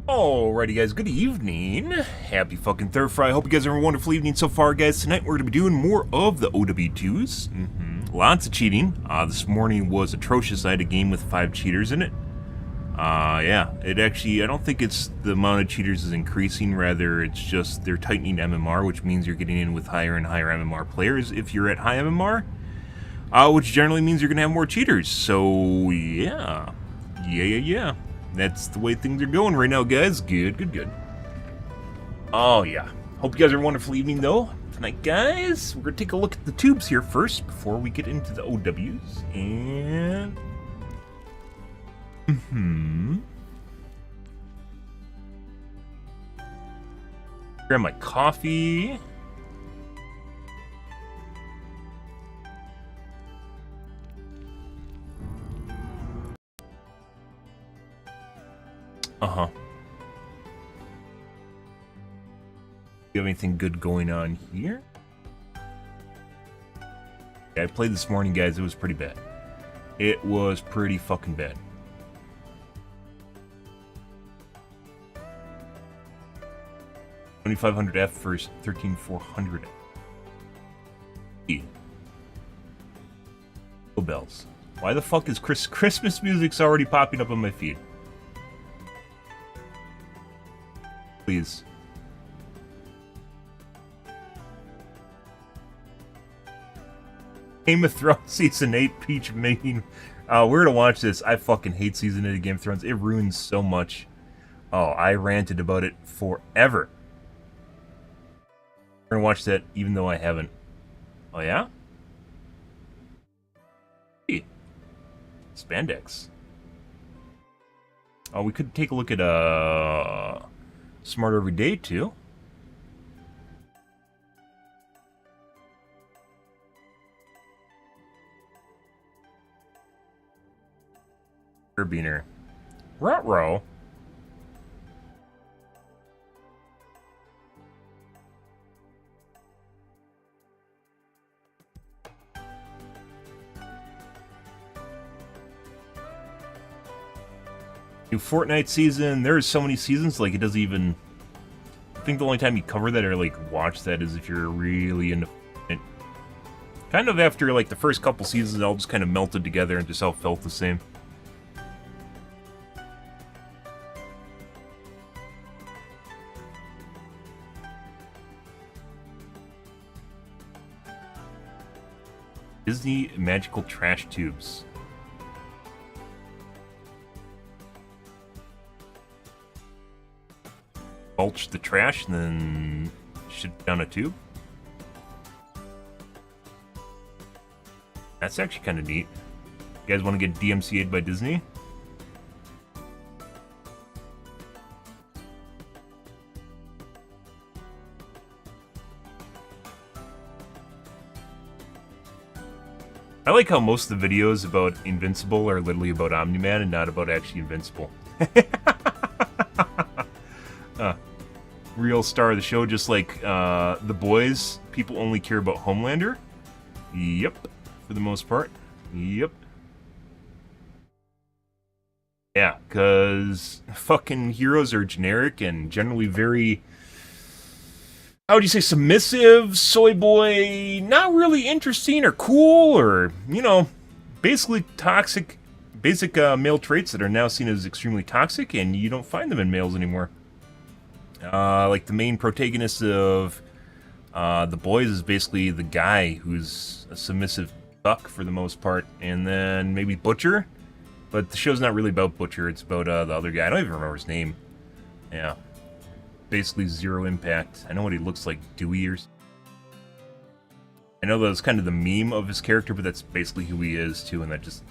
Alrighty guys, good evening. Happy fucking Thursday. I hope you guys are having a wonderful evening so far, guys. Tonight we're going to be doing more of the OW2s. Lots of cheating. This morning was atrocious. I had a game with 5 cheaters in it. Yeah, it actually, I don't think it's the amount of cheaters is increasing, rather it's just they're tightening MMR, which means you're getting in with higher and higher MMR players if you're at high MMR. Which generally means you're going to have more cheaters. So, yeah. Yeah. That's the way things are going right now, guys. Good. Oh, yeah. Hope you guys are having a wonderful evening, though. Tonight, guys, we're going to take a look at the tubes here first before we get into the OWs. And... grab my coffee. Do you have anything good going on here? Yeah, I played this morning, guys. It was pretty bad. It was pretty fucking bad. $2,500 for 13,400. Oh, bells. Why the fuck is Christmas music's already popping up on my feed? Please. Game of Thrones Season 8 Peach making... we're gonna watch this. I fucking hate Season 8 of Game of Thrones. It ruins so much. Oh, I ranted about it forever. We're gonna watch that even though I haven't. Oh, yeah? Hey. Spandex. Oh, we could take a look at, Smarter Every Day, too. Beaner. Ruh-roh. New Fortnite season. There's so many seasons, like, it doesn't even... I think the only time you cover that or, like, watch that is if you're really into it. Kind of after, like, the first couple seasons, it all just kind of melted together and just all felt the same. Disney Magical Trash Tubes. Mulch the trash and then shit down a tube. That's actually kind of neat. You guys want to get DMCA'd by Disney? I like how most of the videos about Invincible are literally about Omni-Man and not about actually Invincible. Real star of the show, just like The Boys, people only care about Homelander. Yep, for the most part. Yep. Yeah, because fucking heroes are generic and generally very... how would you say, submissive, soy boy, not really interesting or cool, or, you know, basically toxic, basic male traits that are now seen as extremely toxic, and you don't find them in males anymore. Like the main protagonist of The Boys is basically the guy who's a submissive fuck for the most part, and then maybe Butcher, but the show's not really about Butcher, it's about the other guy. I don't even remember his name. Yeah. Basically zero impact. I know what he looks like, Dewey or... I know that was kind of the meme of his character, but that's basically who he is too, and that just...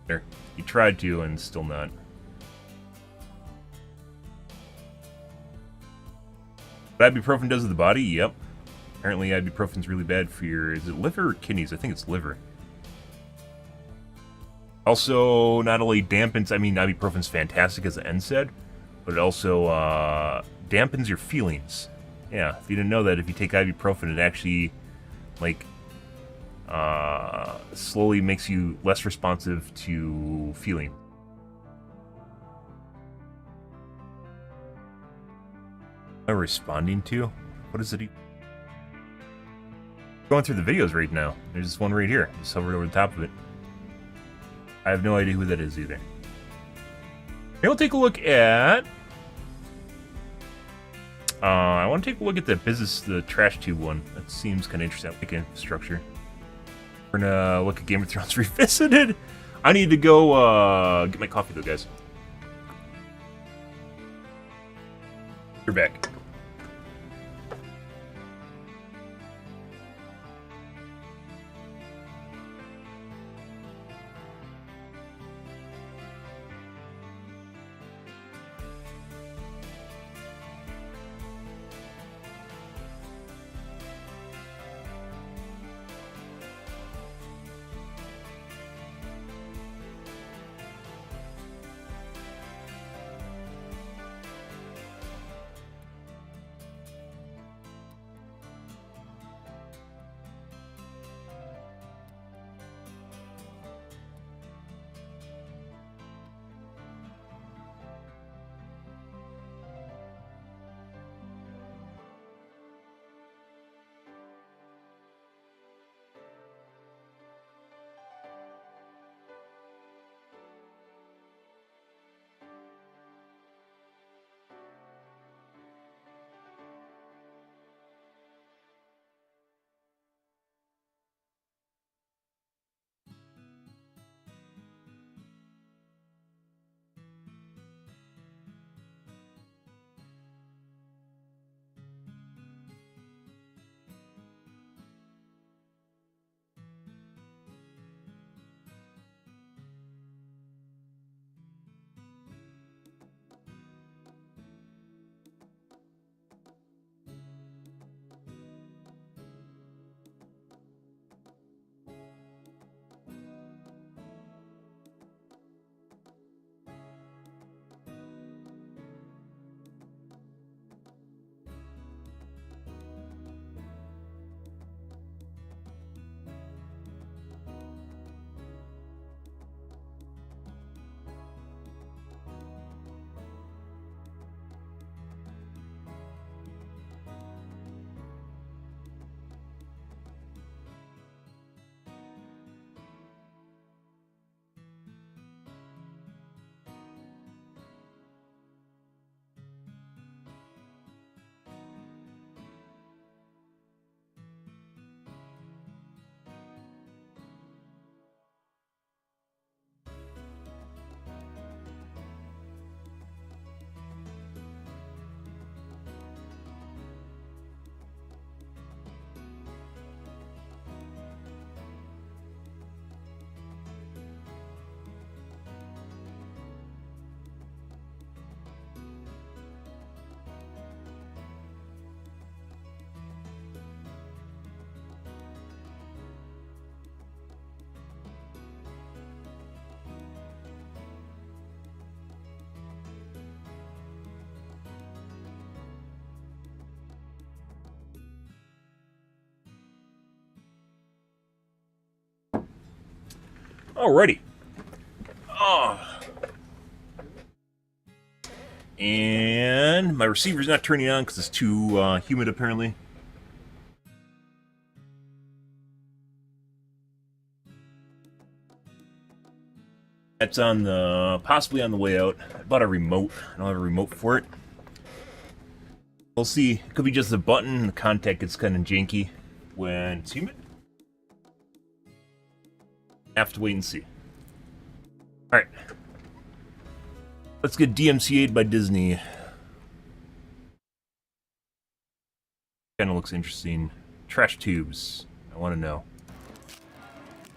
there. He tried to, and still not. What ibuprofen does to the body? Yep. Apparently ibuprofen's really bad for your... is it liver or kidneys? I think it's liver. Also, not only dampens... I mean, ibuprofen's fantastic, as the NSAID, but it also dampens your feelings. Yeah, if you didn't know that, if you take ibuprofen, it actually, like, slowly makes you less responsive to feeling. am I responding to? What is it? Going through the videos right now. There's this one right here. Just hovered over the top of it. I have no idea who that is either. Maybe we'll take a look at... I want to take a look at the trash tube one. That seems kind of interesting. Like infrastructure. We're gonna look at Game of Thrones Revisited. I need to go get my coffee though, guys. You're back. Alrighty. Oh. And my receiver's not turning on because it's too humid, apparently. That's on the possibly on the way out. I bought a remote. I don't have a remote for it. We'll see. It could be just a button. The contact gets kind of janky when it's humid. Have to wait and see. Alright. Let's get DMCA'd by Disney. Kind of looks interesting. Trash tubes. I want to know.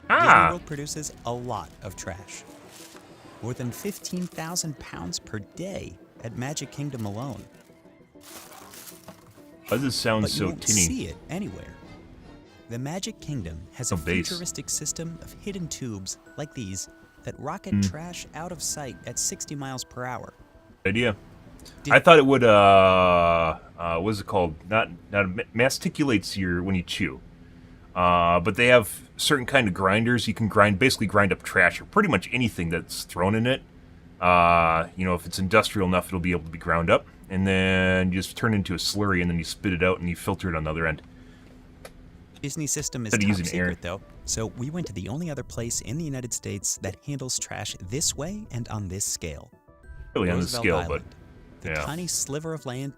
Disney World produces a lot of trash. More than 15,000 pounds per day at Magic Kingdom alone. Why does this sound But so you won't tinny? see it anywhere. The Magic Kingdom has a futuristic system of hidden tubes like these that rocket trash out of sight at 60 miles per hour. Idea. I thought it would, what's it called? Not masticulates your, when you chew. But they have certain kind of grinders. You can basically grind up trash or pretty much anything that's thrown in it. You know, if it's industrial enough, it'll be able to be ground up. and then you just turn it into a slurry, and then you spit it out, and you filter it on the other end. Disney's system is Instead of top using secret, air. though, so we went to the only other place in the United States that handles trash this way and on this scale. Really on this Roosevelt scale, Island, but the yeah. tiny sliver of land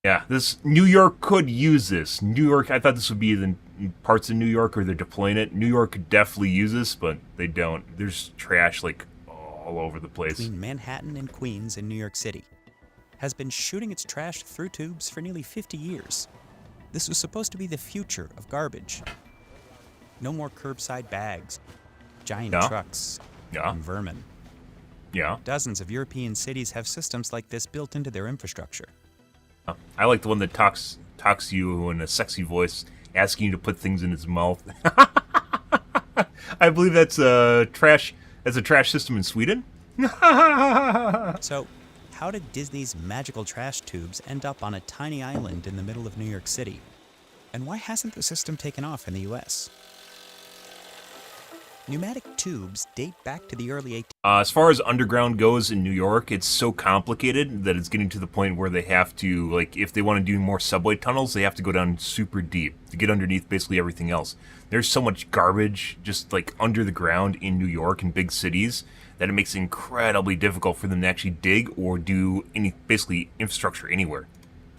Yeah, this New York could use this. New York, I thought this would be the parts of New York where they're deploying it. New York could definitely use this, but they don't. There's trash like all over the place. between Manhattan and Queens in New York City has been shooting its trash through tubes for nearly 50 years. This was supposed to be the future of garbage. No more curbside bags, giant trucks, and vermin. Yeah. Dozens of European cities have systems like this built into their infrastructure. I like the one that talks to you in a sexy voice, asking you to put things in its mouth. I believe that's a trash system in Sweden. So, how did Disney's magical trash tubes end up on a tiny island in the middle of New York City? And why hasn't the system taken off in the US? Pneumatic tubes date back to the early 18th. As far as underground goes in New York, it's so complicated that it's getting to the point where they have to, like, if they want to do more subway tunnels, they have to go down super deep to get underneath basically everything else. There's so much garbage just, like, under the ground in New York and big cities that it makes it incredibly difficult for them to actually dig or do any, basically, infrastructure anywhere.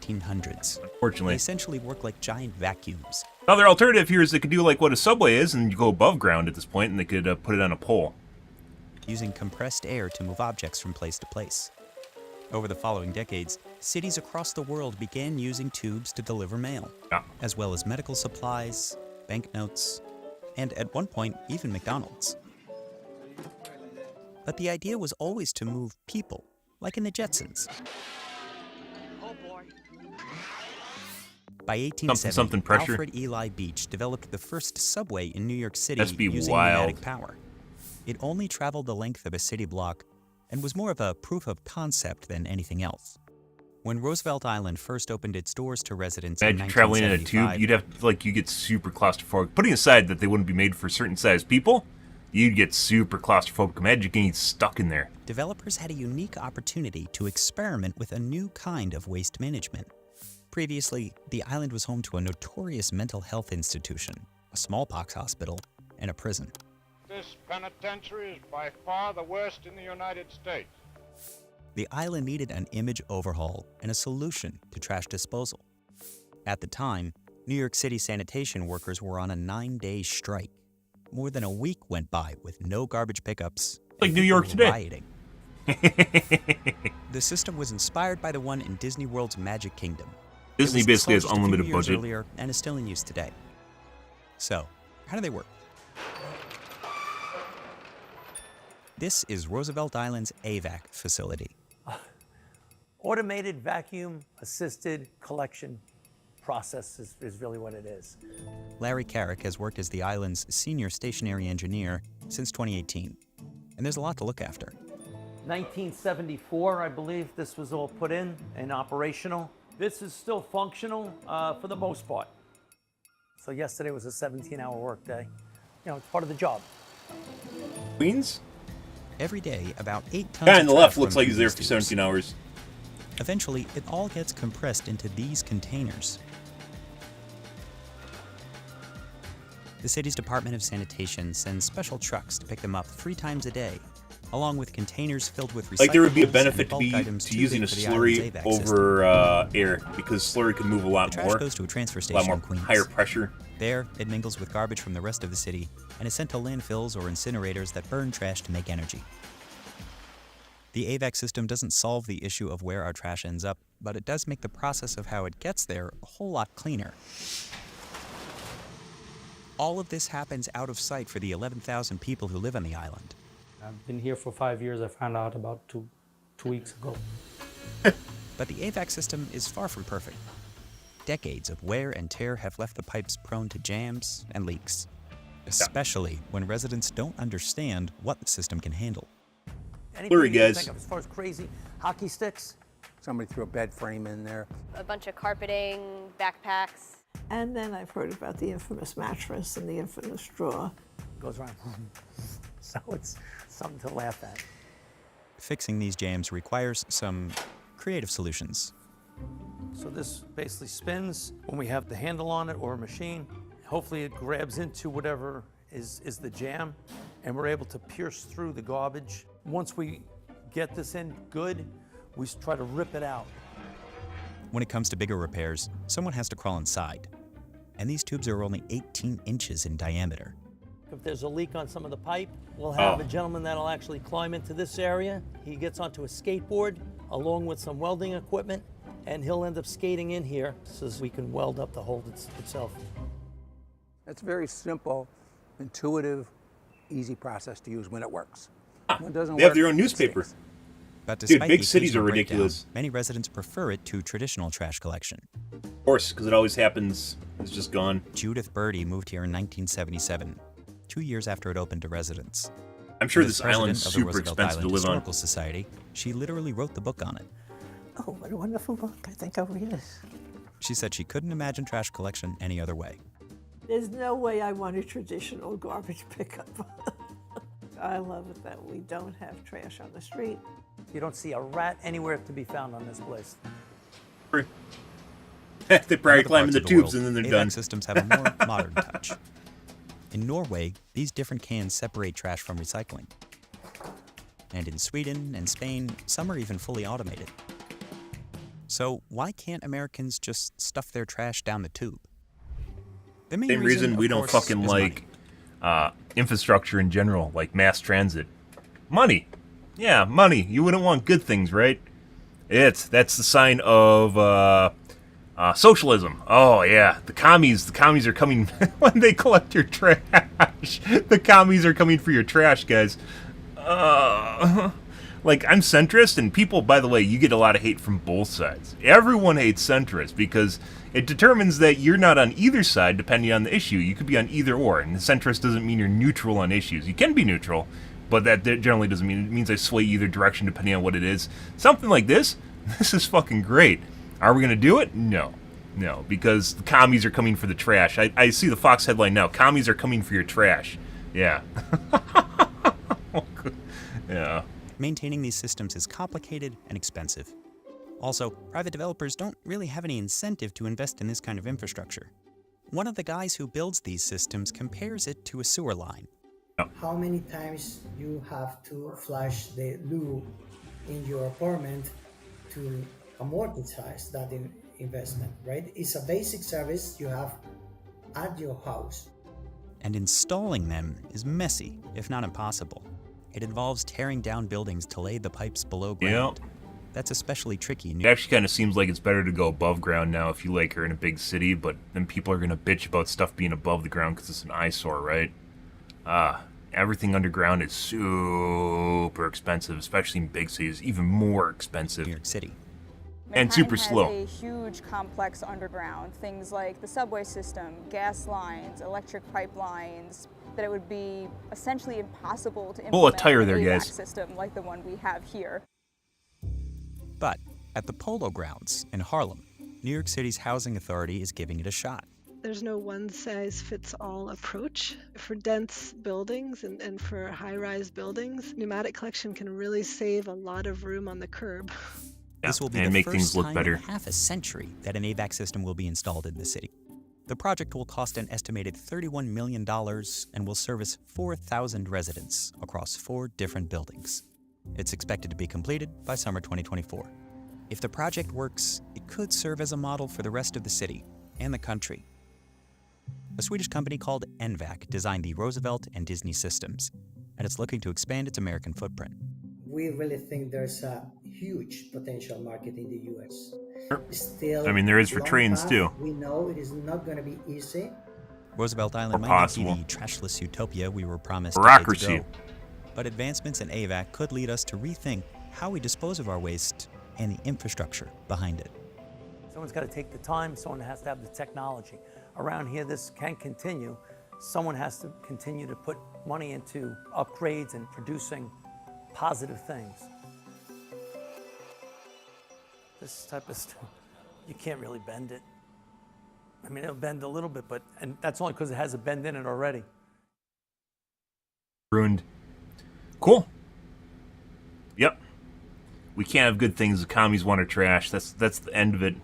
1800s. Unfortunately. They essentially work like giant vacuums. Another alternative here is they could do like what a subway is, and you go above ground at this point, and they could put it on a pole. Using compressed air to move objects from place to place. Over the following decades, cities across the world began using tubes to deliver mail, as well as medical supplies, banknotes, and at one point, even McDonald's. But the idea was always to move people, like in the Jetsons. By 1870, pressure. Alfred Ely Beach developed the first subway in New York City Must be using wild. pneumatic power. It only traveled the length of a city block and was more of a proof of concept than anything else. When Roosevelt Island first opened its doors to residents in 1975, traveling in a tube, you'd have to, like, you get super claustrophobic. Putting aside that they wouldn't be made for certain size people, you'd get super claustrophobic. Imagine getting stuck in there. Developers had a unique opportunity to experiment with a new kind of waste management. Previously, the island was home to a notorious mental health institution, a smallpox hospital, and a prison. This penitentiary is by far the worst in the United States. The island needed an image overhaul and a solution to trash disposal. At the time, New York City sanitation workers were on a 9-day strike. More than a week went by with no garbage pickups. Like New York today. Rioting. The system was inspired by the one in Disney World's Magic Kingdom. Disney basically has unlimited budget. budget. Earlier and is still in use today. So, how do they work? This is Roosevelt Island's AVAC facility. Automated vacuum-assisted collection process is really what it is. Larry Carrick has worked as the island's senior stationary engineer since 2018, and there's a lot to look after. 1974, I believe, this was all put in and operational. This is still functional for the most part. So yesterday was a 17-hour workday. You know, it's part of the job. Queens? Every day, about 8 tons Guy of on the trash left looks run like through he's there these for tubes. 17 hours. Eventually, it all gets compressed into these containers. The city's Department of Sanitation sends special trucks to pick them up 3 times a day, along with containers filled with recyclables Like there would be a and benefit bulk items to too using a big for the island's slurry AVAC over system. air, because slurry can move a lot The trash more, goes to a transfer a station lot more in Queens. higher pressure. There, it mingles with garbage from the rest of the city and is sent to landfills or incinerators that burn trash to make energy. The AVAC system doesn't solve the issue of where our trash ends up, but it does make the process of how it gets there a whole lot cleaner. All of this happens out of sight for the 11,000 people who live on the island. I've been here for 5 years. I found out about two weeks ago. But the AVAC system is far from perfect. Decades of wear and tear have left the pipes prone to jams and leaks, especially when residents don't understand what the system can handle. Blurry, guys. Think of as far as crazy hockey sticks. Somebody threw a bed frame in there. A bunch of carpeting, backpacks. And then I've heard about the infamous mattress and the infamous drawer. Goes around. So it's something to laugh at. Fixing these jams requires some creative solutions. So this basically spins when we have the handle on it or a machine. Hopefully it grabs into whatever is the jam, and we're able to pierce through the garbage. Once we get this in good, we try to rip it out. When it comes to bigger repairs, someone has to crawl inside. And these tubes are only 18 inches in diameter. If there's a leak on some of the pipe, we'll have a gentleman that'll actually climb into this area. He gets onto a skateboard along with some welding equipment, and he'll end up skating in here so we can weld up the hole itself. It's a very simple, intuitive, easy process to use when it works. When it doesn't They have work, their own it newspaper. stinks. But Dude, despite big the cities are occasional breakdown, ridiculous. many residents prefer it to traditional trash collection. Of course, because it always happens. It's just gone. Judith Birdie moved here in 1977, 2 years after it opened to residents. I'm sure As this president island's of the super Roosevelt expensive to Island live on. Historical Society, she literally wrote the book on it. Oh, what a wonderful book. I think I'll read it. She said she couldn't imagine trash collection any other way. There's no way I want a traditional garbage pickup. I love it that we don't have trash on the street. You don't see a rat anywhere to be found on this place. They In probably other climb in parts the of tubes world, and then they're AVAC done. systems have a more modern touch. In Norway, these different cans separate trash from recycling. And in Sweden and Spain, some are even fully automated. So why can't Americans just stuff their trash down the tube? The main Same reason we of don't course, fucking is like money. infrastructure in general, like mass transit. Money. Yeah, money. You wouldn't want good things, right? That's the sign of socialism. Oh yeah, the commies are coming when they collect your trash. The commies are coming for your trash, guys. Like, I'm centrist, and people, by the way, you get a lot of hate from both sides. Everyone hates centrist because it determines that you're not on either side depending on the issue. You could be on either or, and centrist doesn't mean you're neutral on issues. You can be neutral, but that generally doesn't mean it means I sway either direction depending on what it is. Something like this is fucking great. Are we going to do it? No, because the commies are coming for the trash. I see the Fox headline now. Commies are coming for your trash. Yeah. Yeah. Maintaining these systems is complicated and expensive. Also, private developers don't really have any incentive to invest in this kind of infrastructure. One of the guys who builds these systems compares it to a sewer line. How many times you have to flush the loo in your apartment to amortize that investment, right? It's a basic service you have at your house. And installing them is messy, if not impossible. It involves tearing down buildings to lay the pipes below ground. Yep. That's especially tricky. It actually kind of seems like it's better to go above ground now if you like are in a big city, but then people are going to bitch about stuff being above the ground because it's an eyesore, right? Everything underground is super expensive, especially in big cities, even more expensive. New York City. And super slow. Manhattan has a huge complex underground, things like the subway system, gas lines, electric pipelines, that it would be essentially impossible to Pull a implement tire an there, AVAC guys. system like the one we have here. But at the Polo Grounds in Harlem, New York City's housing authority is giving it a shot. There's no one-size-fits-all approach. For dense buildings and for high-rise buildings, pneumatic collection can really save a lot of room on the curb. This will be and the make first things look time better. in half a century that an AVAC system will be installed in the city. The project will cost an estimated $31 million and will service 4,000 residents across 4 different buildings. It's expected to be completed by summer 2024. If the project works, it could serve as a model for the rest of the city and the country. A Swedish company called NVAC designed the Roosevelt and Disney systems, and it's looking to expand its American footprint. We really think there's a huge potential market in the U.S. Still, I mean, there is for long trains, path. too. We know it is not going to be easy. Roosevelt Island Or might not be possible. the trashless utopia we were promised Bureaucracy. decades ago, but advancements in AVAC could lead us to rethink how we dispose of our waste and the infrastructure behind it. Someone's got to take the time, someone has to have the technology. Around here, this can continue. Someone has to continue to put money into upgrades and producing positive things. This type of stuff, you can't really bend it. I mean, it'll bend a little bit, and that's only because it has a bend in it already. Ruined. Cool. Yep. We can't have good things. The commies want our trash. That's the end of it.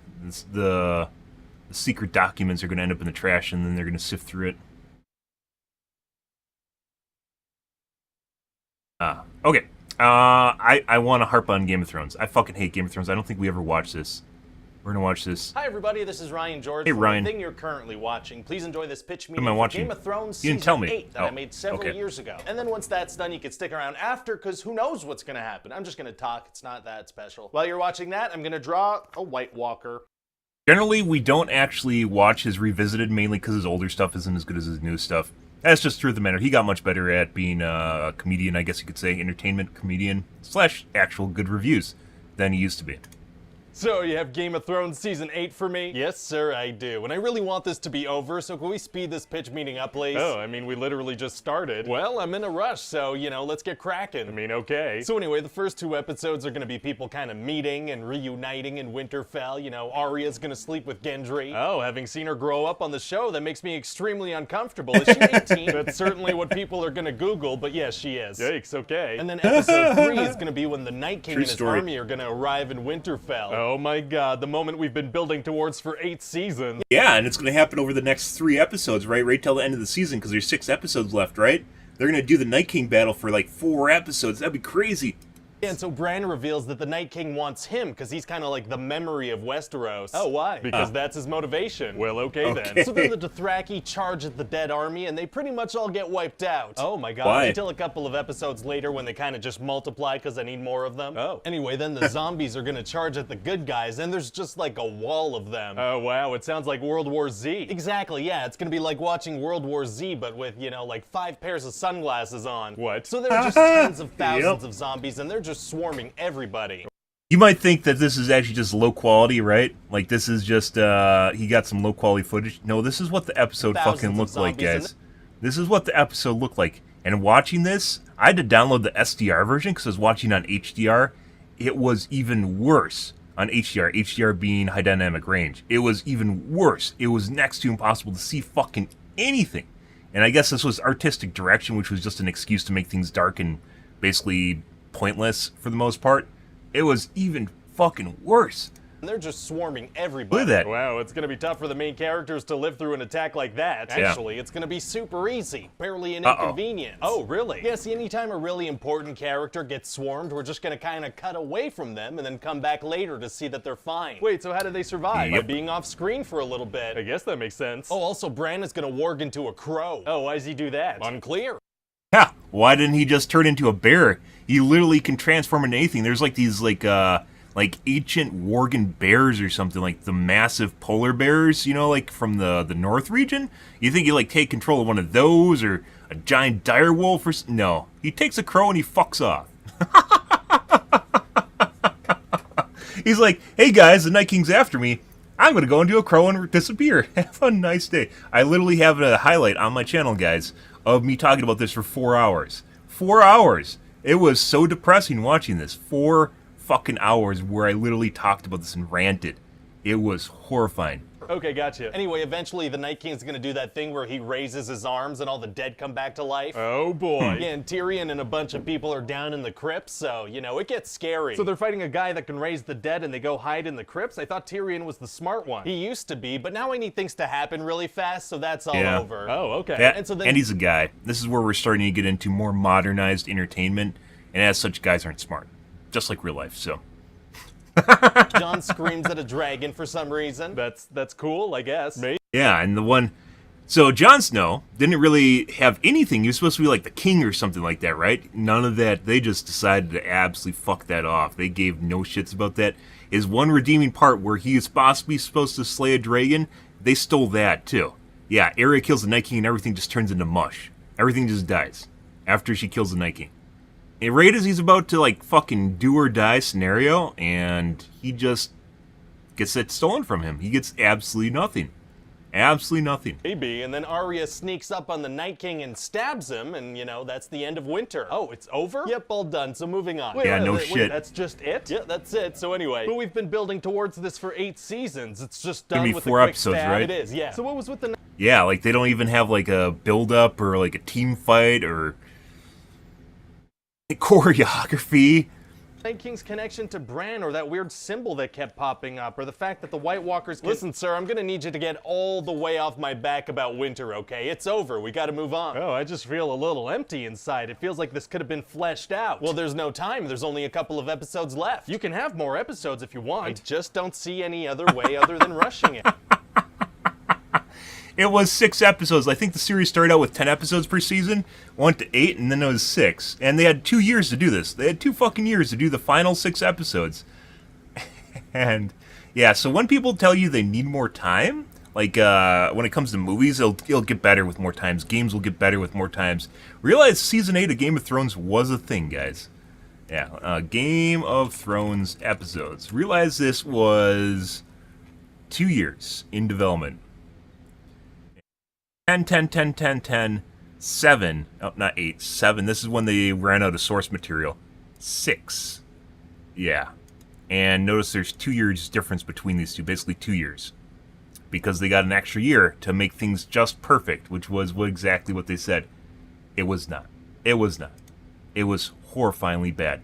The secret documents are going to end up in the trash, and then they're going to sift through it. Okay. I want to harp on Game of Thrones. I fucking hate Game of Thrones. I don't think we ever watched this. We're going to watch this. Hi, everybody. This is Ryan George. Hey, For Ryan. The thing you're currently watching, please enjoy this pitch meeting Am I for watching? Game of Thrones You Season didn't tell me. 8 that I made several years ago. And then once that's done, you can stick around after, because who knows what's going to happen. I'm just going to talk. It's not that special. While you're watching that, I'm going to draw a White Walker. Generally, we don't actually watch his Revisited, mainly because his older stuff isn't as good as his new stuff. That's just truth of the matter. He got much better at being a comedian, I guess you could say, entertainment comedian / actual good reviews than he used to be. So, you have Game of Thrones Season 8 for me? Yes, sir, I do. And I really want this to be over, so can we speed this pitch meeting up, please? Oh, I mean, we literally just started. Well, I'm in a rush, so, you know, let's get cracking. I mean, okay. So anyway, the first 2 episodes are gonna be people kind of meeting and reuniting in Winterfell. You know, Arya's gonna sleep with Gendry. Oh, having seen her grow up on the show, that makes me extremely uncomfortable. Is she 18? That's certainly what people are gonna Google, but yes, she is. Yikes, okay. And then episode 3 is gonna be when the Night King True and his story. army are gonna arrive in Winterfell. Oh my god, the moment we've been building towards for 8 seasons. Yeah, and it's going to happen over the next 3 episodes, right till the end of the season, because there's 6 episodes left, right? They're going to do the Night King battle for like 4 episodes. That'd be crazy. And so Bran reveals that the Night King wants him because he's kind of like the memory of Westeros. Oh, why? Because that's his motivation. Well, okay then. So then the Dothraki charge at the dead army and they pretty much all get wiped out. Oh my god. Why? Until a couple of episodes later when they kind of just multiply because I need more of them. Oh. Anyway, then the zombies are going to charge at the good guys and there's just like a wall of them. Oh wow, it sounds like World War Z. Exactly, yeah. It's going to be like watching World War Z but with, you know, like 5 pairs of sunglasses on. What? So there are just tens of thousands of zombies and they're just swarming everybody. You might think that this is actually just low quality, right? Like this is just, he got some low quality footage. No, this is what the episode fucking looked like, guys. This is what the episode looked like. And watching this, I had to download the SDR version because I was watching on HDR. It was even worse on HDR. HDR being high dynamic range. It was even worse. It was next to impossible to see fucking anything. And I guess this was artistic direction, which was just an excuse to make things dark and basically pointless for the most part. It was even fucking worse. And they're just swarming everybody. Look at that. Wow, it's gonna be tough for the main characters to live through an attack like that. Yeah. Actually, it's gonna be super easy. Barely an inconvenience. Oh, really? Yeah, see, anytime a really important character gets swarmed, we're just gonna kind of cut away from them and then come back later to see that they're fine. Wait, so how do they survive? By being off screen for a little bit. I guess that makes sense. Oh, also, Bran is gonna warg into a crow. Oh, why does he do that? Unclear. Yeah, why didn't he just turn into a bear? He literally can transform into anything. There's like these like ancient Worgen bears or something, like the massive polar bears, you know, like from the North region. You think you like take control of one of those or a giant dire wolf or no? He takes a crow and he fucks off. He's like, hey guys, the Night King's after me. I'm gonna go into a crow and disappear. Have a nice day. I literally have a highlight on my channel, guys, of me talking about this for 4 hours. 4 hours. It was so depressing watching this. 4 fucking hours where I literally talked about this and ranted. It was horrifying. Okay, gotcha. Anyway, eventually the Night King's gonna do that thing where he raises his arms and all the dead come back to life. Oh boy. Yeah, and Tyrion and a bunch of people are down in the crypts, so, you know, it gets scary. So they're fighting a guy that can raise the dead and they go hide in the crypts? I thought Tyrion was the smart one. He used to be, but now I need things to happen really fast, so that's all over. Oh, okay. Yeah, and so then and he's a guy. This is where we're starting to get into more modernized entertainment, and as such, guys aren't smart. Just like real life, so... Jon screams at a dragon for some reason. That's cool, I guess. Maybe. Yeah, and the one... So, Jon Snow didn't really have anything. He was supposed to be like the king or something like that, right? None of that. They just decided to absolutely fuck that off. They gave no shits about that. His one redeeming part where he is possibly supposed to slay a dragon, they stole that, too. Yeah, Arya kills the Night King and everything just turns into mush. Everything just dies after she kills the Night King. And right as he's about to, like, fucking do or die scenario, and he just gets it stolen from him. He gets absolutely nothing. Absolutely nothing. Maybe, and then Arya sneaks up on the Night King and stabs him, and, you know, that's the end of winter. Oh, it's over? Yep, all done, so moving on. Yeah, no shit. That's just it? Yeah, that's it. So anyway, but we've been building towards this for 8 seasons. It's just done Gonna be with 4 a quick episodes, stab. right? It is, yeah. So what was with the... Yeah, like, they don't even have, like, a build-up or, like, a team fight or... choreography. Night King's connection to Bran, or that weird symbol that kept popping up, or the fact that the White Walkers can... Listen, sir, I'm gonna need you to get all the way off my back about winter, okay? It's over. We gotta move on. Oh, I just feel a little empty inside. It feels like this could have been fleshed out. Well, there's no time. There's only a couple of episodes left. You can have more episodes if you want. I just don't see any other way other than rushing it. It was 6 episodes. I think the series started out with 10 episodes per season, went to 8, and then it was 6. And they had 2 years to do this. They had 2 fucking years to do the final 6 episodes. And, yeah, so when people tell you they need more time, like, when it comes to movies, it'll get better with more times. Games will get better with more times. Realize Season 8 of Game of Thrones was a thing, guys. Yeah, Game of Thrones episodes. Realize this was 2 years in development. 10, 7. Oh, not 8, 7. This is when they ran out of source material. 6. Yeah. And notice there's 2 years difference between these two. Basically 2 years. Because they got an extra year to make things just perfect, which was exactly what they said. It was not. It was not. It was horrifyingly bad.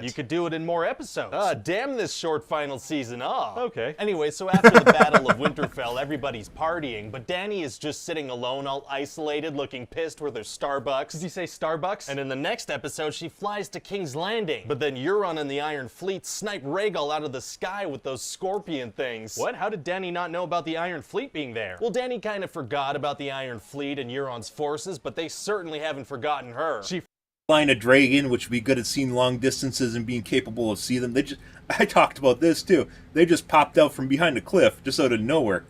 You could do it in more episodes. Damn this short final season. Okay. Anyway, so after the Battle of Winterfell, everybody's partying, but Dany is just sitting alone, all isolated, looking pissed with her Starbucks. Did you say Starbucks? And in the next episode, she flies to King's Landing. But then Euron and the Iron Fleet snipe Rhaegal out of the sky with those scorpion things. What? How did Dany not know about the Iron Fleet being there? Well, Dany kind of forgot about the Iron Fleet and Euron's forces, but they certainly haven't forgotten her. She Flying a dragon, which would be good at seeing long distances and being capable of seeing them. I talked about this too. They just popped out from behind a cliff, just out of nowhere,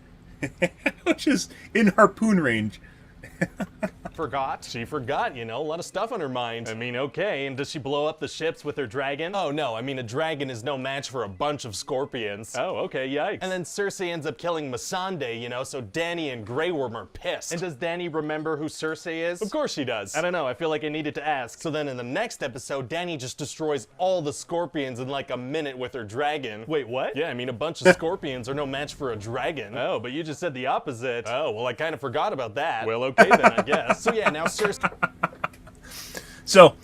which is in harpoon range. forgot. She forgot, you know, a lot of stuff on her mind. I mean, okay, and does she blow up the ships with her dragon? Oh no, I mean a dragon is no match for a bunch of scorpions. Oh, okay, yikes. And then Cersei ends up killing Missandei, you know, so Dany and Grey Worm are pissed. And does Dany remember who Cersei is? Of course she does. I don't know, I feel like I needed to ask. So then in the next episode, Dany just destroys all the scorpions in like a minute with her dragon. Wait, what? Yeah, I mean a bunch of scorpions are no match for a dragon. Oh, but you just said the opposite. Oh, well I kind of forgot about that. Well, okay then, I guess. So yeah, now Cersei... So,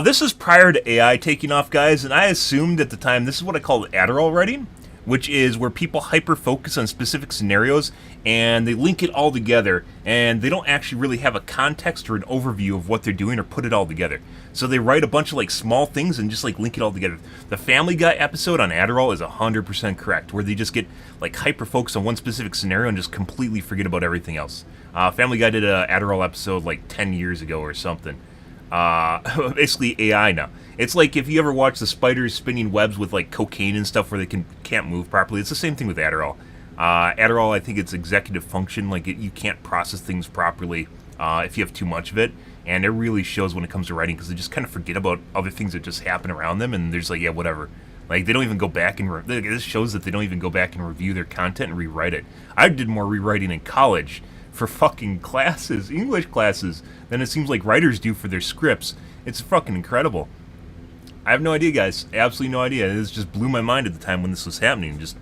this is prior to AI taking off, guys, and I assumed at the time this is what I call Adderall writing, which is where people hyper-focus on specific scenarios, and they link it all together, and they don't actually really have a context or an overview of what they're doing or put it all together. So they write a bunch of, like, small things and just, like, link it all together. The Family Guy episode on Adderall is 100% correct, where they just get, like, hyper-focused on one specific scenario and just completely forget about everything else. Family Guy did an Adderall episode, like, 10 years ago or something. Basically AI now. It's like if you ever watch the spiders spinning webs with like cocaine and stuff where they can't move properly. It's the same thing with Adderall. Adderall, I think it's executive function. Like you can't process things properly if you have too much of it, and it really shows when it comes to writing because they just kind of forget about other things that just happen around them, and they're just like, yeah, whatever. Like they don't even go back and this shows that they don't even go back and review their content and rewrite it. I did more rewriting in college for fucking classes, English classes, than it seems like writers do for their scripts. It's fucking incredible. I have no idea, guys. Absolutely no idea. This just blew my mind at the time when this was happening. Just...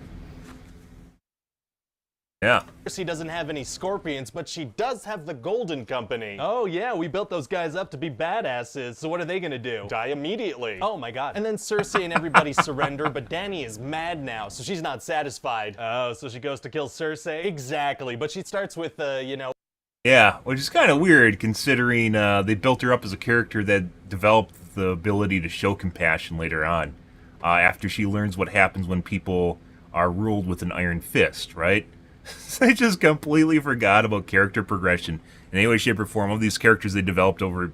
yeah. Cersei doesn't have any scorpions, but she does have the Golden Company. Oh yeah, we built those guys up to be badasses, so what are they gonna do? Die immediately. Oh my god. And then Cersei and everybody surrender, but Dany is mad now, so she's not satisfied. Oh, so she goes to kill Cersei? Exactly, but she starts with, you know... yeah, which is kind of weird considering they built her up as a character that developed the ability to show compassion later on, after she learns what happens when people are ruled with an iron fist, right? I just completely forgot about character progression in any way, shape, or form of these characters they developed over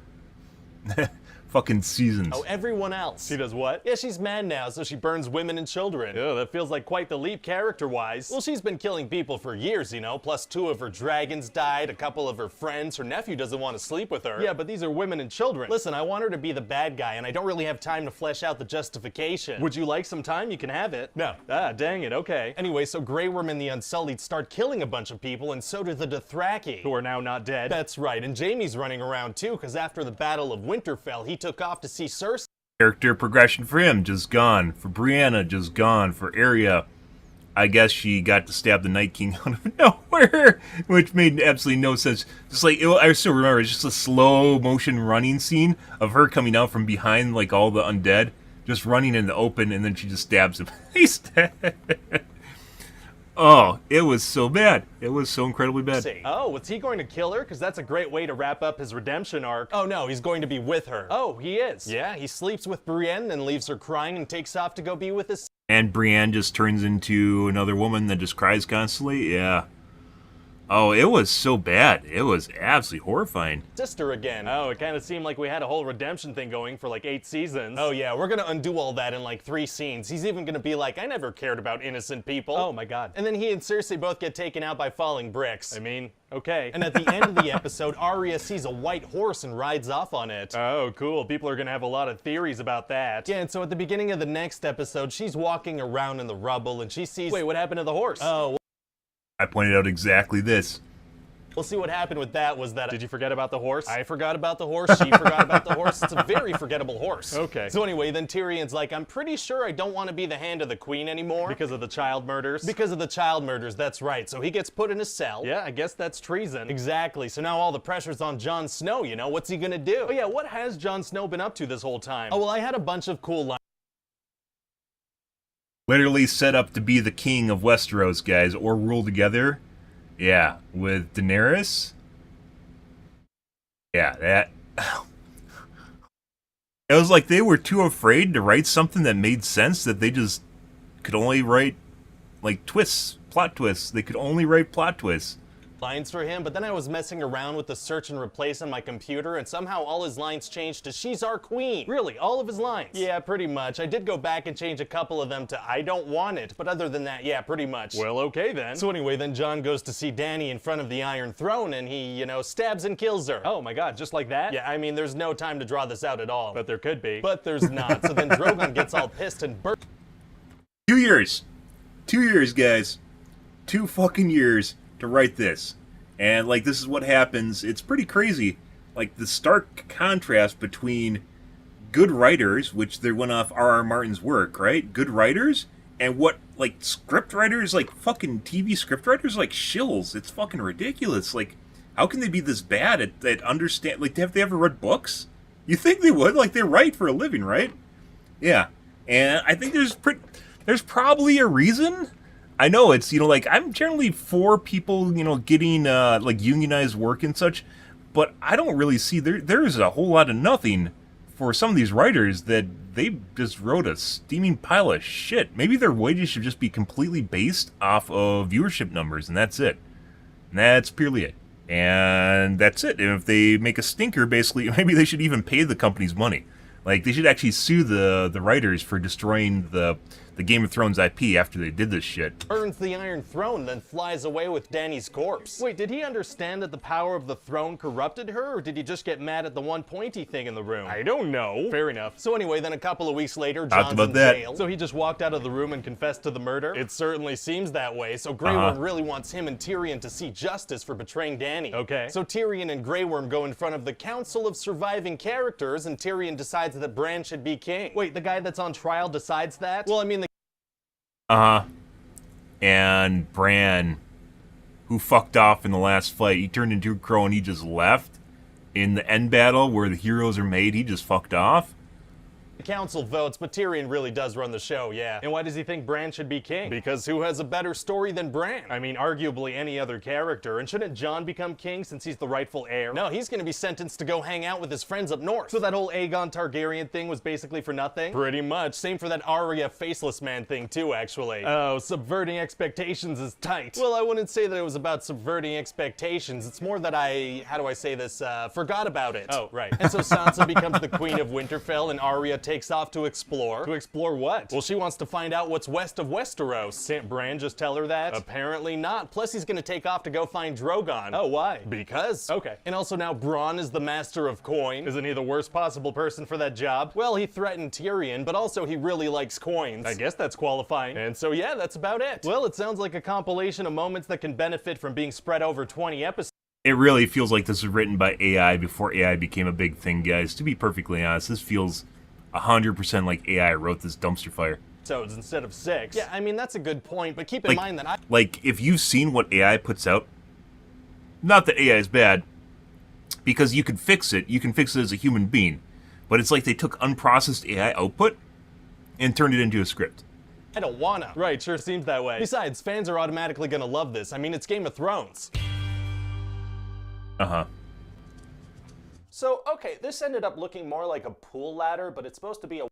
fucking seasons. Oh, everyone else. She does what? Yeah, she's mad now, so she burns women and children. Oh, that feels like quite the leap character-wise. Well, she's been killing people for years, you know, plus 2 of her dragons died, a couple of her friends, her nephew doesn't want to sleep with her. Yeah, but these are women and children. Listen, I want her to be the bad guy, and I don't really have time to flesh out the justification. Would you like some time? You can have it. No. Ah, dang it, okay. Anyway, so Grey Worm and the Unsullied start killing a bunch of people, and so do the Dothraki, who are now not dead. That's right, and Jaime's running around too, because after the Battle of Winterfell, he took off to see Cersei. Character progression for him, just gone. For Brianna, just gone. For Arya, I guess she got to stab the Night King out of nowhere, which made absolutely no sense. Just like, I still remember, it's just a slow motion running scene of her coming out from behind, like, all the undead, just running in the open, and then she just stabs him. He's dead. Oh, it was so bad. It was so incredibly bad. Oh, was he going to kill her? Because that's a great way to wrap up his redemption arc. Oh no, he's going to be with her. Oh, he is. Yeah, he sleeps with Brienne, then leaves her crying and takes off to go be with his... And Brienne just turns into another woman that just cries constantly? Yeah. Oh, it was so bad. It was absolutely horrifying. Sister again. Oh, it kind of seemed like we had a whole redemption thing going for like 8 seasons. Oh yeah, we're gonna undo all that in like 3 scenes. He's even gonna be like, I never cared about innocent people. Oh my god. And then he and Cersei both get taken out by falling bricks. I mean, okay. And at the end of the episode, Arya sees a white horse and rides off on it. Oh, cool. People are gonna have a lot of theories about that. Yeah, and so at the beginning of the next episode, she's walking around in the rubble and she sees... Wait, what happened to the horse? Oh, I pointed out exactly this. We'll see what happened with that was that... Did you forget about the horse? I forgot about the horse, she forgot about the horse. It's a very forgettable horse. Okay. So anyway, then Tyrion's like, I'm pretty sure I don't want to be the hand of the queen anymore. Because of the child murders? Because of the child murders, that's right. So he gets put in a cell. Yeah, I guess that's treason. Exactly. So now all the pressure's on Jon Snow, you know? What's he gonna do? Oh yeah, what has Jon Snow been up to this whole time? Oh, well, I had a bunch of cool lines. Literally set up to be the king of Westeros, guys, or rule together. Yeah, with Daenerys. Yeah, that... It was like they were too afraid to write something that made sense, that they just could only write, like, twists, plot twists. They could only write plot twists. Lines for him, but then I was messing around with the search and replace on my computer, and somehow all his lines changed to "She's our queen." Really, all of his lines? Yeah, pretty much. I did go back and change a couple of them to "I don't want it," but other than that, yeah, pretty much. Well, okay then. So anyway, then Jon goes to see Dany in front of the Iron Throne, and he, you know, stabs and kills her. Oh my god, just like that? Yeah, I mean, there's no time to draw this out at all. But there could be. But there's not. So then Drogon gets all pissed and 2 years. 2 years, guys. 2 fucking years to write this. And, like, this is what happens. It's pretty crazy. Like, the stark contrast between good writers, which they went off R.R. Martin's work, right? Good writers, and what, like, script writers, like, fucking TV script writers, like, shills. It's fucking ridiculous. Like, how can they be this bad at understand... Like, have they ever read books? You think they would? Like, they write for a living, right? Yeah. And I think there's probably a reason... I know it's, you know, like, I'm generally for people, you know, getting, like, unionized work and such, but I don't really see, there's a whole lot of nothing for some of these writers that they just wrote a steaming pile of shit. Maybe their wages should just be completely based off of viewership numbers, and that's it. And that's purely it. And that's it. And if they make a stinker, basically, maybe they should even pay the company's money. Like, they should actually sue the writers for destroying the Game of Thrones IP after they did this shit. Burns the Iron Throne, then flies away with Dany's corpse. Wait, did he understand that the power of the throne corrupted her, or did he just get mad at the one pointy thing in the room? I don't know. Fair enough. So anyway, then a couple of weeks later, Jon's in jail. So he just walked out of the room and confessed to the murder? It certainly seems that way, so Grey Worm really wants him and Tyrion to see justice for betraying Dany. Okay. So Tyrion and Grey Worm go in front of the Council of Surviving Characters, and Tyrion decides that Bran should be king. Wait, the guy that's on trial decides that? Well, I mean, and Bran, who fucked off in the last fight, he turned into a crow and he just left. In the end battle where the heroes are made, he just fucked off. The council votes, but Tyrion really does run the show, yeah. And why does he think Bran should be king? Because who has a better story than Bran? I mean, arguably any other character. And shouldn't Jon become king since he's the rightful heir? No, he's gonna be sentenced to go hang out with his friends up north. So that whole Aegon Targaryen thing was basically for nothing? Pretty much. Same for that Arya Faceless Man thing too, actually. Oh, subverting expectations is tight. Well, I wouldn't say that it was about subverting expectations. It's more that how do I say this, forgot about it. Oh, right. And so Sansa becomes the queen of Winterfell and Arya takes off to explore. To explore what? Well, she wants to find out what's west of Westeros. Can't Bran just tell her that? Apparently not. Plus, he's gonna take off to go find Drogon. Oh, why? Because. Okay. And also now Bronn is the master of coin. Isn't he the worst possible person for that job? Well, he threatened Tyrion, but also he really likes coins. I guess that's qualifying. And so yeah, that's about it. Well, it sounds like a compilation of moments that can benefit from being spread over 20 episodes. It really feels like this was written by AI before AI became a big thing, guys. To be perfectly honest, this feels 100% like AI wrote this dumpster fire. episodes instead of 6. Yeah, I mean, that's a good point, but keep in mind that Like, if you've seen what AI puts out, not that AI is bad, because you can fix it as a human being, but it's like they took unprocessed AI output and turned it into a script. I don't wanna. Right, sure seems that way. Besides, fans are automatically gonna love this. I mean, it's Game of Thrones. Uh-huh. So, okay, this ended up looking more like a pool ladder, but it's supposed to be a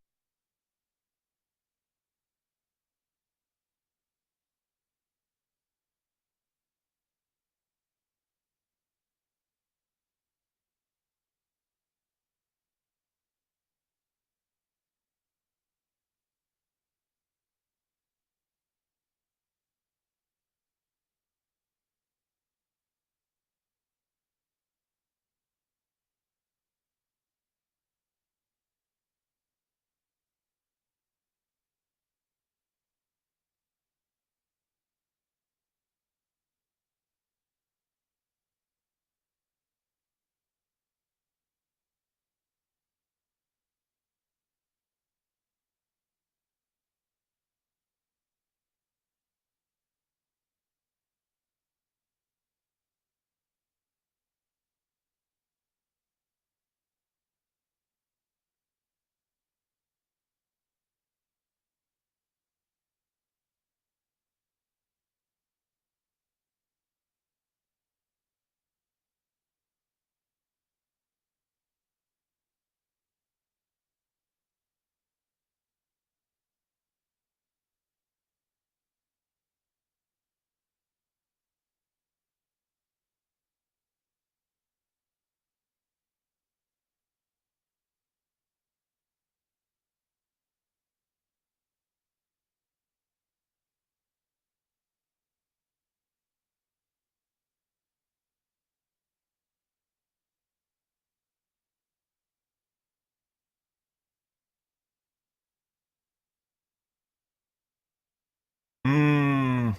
Mm.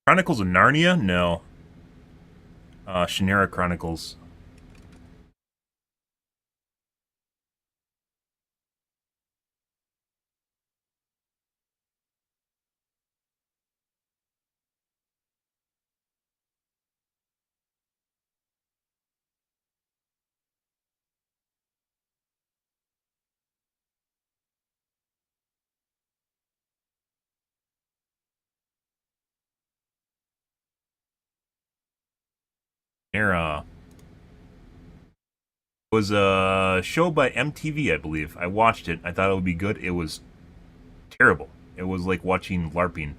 Chronicles of Narnia? No. Shannara Chronicles. Shannara was a show by MTV, I believe. I watched it. I thought it would be good. It was terrible. It was like watching LARPing.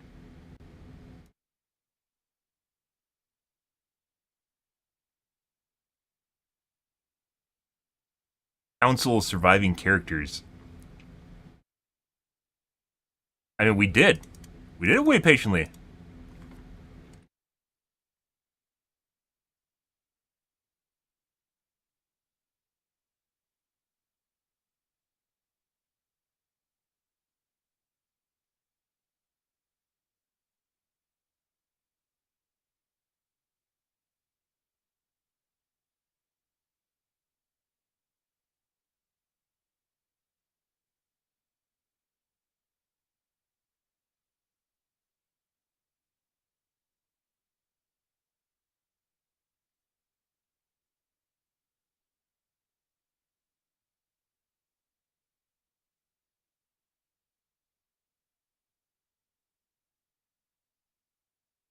Council of Surviving Characters. I mean, we did. We did wait patiently.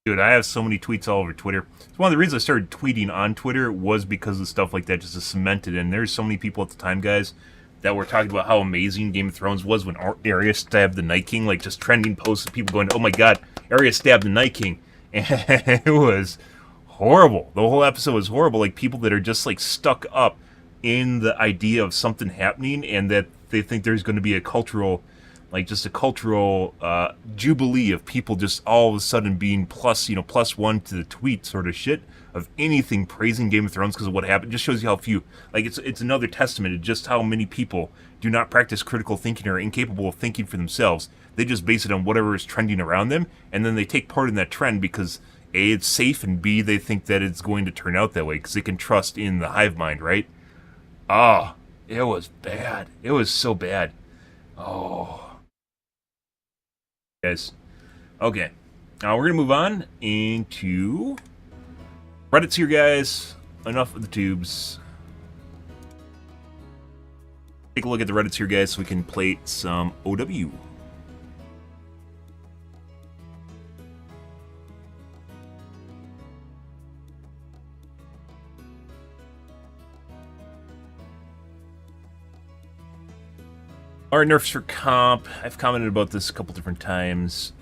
Dude, I have so many tweets all over Twitter. It's one of the reasons I started tweeting on Twitter was because of stuff like that just to cement it in. There's so many people at the time, guys, that were talking about how amazing Game of Thrones was when Arya stabbed the Night King. Like, just trending posts of people going, oh my god, Arya stabbed the Night King. And it was horrible. The whole episode was horrible. Like, people that are just, like, stuck up in the idea of something happening and that they think there's going to be a cultural... like just a cultural jubilee of people just all of a sudden being +1 to the tweet sort of shit of anything praising Game of Thrones because of what happened. It just shows you how few. Like it's another testament to just how many people do not practice critical thinking or are incapable of thinking for themselves. They just base it on whatever is trending around them, and then they take part in that trend because A, it's safe, and B, they think that it's going to turn out that way because they can trust in the hive mind, right? Ah, it was bad. It was so bad. Oh. Guys. Okay. Now we're going to move on into Reddit's here, guys. Enough of the tubes. Take a look at the Reddit's here, guys, so we can play some OW. Alright, nerfs for comp. I've commented about this a couple different times.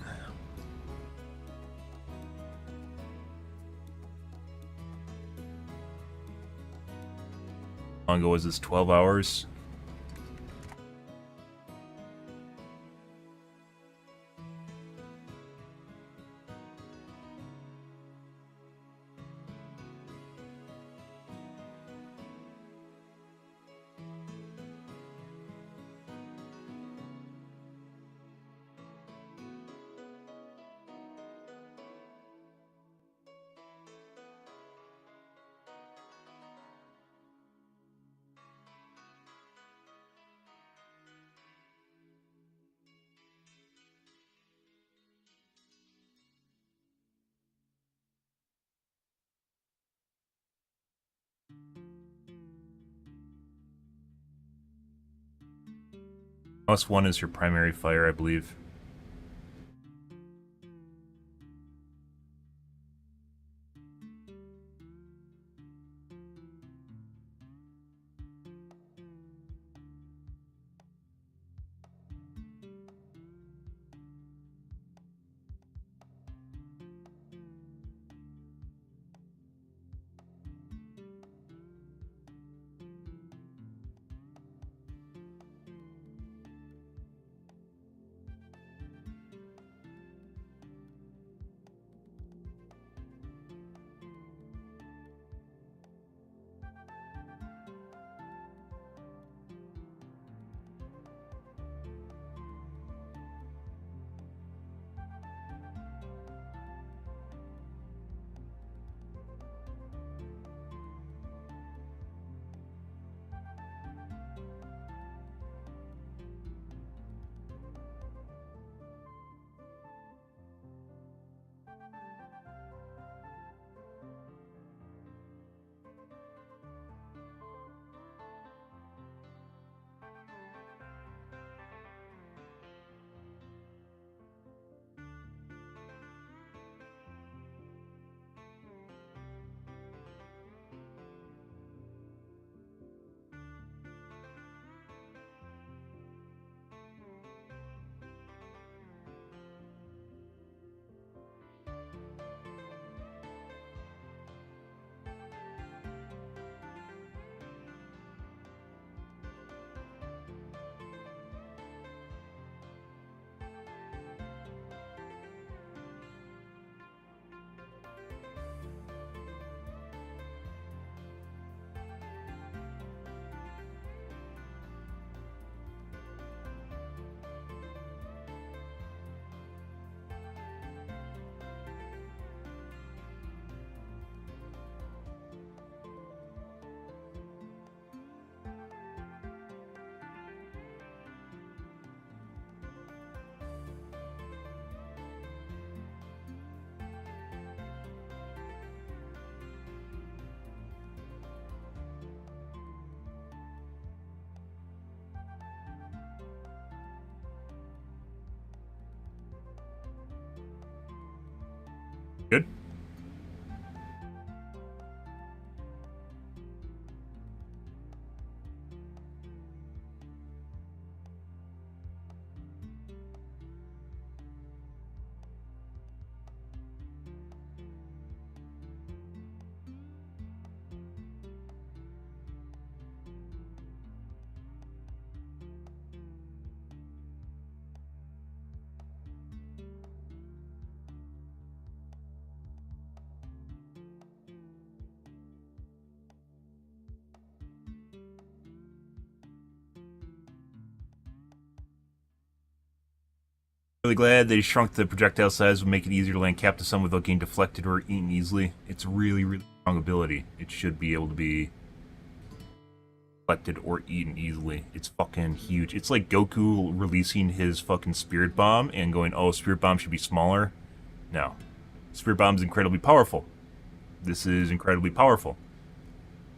How long ago was this? 12 hours? +1 is your primary fire, I believe. Good. Really glad they shrunk the projectile size, would make it easier to land cap to some without getting deflected or eaten easily. It's really, really strong ability. It should be able to be deflected or eaten easily. It's fucking huge. It's like Goku releasing his fucking Spirit Bomb and going, oh, Spirit Bomb should be smaller. No. Spirit Bomb's incredibly powerful. This is incredibly powerful.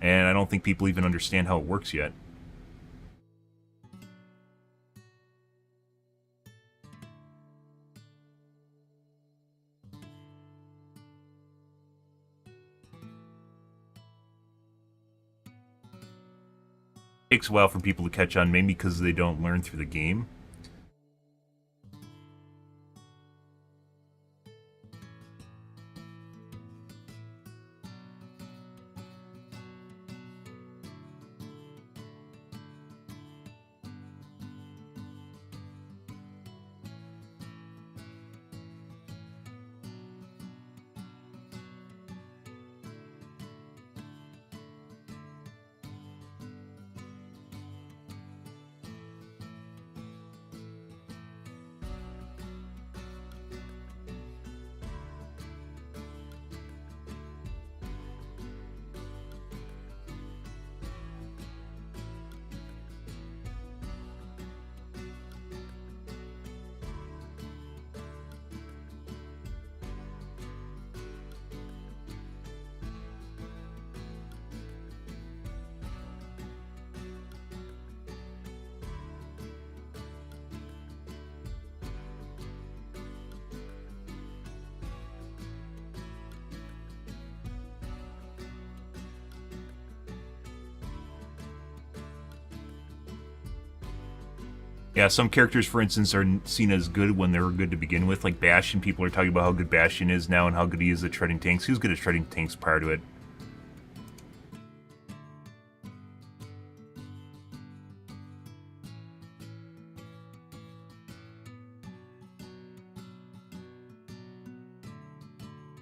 And I don't think people even understand how it works yet. Takes a while for people to catch on, maybe because they don't learn through the game. Yeah, some characters, for instance, are seen as good when they were good to begin with. Like Bastion, people are talking about how good Bastion is now and how good he is at treading tanks. He was good at treading tanks prior to it.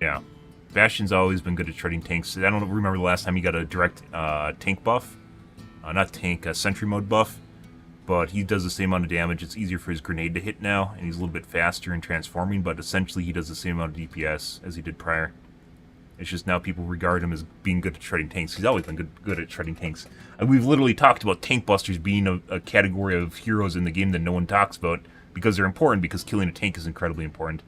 Yeah. Bastion's always been good at treading tanks. I don't remember the last time he got a direct tank buff. Not tank, sentry mode buff. But he does the same amount of damage. It's easier for his grenade to hit now, and he's a little bit faster in transforming, but essentially he does the same amount of DPS as he did prior. It's just now people regard him as being good at treading tanks. He's always been good at treading tanks. And we've literally talked about tank busters being a category of heroes in the game that no one talks about because they're important, because killing a tank is incredibly important.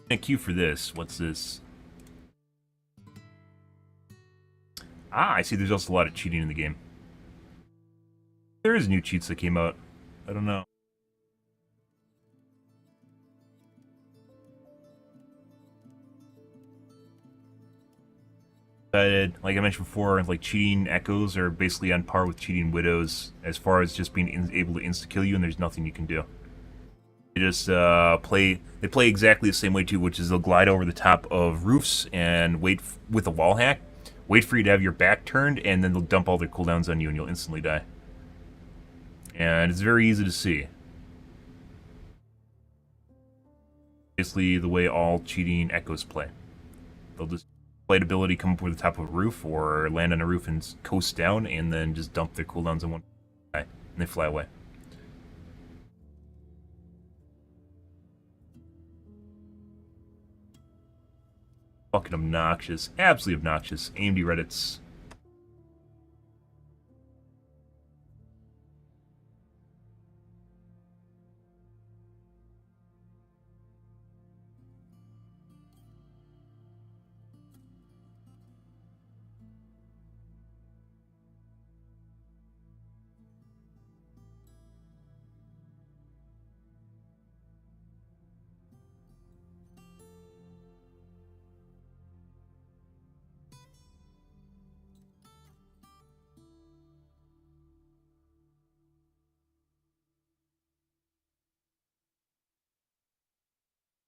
Thank you for this. What's this? Ah, I see there's also a lot of cheating in the game. There is new cheats that came out. I don't know. Like I mentioned before, like cheating echoes are basically on par with cheating widows as far as just being able to insta-kill you and there's nothing you can do. They just play exactly the same way too, which is they'll glide over the top of roofs and wait with a wall hack, wait for you to have your back turned, and then they'll dump all their cooldowns on you and you'll instantly die. And it's very easy to see. Basically the way all cheating echoes play. They'll just blade ability, come up over the top of a roof, or land on a roof and coast down, and then just dump their cooldowns on one guy, and they fly away. Fucking obnoxious. Absolutely obnoxious. AMD Reddits.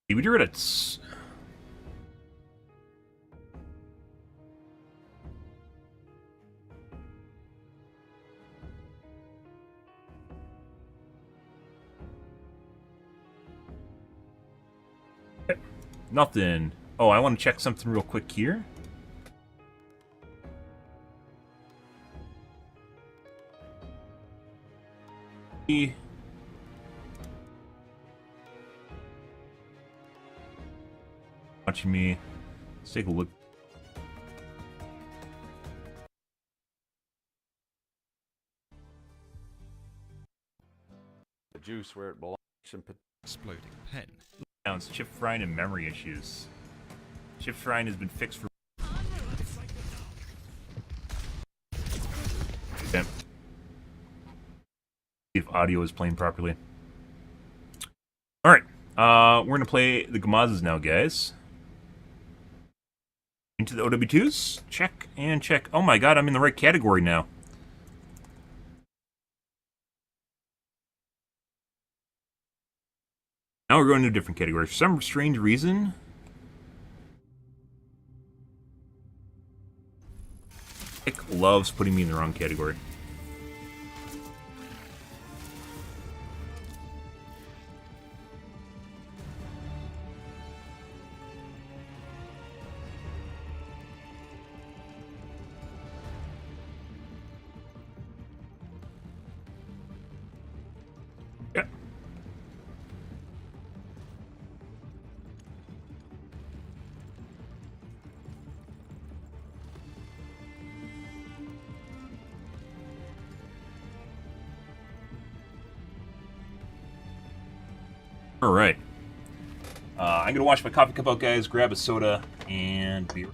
We do it at... Nothing. Oh, I want to check something real quick here. Watching me. Let's take a look. The juice where it belongs. Exploding pen. It's chip frying and memory issues. Chip frying has been fixed for... Okay. See if audio is playing properly. Alright. We're going to play the Gamazes now, guys. Into the OW2s. Check and check. Oh my god, I'm in the right category now. Now we're going to a different category. For some strange reason... Nick loves putting me in the wrong category. Yeah. All right. I'm gonna wash my coffee cup out, guys. Grab a soda and beer.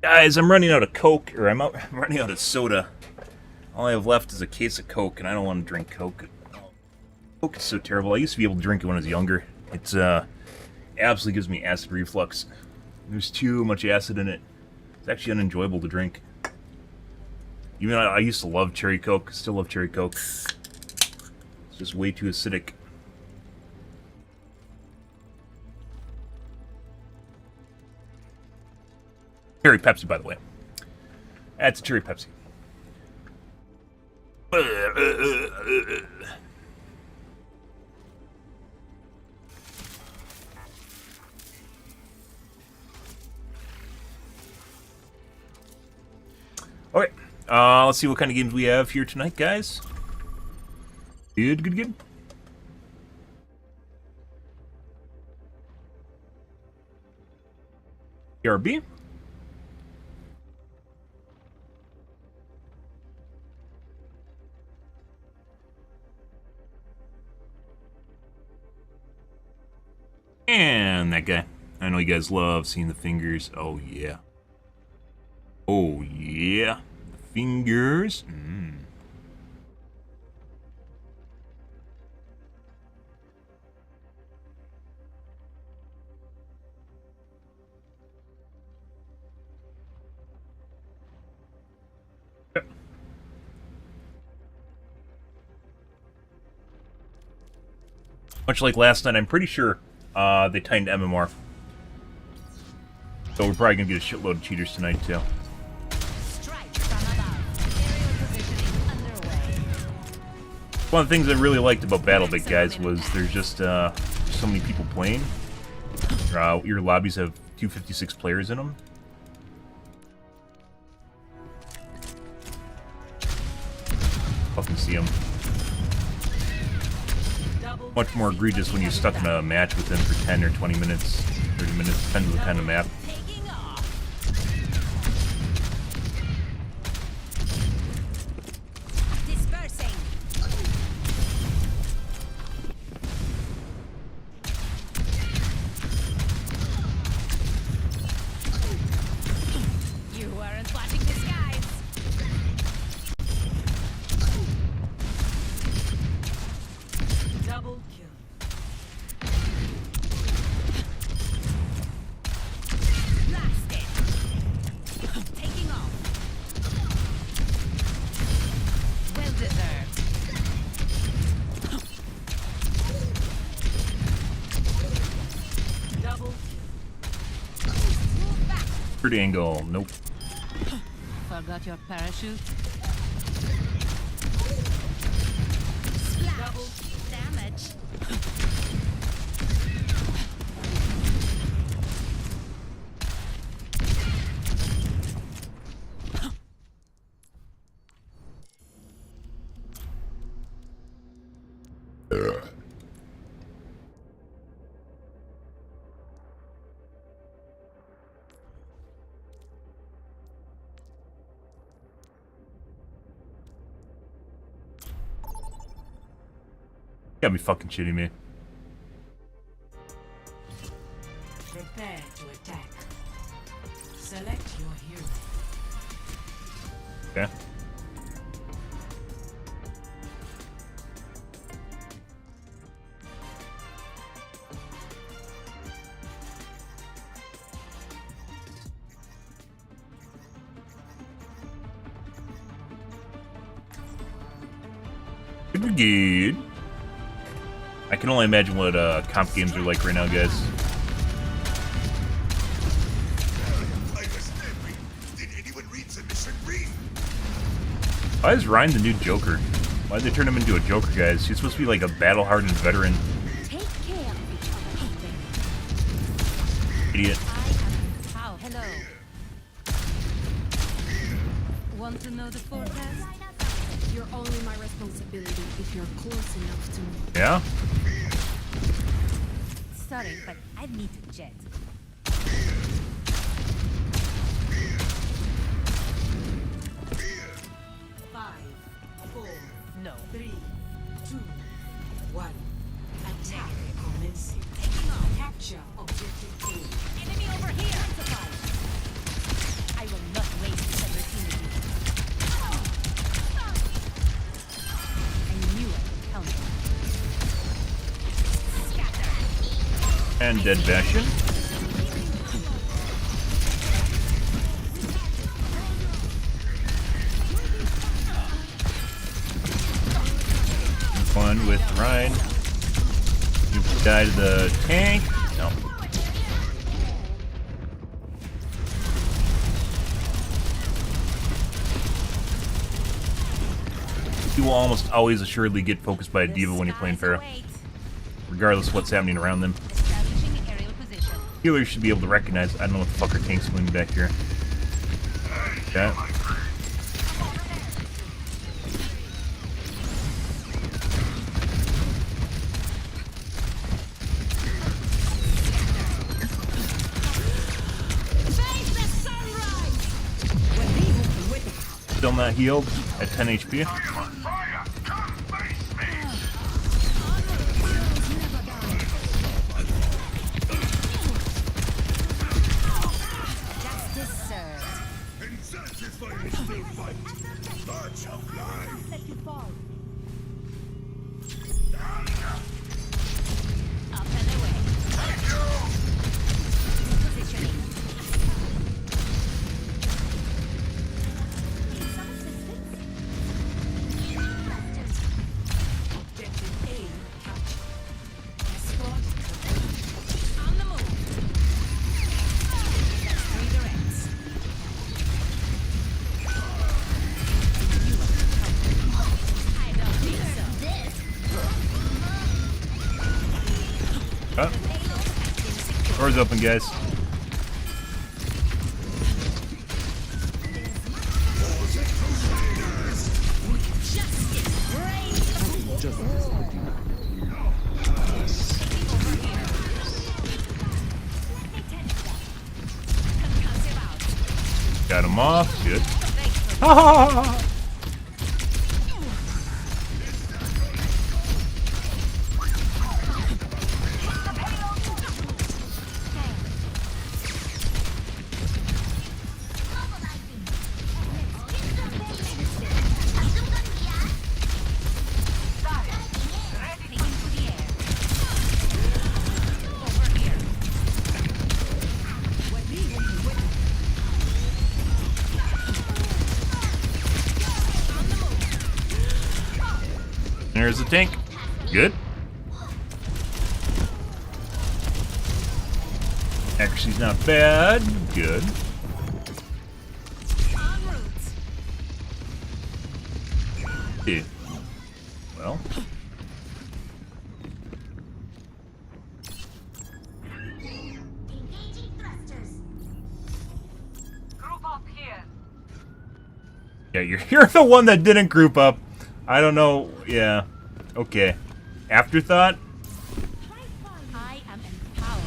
Guys, I'm running out of Coke, or I'm running out of soda. All I have left is a case of Coke, and I don't want to drink Coke. Coke is so terrible. I used to be able to drink it when I was younger. It's absolutely gives me acid reflux. There's too much acid in it. It's actually unenjoyable to drink. Even though I used to love cherry Coke, still love cherry Coke. It's just way too acidic. Cherry Pepsi, by the way. That's a cherry Pepsi. Okay, let's see what kind of games we have here tonight, guys. Good. ERB. And that guy. I know you guys love seeing the fingers. Oh, yeah. Oh, yeah. The fingers. Much like last night, I'm pretty sure they tightened MMR. So we're probably going to get a shitload of cheaters tonight, too. One of the things I really liked about BattleBit, guys, was there's just so many people playing. Your lobbies have 256 players in them. Fucking see them. Much more egregious when you're stuck in a match with them for 10 or 20 minutes, 30 minutes, depends on the kind of map. Angle, nope. Forgot your parachute? Double damage. You gotta be fucking shitting me. Prepare to attack. Select your hero. Okay. Good. I can only imagine what comp games are like right now, guys. Why is Ryan the new Joker? Why'd they turn him into a Joker, guys? He's supposed to be like a battle-hardened veteran. Take care of each other. Idiot. Hello. Want to know the forecast? You're only my responsibility if you're close enough to me. Yeah? Sorry, but I need to jet. No. 3, 2, 1. Attack commencing. Capture objective A. Enemy over here. I will And dead Bastion. One with Ryan. You die to the tank. No. You will almost always assuredly get focused by a diva when you're playing Pharah, regardless of what's happening around them. Healers should be able to recognize. I don't know what the fuck our tank's doing back here. Okay. Still not healed at 10 HP. Doors open, guys. Got him off. Good. There's the tank. Good. Accuracy's not bad. Good. Yeah. Well. Yeah, you're the one that didn't group up. I don't know. Yeah. Okay. Afterthought? I am empowered.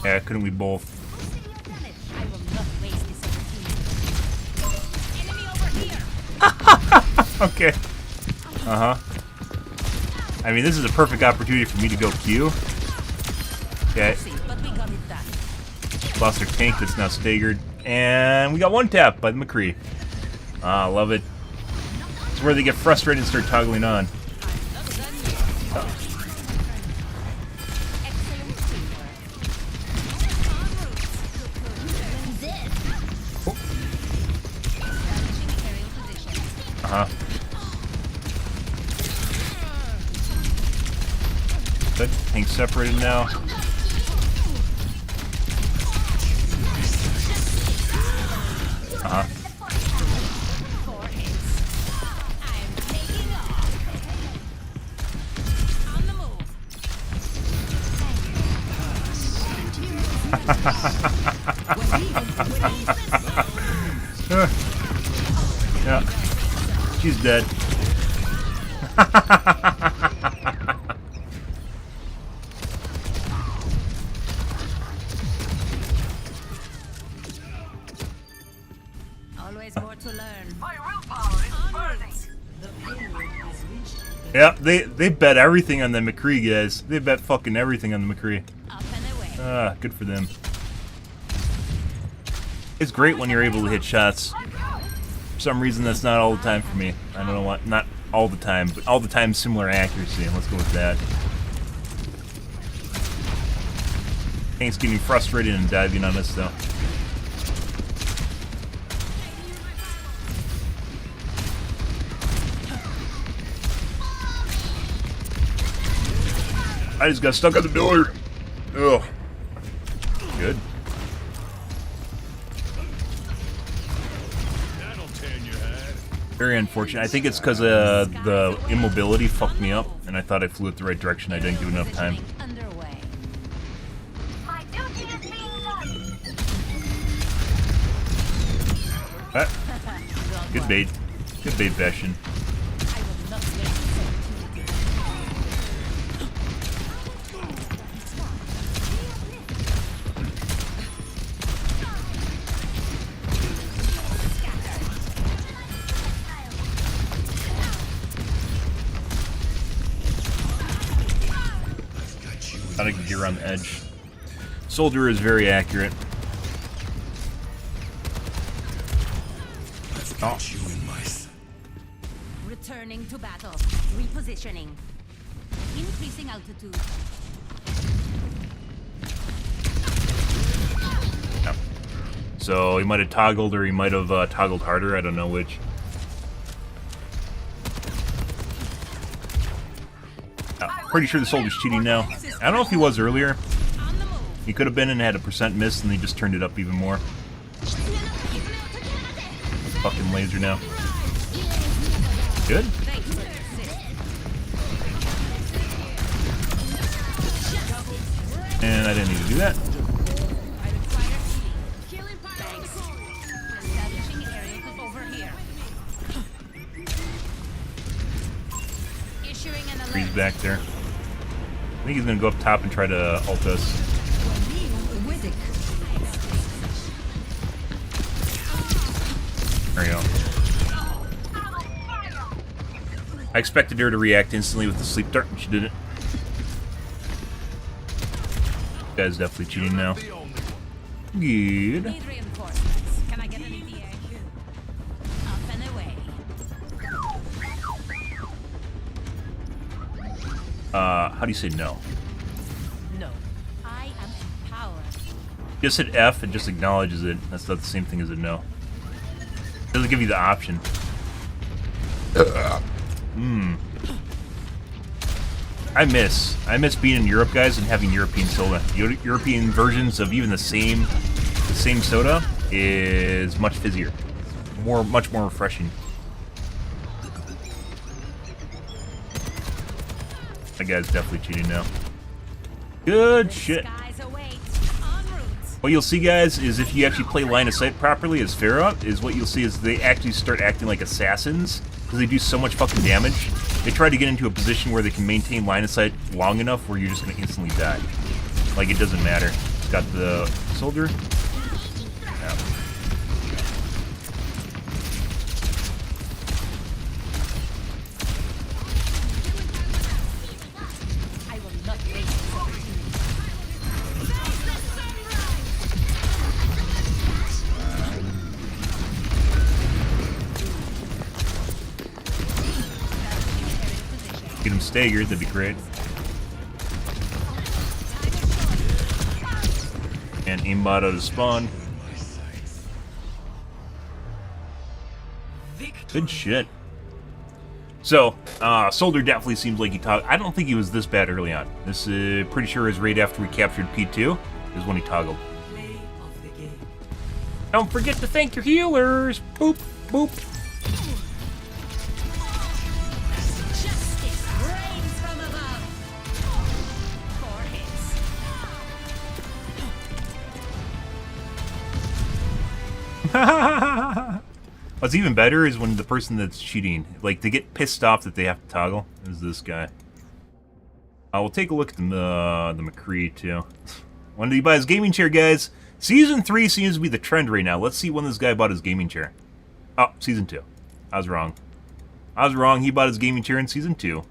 Yeah, couldn't we both? Okay. I mean, this is a perfect opportunity for me to go Q. Okay. Lost our tank that's now staggered. And we got one tap by the McCree. Ah, love it. It's where they get frustrated and start toggling on. Good. Tank's separated now. Yeah. She's dead. Yeah, they bet everything on the McCree, guys. They bet fucking everything on the McCree. Ah, good for them. It's great when you're able to hit shots. For some reason, that's not all the time for me. I don't know what. Not all the time, but all the time similar accuracy. And let's go with that. Tank's getting frustrated and diving on us, though. I just got stuck on the door. Ugh. Good. Very unfortunate. I think it's because the immobility fucked me up, and I thought I flew it the right direction. I didn't give enough time. Ah. Good bait. Good bait, Bastion. Gotta get around the edge. Soldier is very accurate. Oh. Returning to battle. Repositioning. Increasing altitude. No. So he might have toggled, or he might have toggled harder. I don't know which. Pretty sure the soldier's cheating now. I don't know if he was earlier. He could have been and had a % miss, and they just turned it up even more. Fucking laser now. Good. And I didn't need to do that. Freeze back there. I think he's gonna go up top and try to ult us. There we go. I expected her to react instantly with the sleep dart, and she didn't. This guy's definitely cheating now. Good. How do you say no? No. I am empowered. Just hit F and just acknowledges it. That's not the same thing as a no. It doesn't give you the option. I miss being in Europe, guys, and having European soda. European versions of even the same soda is much fizzier. Much more refreshing. That guy's definitely cheating now. Good shit. What you'll see, guys, is if you actually play line of sight properly as Pharah, is what you'll see is they actually start acting like assassins because they do so much fucking damage. They try to get into a position where they can maintain line of sight long enough where you're just gonna instantly die. Like, it doesn't matter. It's got the soldier. Yeah. Get him staggered, that'd be great. And aimbot out of spawn. Good shit. So, Soldier definitely seems like he toggled. I don't think he was this bad early on. This is pretty sure is right after we captured P2 is when he toggled. Don't forget to thank your healers. Boop, boop. What's even better is when the person that's cheating, like, they get pissed off that they have to toggle. Is this guy? We'll take a look at the McCree too. When did he buy his gaming chair, guys? Season 3 seems to be the trend right now. Let's see when this guy bought his gaming chair. Oh, Season 2. I was wrong. I was wrong. He bought his gaming chair in Season 2.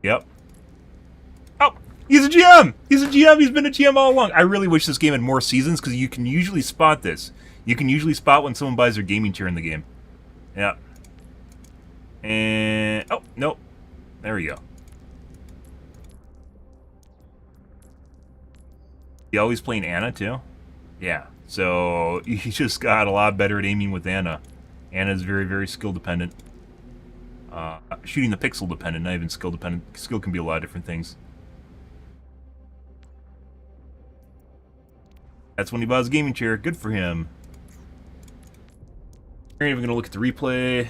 Yep. Oh, he's a GM! He's a GM! He's been a GM all along! I really wish this game had more seasons, because you can usually spot this. You can usually spot when someone buys their gaming chair in the game. Yeah. And... oh, nope. There we go. You always playing Anna, too? Yeah. So, he just got a lot better at aiming with Anna. Anna's very, very skill-dependent. Shooting the pixel dependent, not even skill dependent. Skill can be a lot of different things. That's when he buys a gaming chair. Good for him. We're even gonna look at the replay.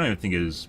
I don't even think it is.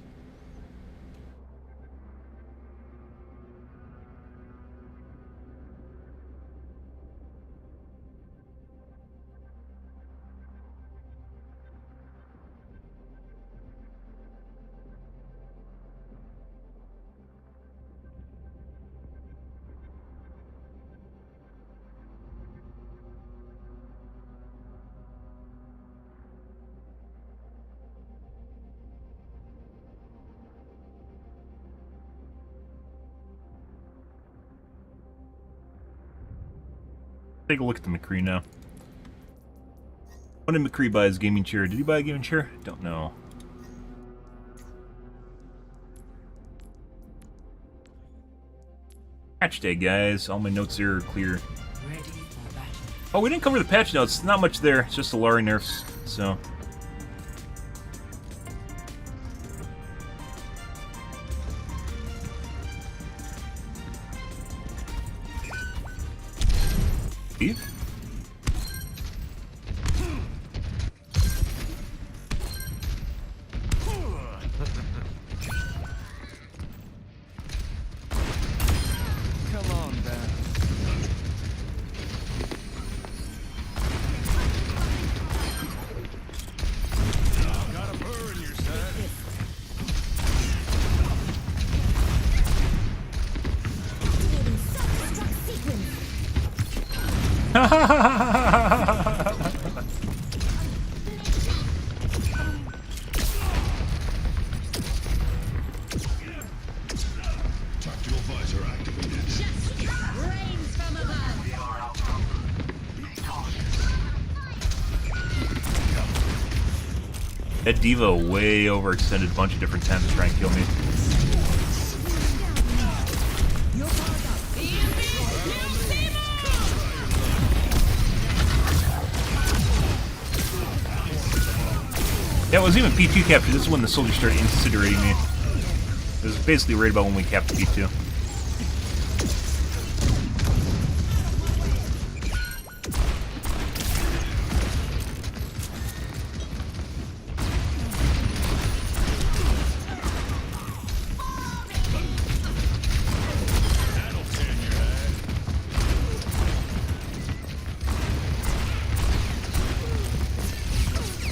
Take a look at the McCree now. When did McCree buy his gaming chair? Did he buy a gaming chair? Don't know. Patch day, guys. All my notes here are clear. Oh, we didn't cover the patch notes. Not much there. It's just the Lari nerfs, so... Steve? Come on down. Got a burr in your side. Tactical visor activated. Rains from above. That Diva way overextended a bunch of different times to try and kill me. Yeah, it was even P2 capture. This is when the soldiers started incinerating me. It was basically right about when we capped P2.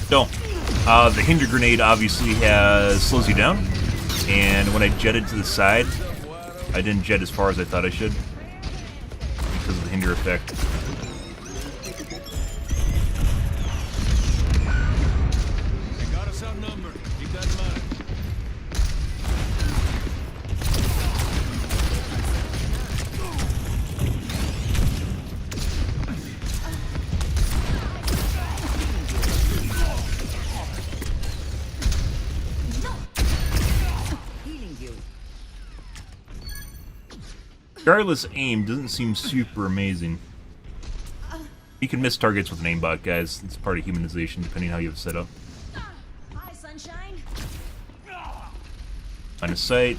Don't. The hinder grenade obviously slows you down, and when I jetted to the side, I didn't jet as far as I thought I should because of the hinder effect. They got us outnumbered. Keep that in mind. Regardless, aim doesn't seem super amazing. You can miss targets with an aimbot, guys. It's part of humanization, depending on how you have it set up. Hi, sunshine. Line of sight.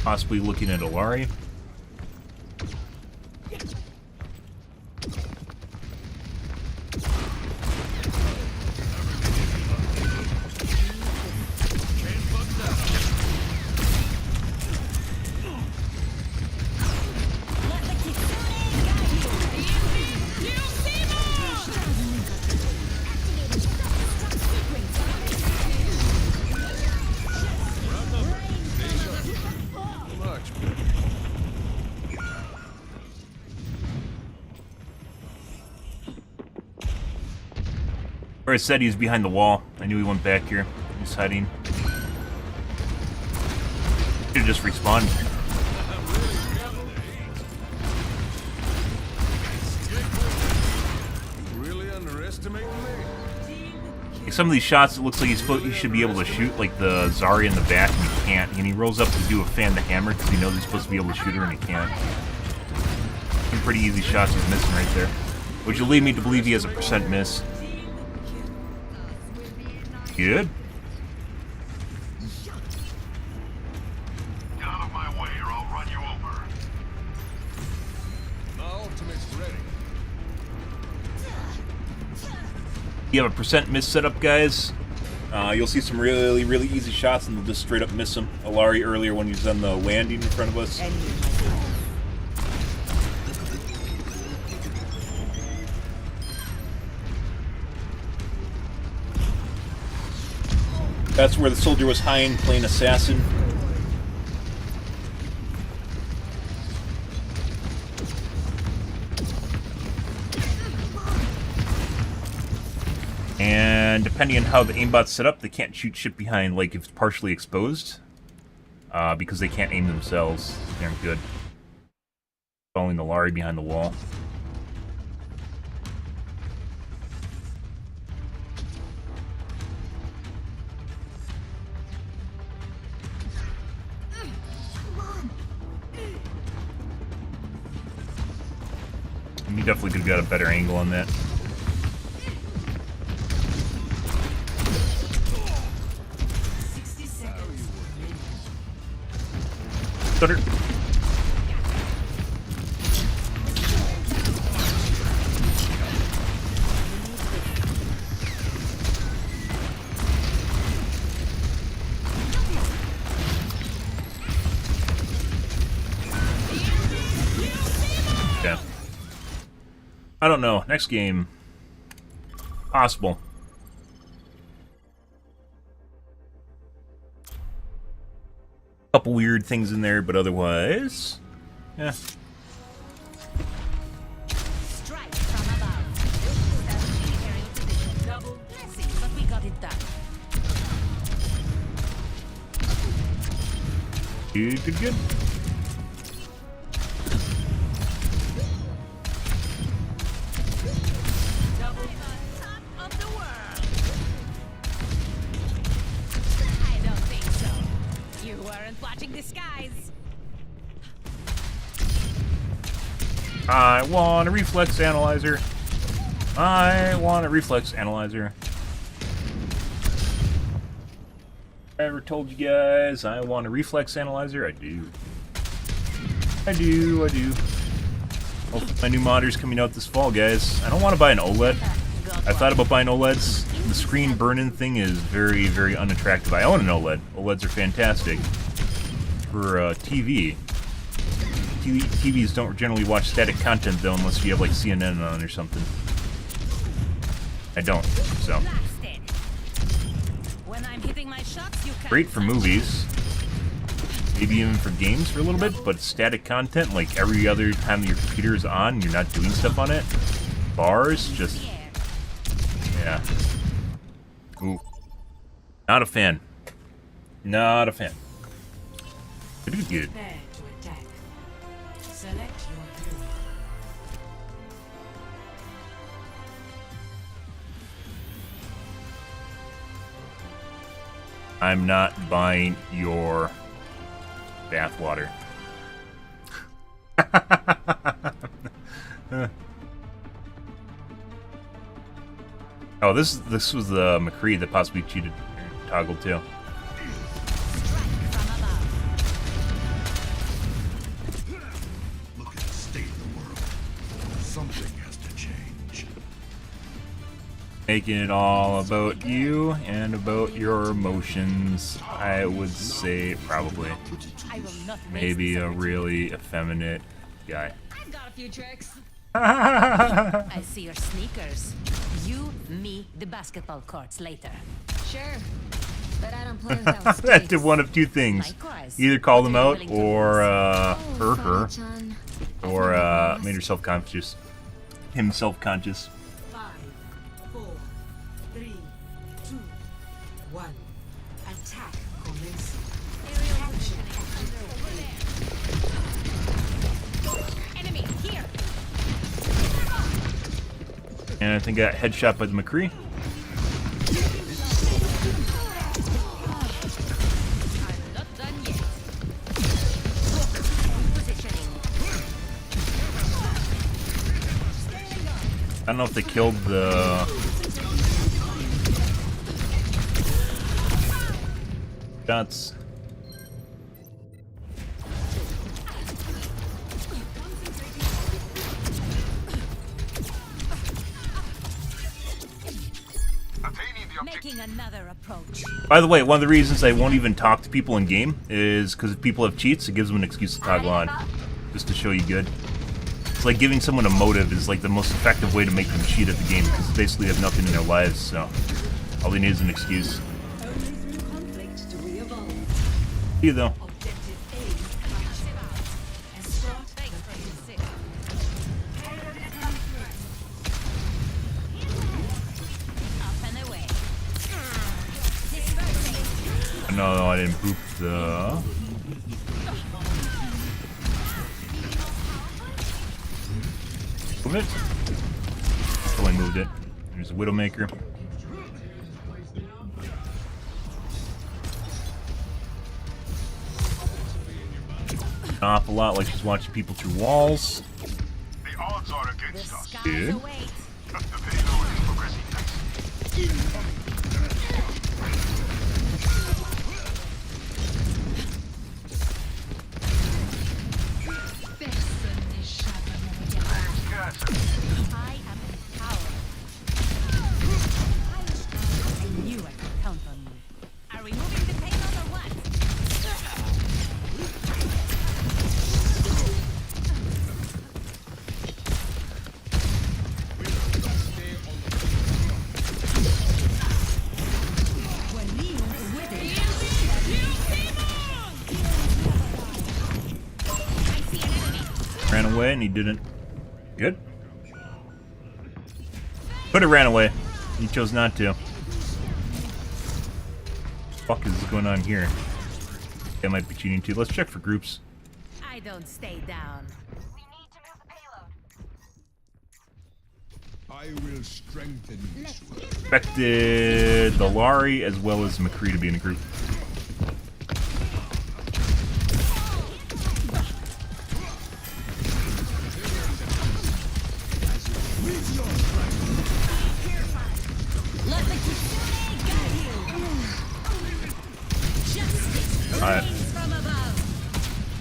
Possibly looking at Alari. Or I said he's behind the wall. I knew he went back here. He's hiding. Should've just respawned. Really underestimating me? Like some of these shots, it looks like he should be able to shoot, like the Zarya in the back, and he can't. And he rolls up to do a fan the hammer because he knows he's supposed to be able to shoot her, and he can't. Some pretty easy shots he's missing right there. Which will lead me to believe he has a % miss. Good. Get out of my way or I'll run you over. My ultimate's ready. You have a % miss setup, guys. You'll see some really, really easy shots, and they'll just straight up miss him. Alari earlier when he was on the landing in front of us. That's where the soldier was hiding, playing assassin. And depending on how the aimbot's set up, they can't shoot shit behind, like, if it's partially exposed. Because they can't aim themselves. They aren't good. Following the Lari behind the wall. You definitely could have got a better angle on that. Stutter. Yeah. I don't know. Next game. Possible. Couple weird things in there, but otherwise, yeah. Strike from above. Double blessing, but we got it done. Good, good, good. Watching the skies. I want a reflex analyzer. I want a reflex analyzer. Ever told you guys I want a reflex analyzer? I do. I do. Hopefully my new monitor's coming out this fall, guys. I don't want to buy an OLED. I thought about buying OLEDs. The screen burn-in thing is very, very unattractive. I own an OLED. OLEDs are fantastic. For TV. TVs don't generally watch static content, though, unless you have, like, CNN on or something. I don't, so. Great for movies. Maybe even for games for a little bit, but static content, like every other time your computer is on, you're not doing stuff on it. Bars, just... yeah. Ooh. Not a fan. Not a fan. Good. I'm not buying your bathwater. Oh, this was the McCree that possibly cheated Toggle too. Look at the state of the world. Something has to change. Making it all about you and about your emotions, I would say probably. Maybe a really effeminate guy. I've got a few tricks. I see your sneakers. You, me, the basketball courts later. Sure, but I don't play without space. That did one of two things. Either call them out or her, or made her self-conscious. Him self-conscious. 5, 4, 3, And I think I got headshot by the McCree. I don't know if they killed the... shots. Making another approach. By the way, one of the reasons I won't even talk to people in game is because if people have cheats, it gives them an excuse to toggle on, just to show you good. It's like giving someone a motive is like the most effective way to make them cheat at the game because they basically have nothing in their lives, so all they need is an excuse. See you though. No, I didn't poop the... Move it? Totally moved it. There's a Widowmaker. An awful lot like just watching people through walls. The odds are against us. Dude. The payload is progressing nicely. I am empowered. I knew I could count on you. Are we moving the payload or what? Ran away and he didn't. Good. Could have ran away. He chose not to. What the fuck is going on here? I might be cheating too. Let's check for groups. I don't stay down. I will strengthen this world. Expected the Lari as well as McCree to be in a group. Alright.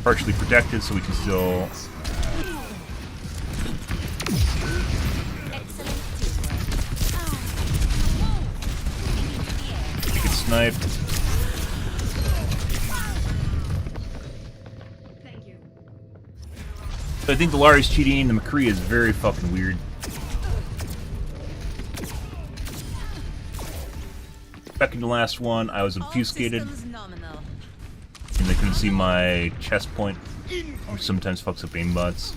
Partially protected so we can still... You get sniped. So I think the Lari's cheating, the McCree is very fucking weird. Second to last one, I was obfuscated. And they couldn't see my chest point, which sometimes fucks up aimbots.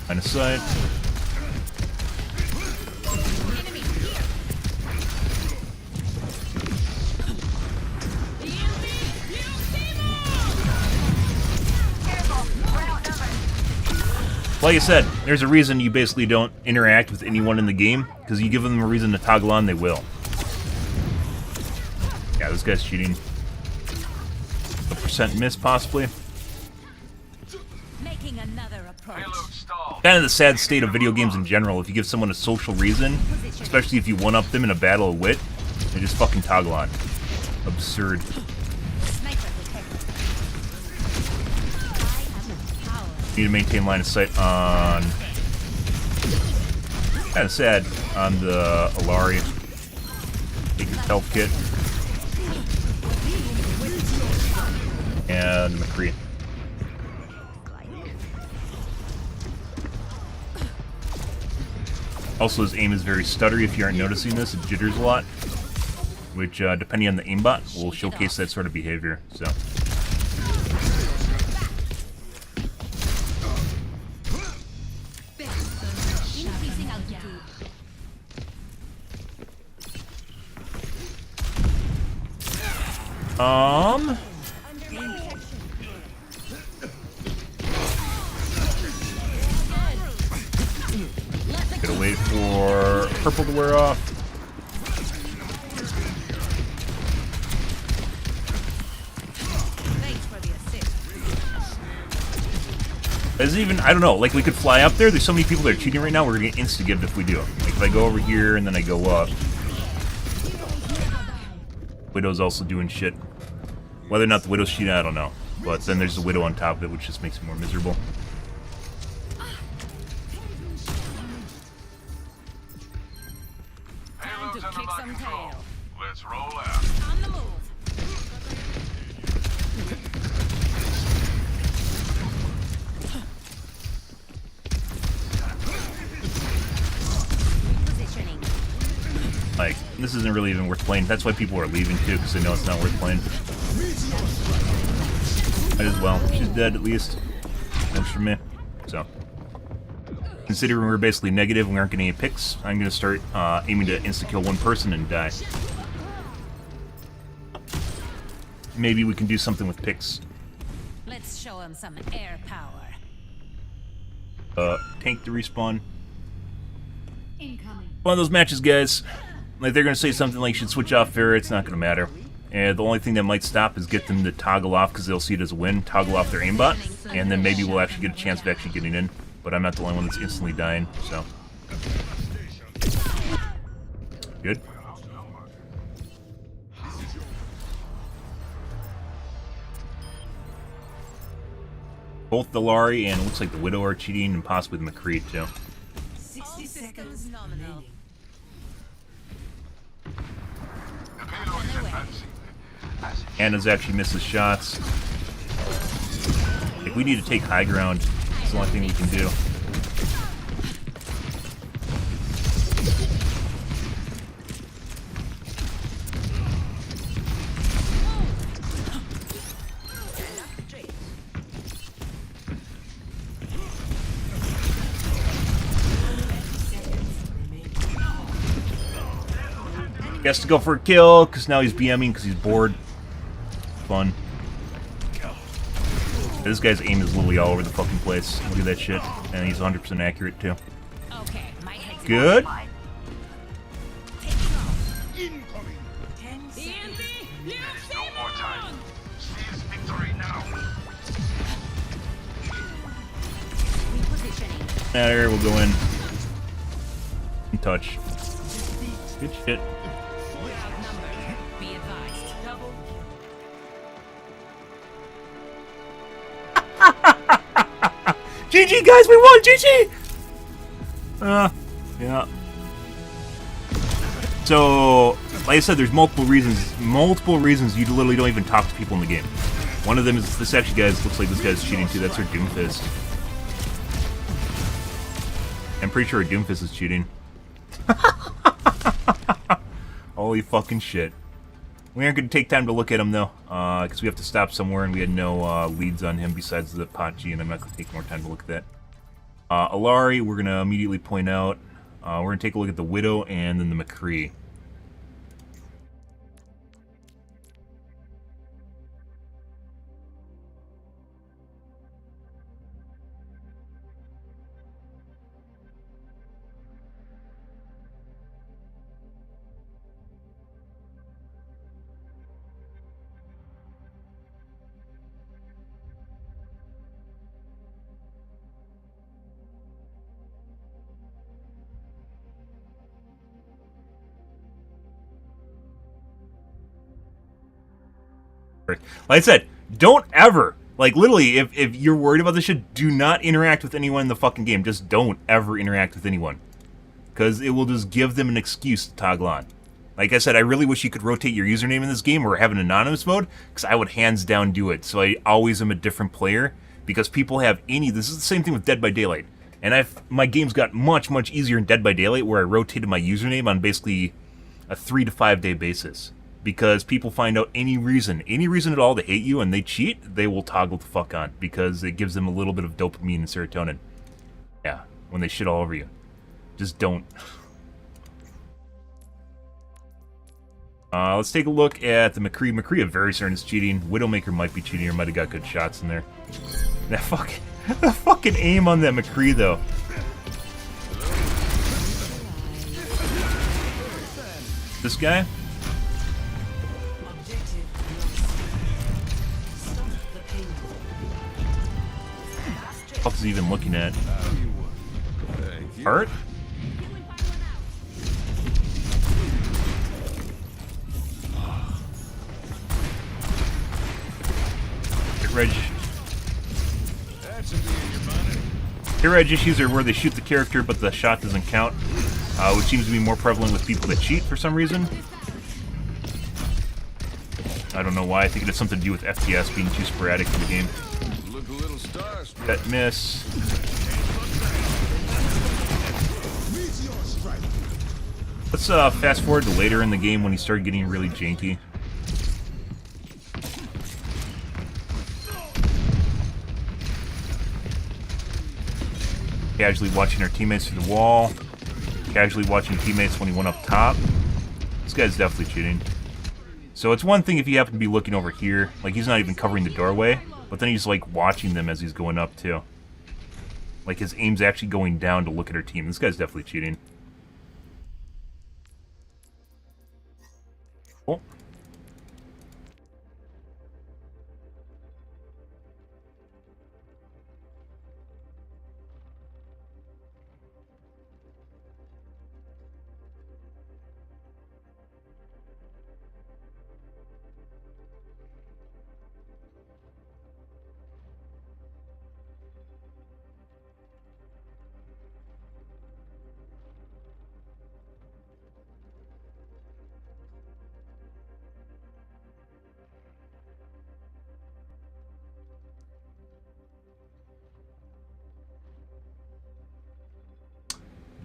Line of sight. Like I said, there's a reason you basically don't interact with anyone in the game, because you give them a reason to toggle on, they will. Yeah, this guy's cheating. A percent miss, possibly. Making another approach. Kind of the sad state of video games in general. If you give someone a social reason, especially if you one-up them in a battle of wit, they just fucking toggle on. Absurd. Need to maintain line of sight on... Kind of sad on the Alari. Take his health kit. And McCree. Also, his aim is very stuttery. If you aren't noticing this, it jitters a lot. Which, depending on the aimbot, will showcase that sort of behavior. So... Wait for purple to wear off. Thanks for the assist. There's even, I don't know, like we could fly up there. There's so many people that are cheating right now, we're gonna get insta-gibbed if we do. Like if I go over here and then I go up. Widow's also doing shit. Whether or not the Widow's cheating, I don't know. But then there's the Widow on top of it, which just makes it more miserable. Time to kick some tail. Let's roll out. On the move. Positioning. Like, this isn't really even worth playing. That's why people are leaving too, because they know it's not worth playing. Might as well. She's dead at least. Works for me. So, considering we're basically negative and we aren't getting any picks, I'm going to start aiming to insta-kill one person and die. Maybe we can do something with picks. Let's show him some air power. Tank to respawn. Incoming. One of those matches, guys. Like, they're going to say something like, you should switch off Farah. It's not going to matter. And the only thing that might stop is get them to toggle off, because they'll see it as a win, toggle off their aimbot, and then maybe we'll actually get a chance of actually getting in. But I'm not the only one that's instantly dying, so. Good. Both the Lari and it looks like the Widow are cheating, and possibly the McCree, too. 60 seconds nominal. Anna's actually misses shots. Like, we need to take high ground. It's the only thing we can do. He has to go for a kill, because now he's BMing because he's bored. Fun. This guy's aim is literally all over the fucking place. Look at that shit. And he's 100% accurate, too. Okay, my head's Good. No more time. Seize victory now. Repositioning. There, we'll go in. And touch. Good shit. We're outnumbered. Be advised. Double. GG, guys, we won! GG! Yeah. So, like I said, there's multiple reasons you literally don't even talk to people in the game. One of them is this actually, guys, looks like this guy's cheating too. That's her Doomfist. I'm pretty sure her Doomfist is cheating. Holy fucking shit. We aren't going to take time to look at him, though, because we have to stop somewhere, and we had no leads on him besides the Pachi, and I'm not going to take more time to look at that. Alari, we're going to immediately point out. We're going to take a look at the Widow and then the McCree. Like I said, don't ever, like literally, if you're worried about this shit, do not interact with anyone in the fucking game. Just don't ever interact with anyone. Because it will just give them an excuse to toggle on. Like I said, I really wish you could rotate your username in this game or have an anonymous mode, because I would hands down do it. So I always am a different player, because people have this is the same thing with Dead by Daylight. And my games got much, much easier in Dead by Daylight, where I rotated my username on basically a 3 to 5 day basis. Because people find out any reason at all to hate you and they cheat, they will toggle the fuck on. Because it gives them a little bit of dopamine and serotonin. Yeah, when they shit all over you. Just don't. Let's take a look at the McCree. McCree, I'm very certain is cheating. Widowmaker might be cheating or might have got good shots in there. That fucking aim on that McCree, though. This guy? What is he even looking at? Hurt? Reg. Here, Reg issues are where they shoot the character, but the shot doesn't count, which seems to be more prevalent with people that cheat for some reason. I don't know why. I think it has something to do with FPS being too sporadic in the game. That miss. Let's fast forward to later in the game when he started getting really janky. Casually watching our teammates through the wall. Casually watching teammates when he went up top. This guy's definitely cheating. So it's one thing if you happen to be looking over here, like he's not even covering the doorway, but then he's like watching them as he's going up too. Like his aim's actually going down to look at our team. This guy's definitely cheating. Cool.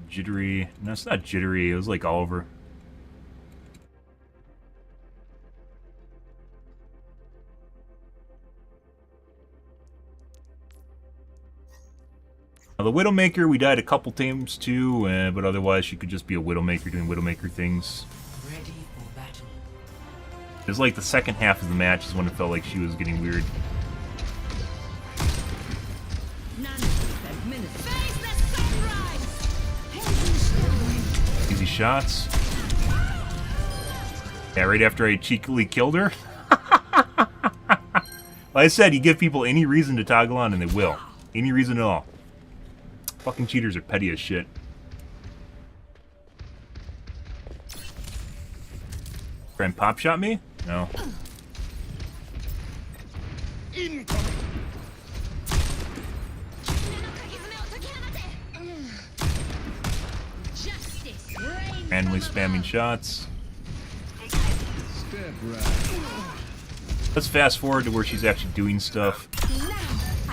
Jittery. No, it's not jittery. It was like all over. Now, the Widowmaker, we died a couple times too, but otherwise she could just be a Widowmaker doing Widowmaker things. Ready for battle. It was like the second half of the match is when it felt like she was getting weird. Easy shots. Yeah, right after I cheekily killed her. Like I said, you give people any reason to toggle on and they will. Any reason at all. Fucking cheaters are petty as shit. Try and pop shot me? No. Randomly spamming shots. Let's fast forward to where she's actually doing stuff. Now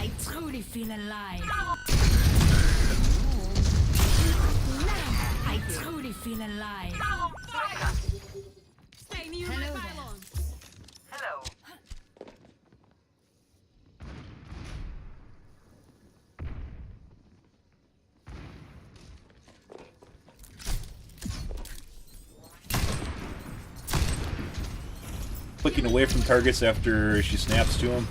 I truly feel alive. Now I truly feel alive. Hello there. Hello. Clicking away from targets after she snaps to him.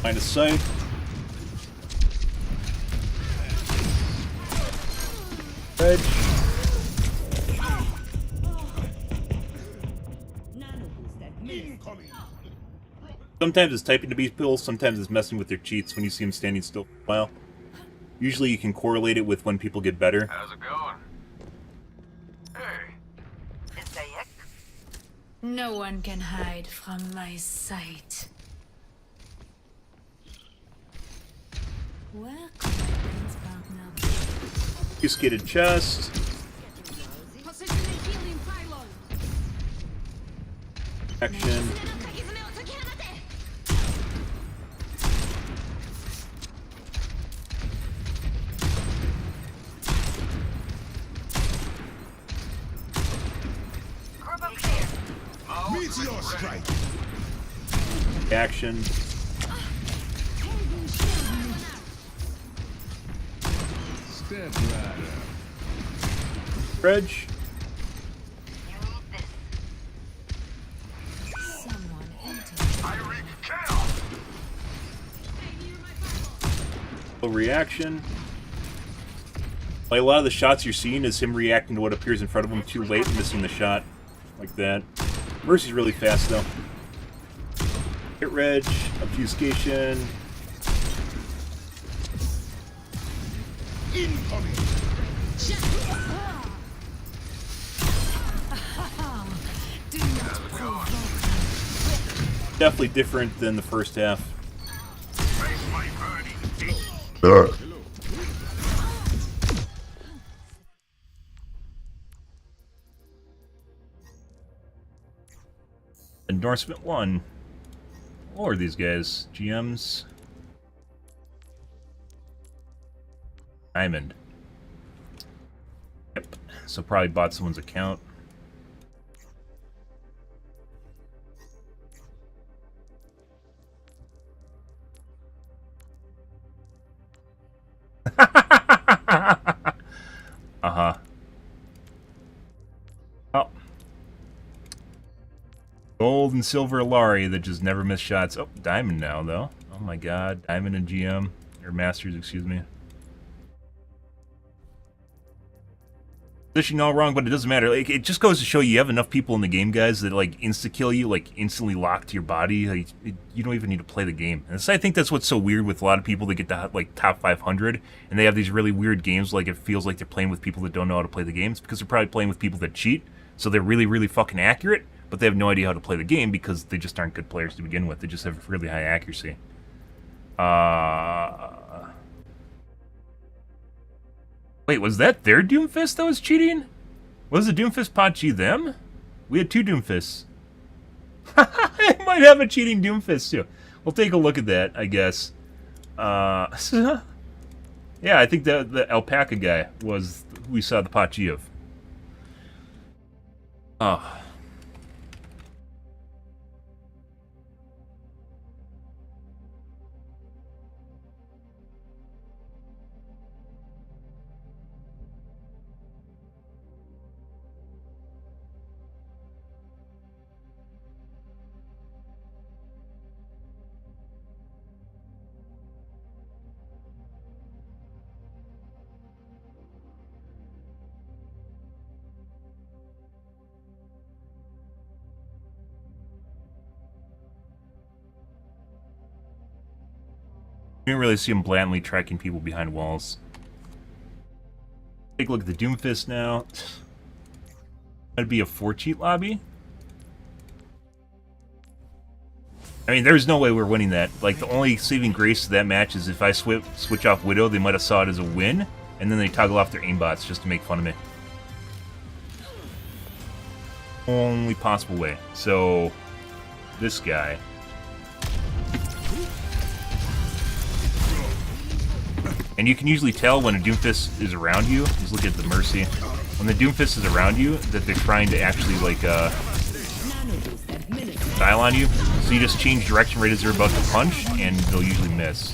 Find a sight. Edge. Sometimes it's typing to people, sometimes it's messing with their cheats when you see them standing still for a while. Usually you can correlate it with when people get better. How's it going? No one can hide from my sight. Welcome, Prince partner. You skidded chest. Action. Meteor strike. Action. Step right up. Reg. Someone entered. I wreak chaos. Full reaction. Like, a lot of the shots you're seeing is him reacting to what appears in front of him too late and missing the shot. Like that. Mercy's really fast, though. Hit reg, obfuscation. Incoming. Definitely different than the first half. Endorsement 1. What are these guys? GMs? Diamond. Yep. So probably bought someone's account. Uh-huh. Oh. Gold and silver Alari that just never miss shots. Oh, diamond now, though. Oh my god. Diamond and GM. Or Masters, excuse me. Positioning all wrong, but it doesn't matter. Like, it just goes to show you have enough people in the game, guys, that like insta-kill you, like instantly lock to your body. Like, you don't even need to play the game. And so I think that's what's so weird with a lot of people that get to like top 500, and they have these really weird games. Like it feels like they're playing with people that don't know how to play the games because they're probably playing with people that cheat. So they're really, really fucking accurate, but they have no idea how to play the game because they just aren't good players to begin with. They just have really high accuracy. Wait, was that their Doomfist that was cheating? Was the Doomfist pot G them? We had 2 Doomfists. I might have a cheating Doomfist too. We'll take a look at that, I guess. Yeah, I think the alpaca guy was who we saw the pot G of. Oh. You didn't really see him blatantly tracking people behind walls. Take a look at the Doomfist now. That'd be a 4-cheat lobby? I mean, there's no way we're winning that. Like, the only saving grace to that match is if I switch off Widow, they might have saw it as a win, and then they toggle off their aimbots just to make fun of me. Only possible way. So, this guy... And you can usually tell when a Doomfist is around you. Just look at the Mercy. When the Doomfist is around you, that they're trying to actually, like, style on you. So you just change direction right as they're about to punch, and they'll usually miss.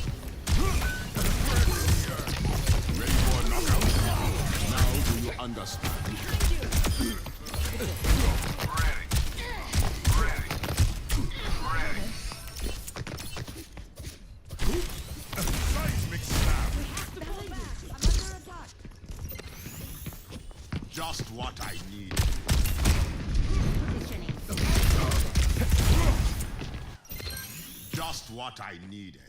Just what I need. Just what I needed.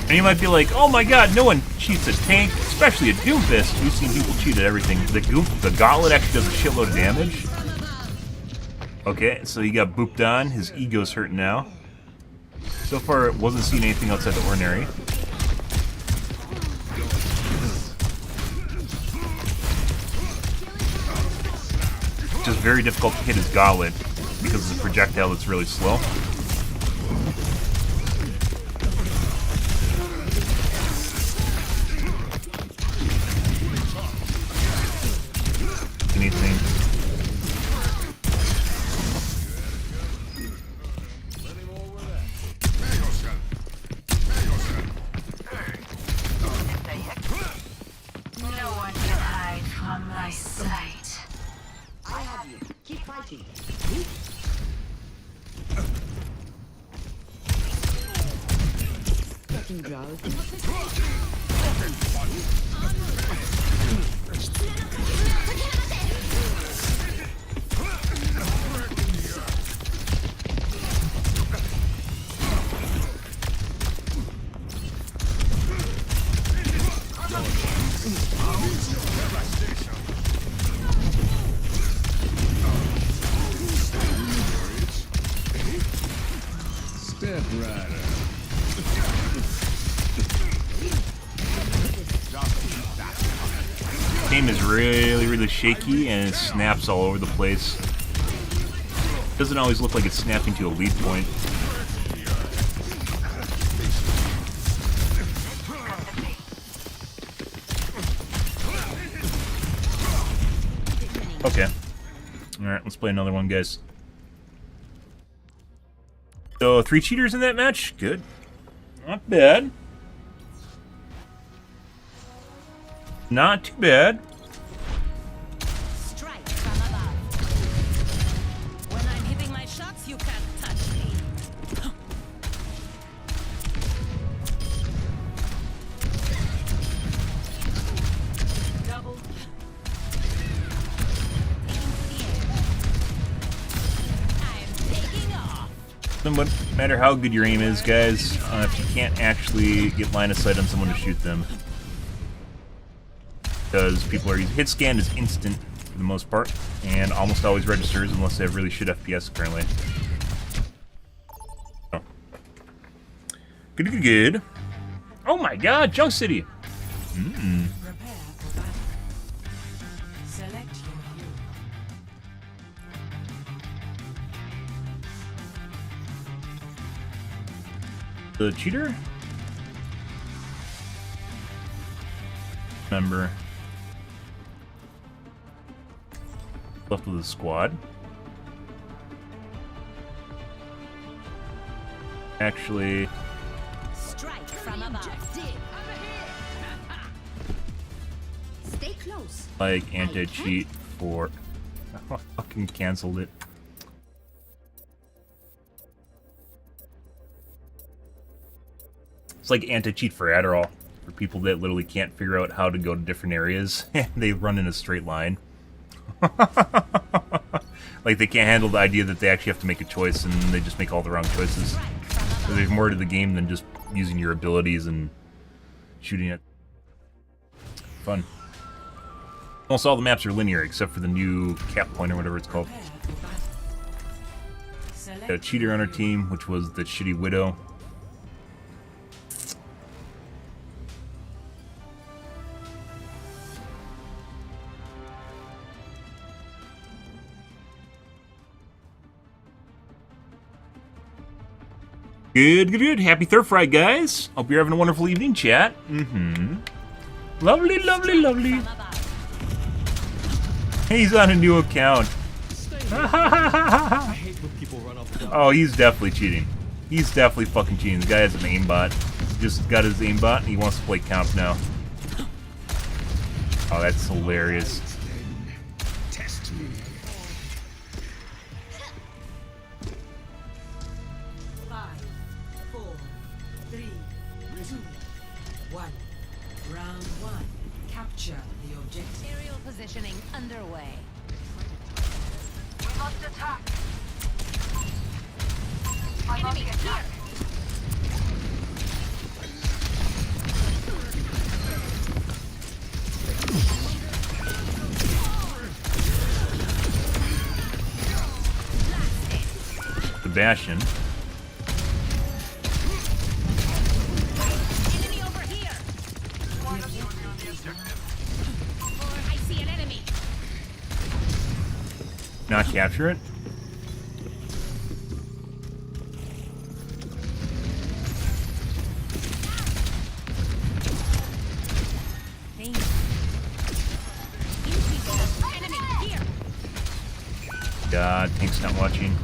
And you might be like, oh my god, no one cheats a tank, especially a Doomfist. We've seen people cheat at everything. The Gauntlet actually does a shitload of damage. Okay, so he got booped on. His ego's hurt now. So far, it wasn't seeing anything outside the ordinary. It's just very difficult to hit his Gauntlet because it's a projectile that's really slow. Anything. Step rider. Game is really shaky and it snaps all over the place. Doesn't always look like it's snapping to a lead point. Okay. Alright, let's play another one, guys. So, 3 cheaters in that match? Good. Not bad. Not too bad. Strike from above. When I'm hitting my shots, you can't touch me. Double. I'm taking off. No matter how good your aim is, guys, if you can't actually get line of sight on someone to shoot them. Because people are using hit scan is instant for the most part, and almost always registers unless they have really shit FPS currently. Oh. Good. Oh my god, Junk City! Select your hero. The cheater? Member. Left with a squad. Actually, Strike from above. Stay close. like anti-cheat for... I fucking canceled it. It's like anti-cheat for Adderall. For people that literally can't figure out how to go to different areas. They run in a straight line. Like they can't handle the idea that they actually have to make a choice and they just make all the wrong choices. So there's more to the game than just using your abilities and shooting it. Fun. Almost all the maps are linear except for the new cap point or whatever it's called. Got a cheater on our team, which was the shitty Widow. Good. Happy Third Fry, guys. Hope you're having a wonderful evening, chat. Lovely. He's on a new account. Oh, he's definitely cheating. He's definitely fucking cheating. The guy has an aimbot. He just got his aimbot and he wants to play comp now. Oh, that's hilarious. Test me. 5, 4, 3, 2, 1. Round 1. Capture the objective. Aerial positioning underway. We must attack. Enemy here. Sebastian. Enemy over here. I see an enemy. Not capture it. Enemy here. God, Tank's not watching.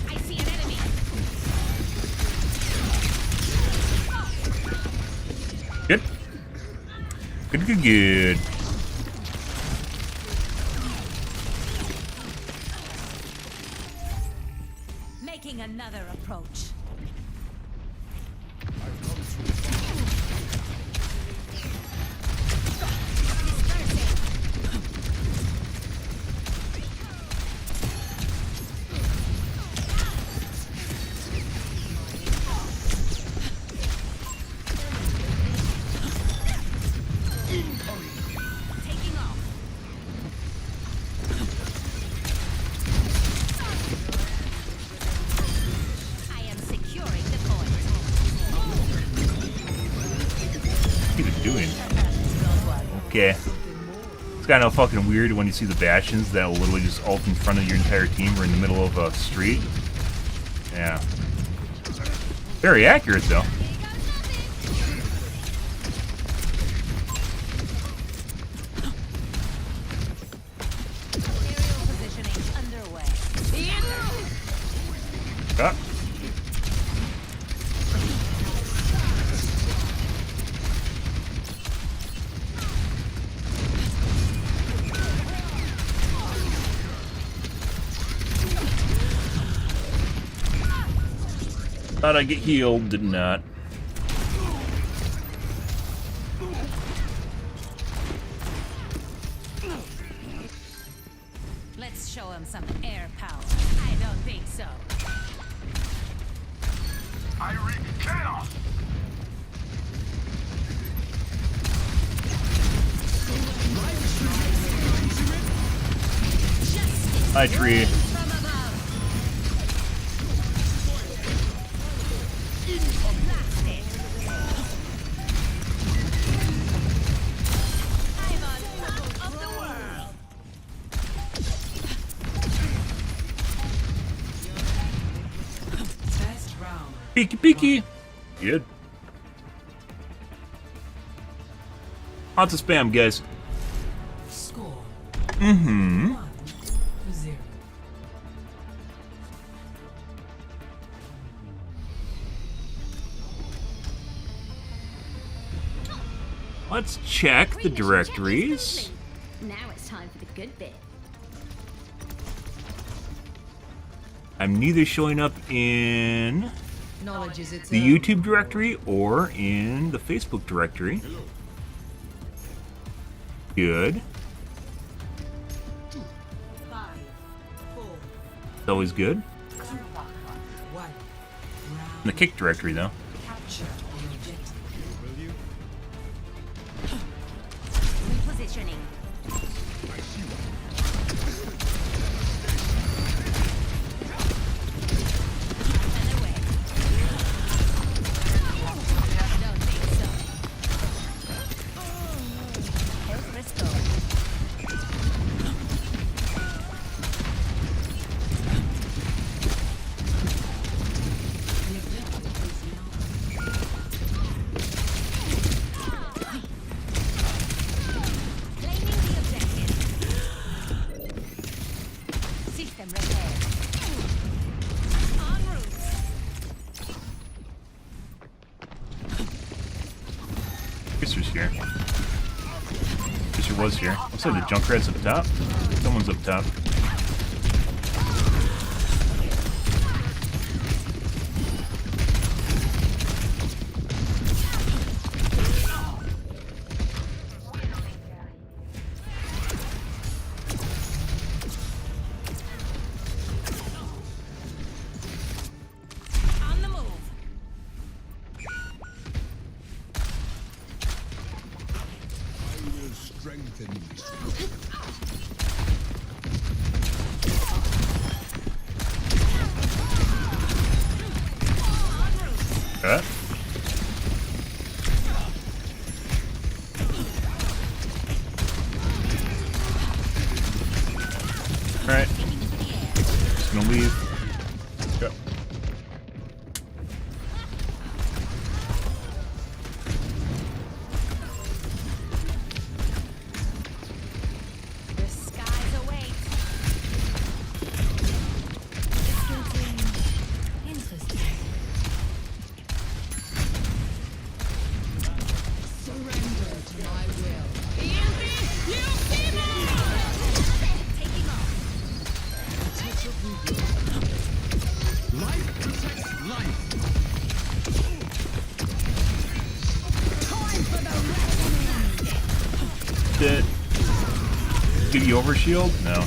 I see an enemy. Good. Good. Making another approach. Okay. It's kind of fucking weird when you see the bastions that will literally just ult in front of your entire team or in the middle of a street. Yeah. Very accurate, though. Ah. Thought I'd get healed, did not. Let's show him some air power. I don't think so. I wreak chaos. Hi, tree. Peeky. Good. Lots of spam, guys. Score. Mm-hmm. 1-0. Let's check the directories. Now it's time for the good bit. I'm neither showing up in Knowledge is its the YouTube directory or in the Facebook directory. Good. It's always good. In the kick directory, though. Repositioning. Fisher's here. Fisher was here. Looks like the Junkrat's up top. Someone's up top. Okay. Alright. Just gonna leave. Go. The skies await. Interesting. Surrender to my will. that give you overshield? No.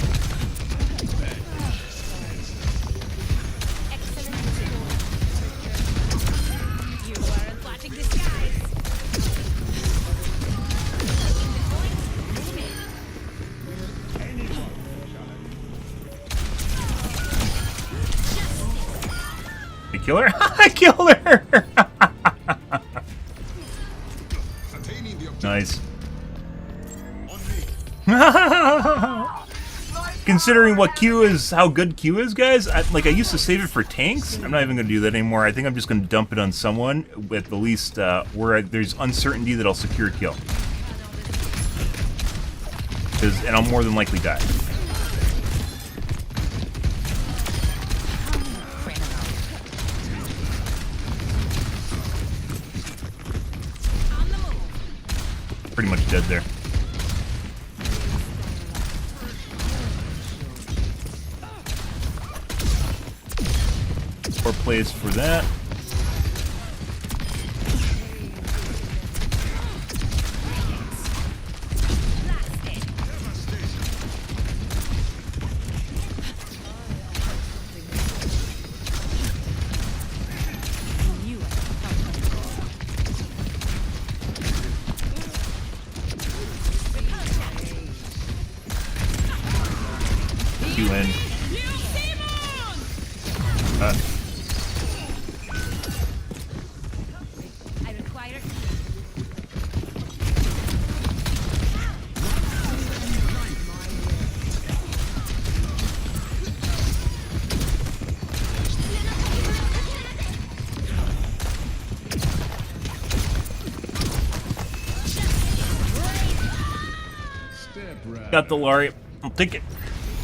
You kill her? I killed her! Nice. Considering what Q is, how good Q is, guys, I used to save it for tanks. I'm not even going to do that anymore. I think I'm just going to dump it on someone with the least, where there's uncertainty that I'll secure a kill. And I'll more than likely die. Pretty much dead there. 4 plays for that. Got the Lari. I'll take it.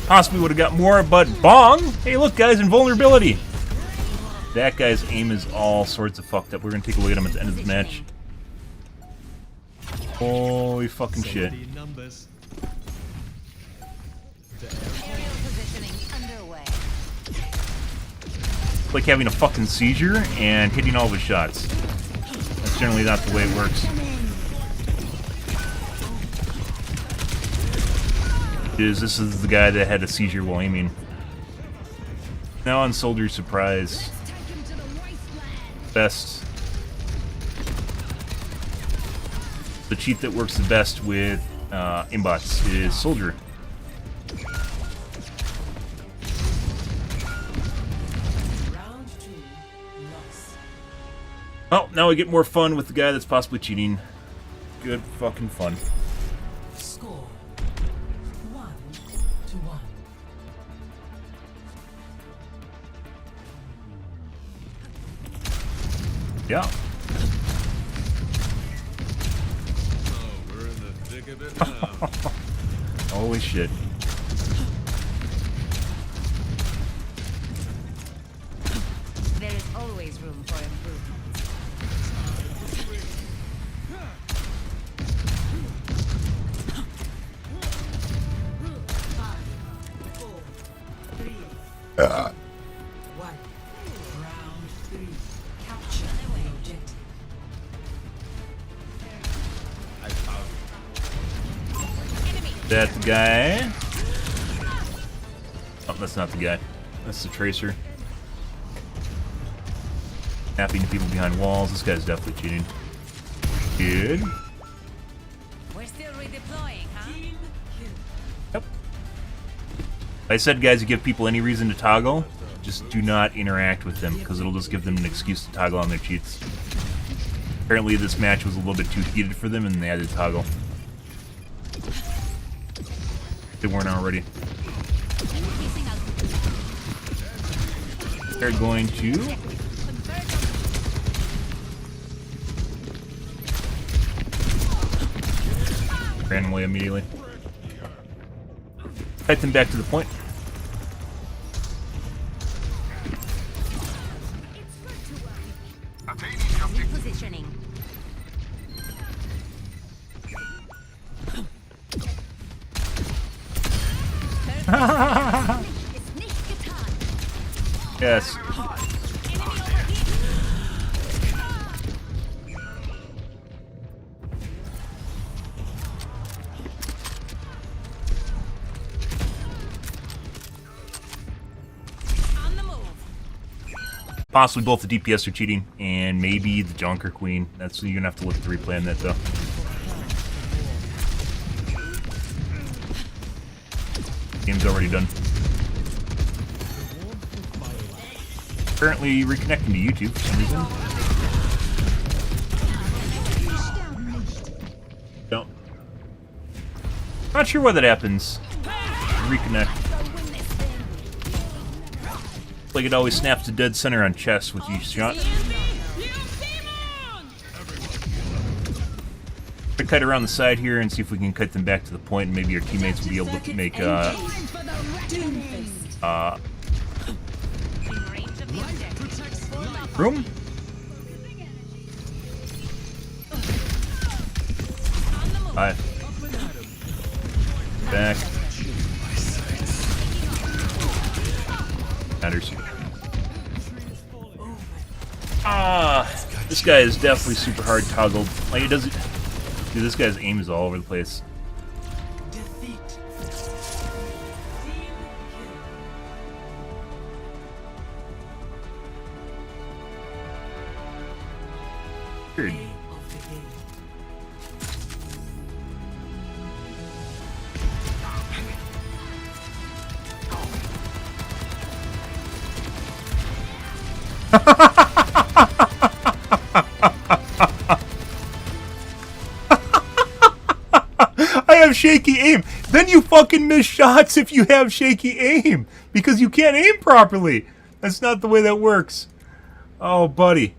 Possibly would have got more, but bong! Hey, look, guys, invulnerability. That guy's aim is all sorts of fucked up. We're gonna take a look at him at the end of the match. Holy fucking shit. It's like having a fucking seizure and hitting all of his shots. That's generally not the way it works. This is the guy that had a seizure while aiming. Now on Soldier Surprise. Best. The cheat that works the best with inbots is Soldier. Oh, now we get more fun with the guy that's possibly cheating. Good fucking fun. Score 1-1. Yeah. Oh, we're in the thick of it now. Holy shit. There is always room for improvement. That the guy? Oh, that's not the guy. That's the tracer. Snapping to people behind walls. This guy's definitely cheating. Good. We're still redeploying, huh? Yep. I said, guys, you give people any reason to toggle, just do not interact with them, because it'll just give them an excuse to toggle on their cheats. Apparently this match was a little bit too heated for them, and they had to toggle. They weren't already. They're going to... ran away immediately. Fight them back to the point. Repositioning. Yes. Possibly both the DPS are cheating, and maybe the Junker Queen. That's you're gonna have to look at the replay on that though. Game's already done. Currently reconnecting to YouTube for some reason. Don't. Not sure why that happens. Reconnect. Like it always snaps to dead center on chest with each shot. We're kite around the side here and see if we can kite them back to the point, and maybe our teammates will be able to make room. Alright. Back. Matters. This guy is definitely super hard toggled. Like it doesn't. Dude, this guy's aim is all over the place. Weird. I have shaky aim. Then you fucking miss shots if you have shaky aim. Because you can't aim properly. That's not the way that works. Oh, buddy.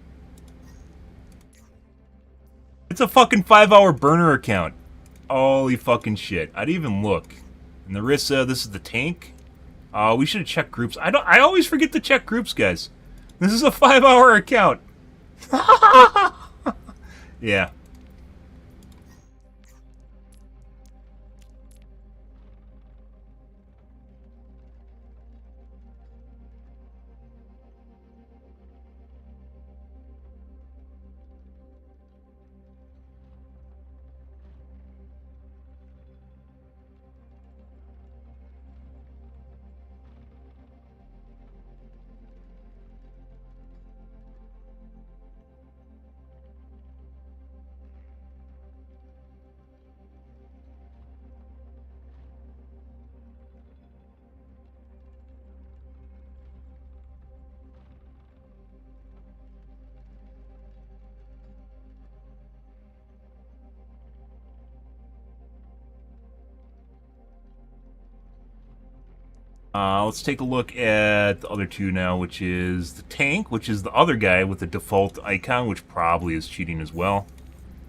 It's a fucking 5-hour burner account. Holy fucking shit. I didn't even look. And Narissa, this is the tank. We should have checked groups. I always forget to check groups, guys. This is a 5-hour account. Yeah. Let's take a look at the other two now, which is the tank, which is the other guy with the default icon, which probably is cheating as well.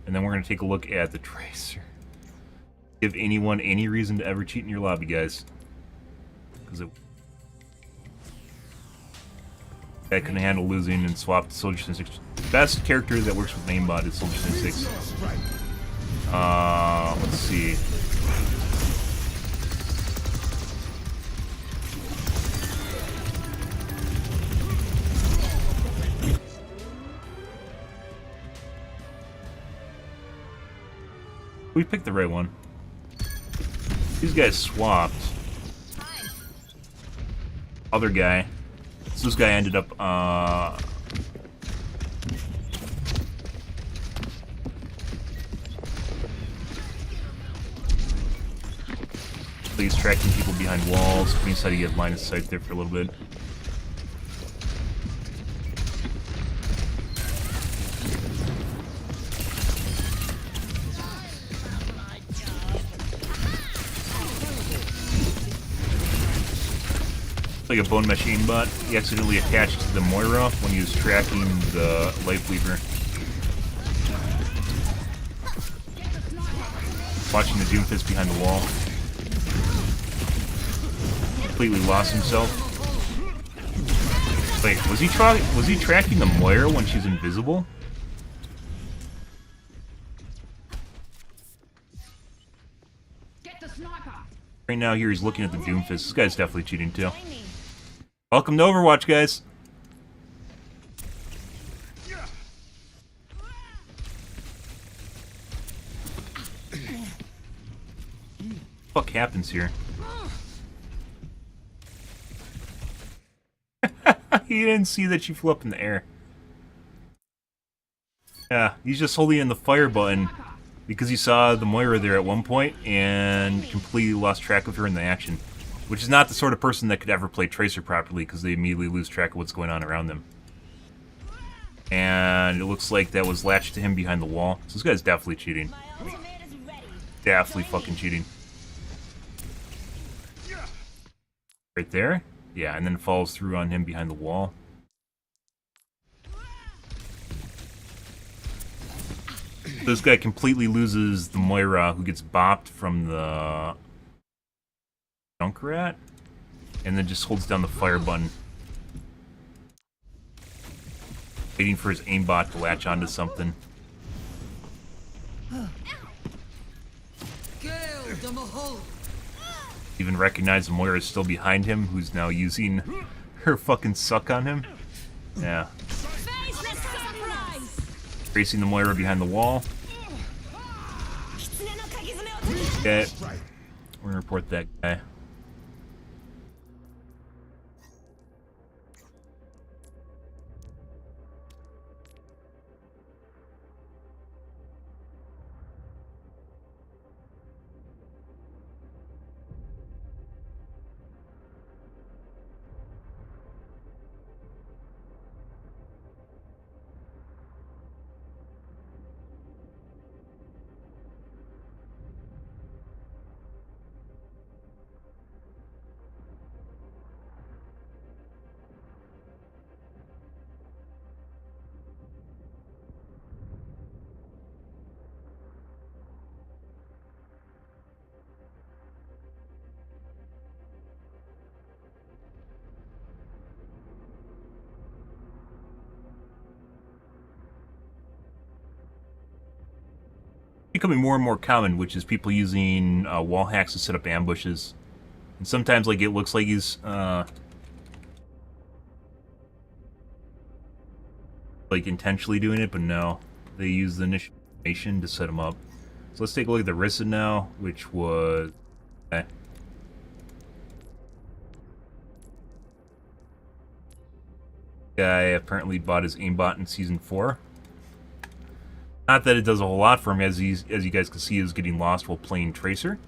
And then we're going to take a look at the tracer. Give anyone any reason to ever cheat in your lobby, guys. Because I couldn't handle losing and swapped to Soldier 76. Best character that works with aimbot is Soldier 76. Let's see. We picked the right one. These guys swapped. Other guy. So this guy ended up, he's tracking people behind walls. We decided to get line of sight there for a little bit. Like a bone machine bot. He accidentally attached to the Moira when he was tracking the Life Weaver. Watching the Doomfist behind the wall. Completely lost himself. Wait, was he tracking the Moira when she's invisible? Right now here he's looking at the Doomfist. This guy's definitely cheating too. Welcome to Overwatch, guys. What the fuck happens here? He didn't see that she flew up in the air. Yeah, he's just holding in the fire button because he saw the Moira there at one point and completely lost track of her in the action. Which is not the sort of person that could ever play Tracer properly because they immediately lose track of what's going on around them. And it looks like that was latched to him behind the wall. So this guy's definitely cheating. Definitely fucking cheating. Right there. Yeah, and then follows through on him behind the wall. This guy completely loses the Moira, who gets bopped from the Junkrat, and then just holds down the fire button, waiting for his aimbot to latch onto something. Even recognize Moira is still behind him, who's now using her fucking suck on him. Yeah. Tracing the Moira behind the wall. Okay. We're gonna report that guy. Becoming more and more common, which is people using wall hacks to set up ambushes. And sometimes, like, it looks like he's like intentionally doing it, but no, they use the initial information to set him up. So let's take a look at the Rissa now, which was guy apparently bought his aimbot in Season 4. Not that it does a whole lot for him, as you guys can see, is getting lost while playing Tracer.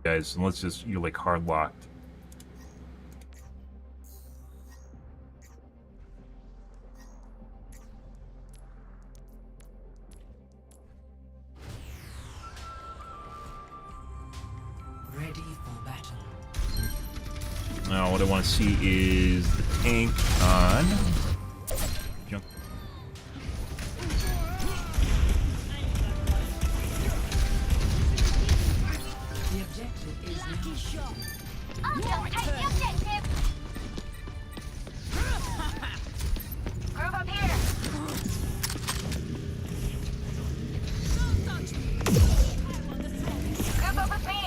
Guys, and let's just, you're like hard locked. Ready for battle. Now, what I want to see is the tank on. Jump. The objective is lucky shot. Group up here. Group up with me.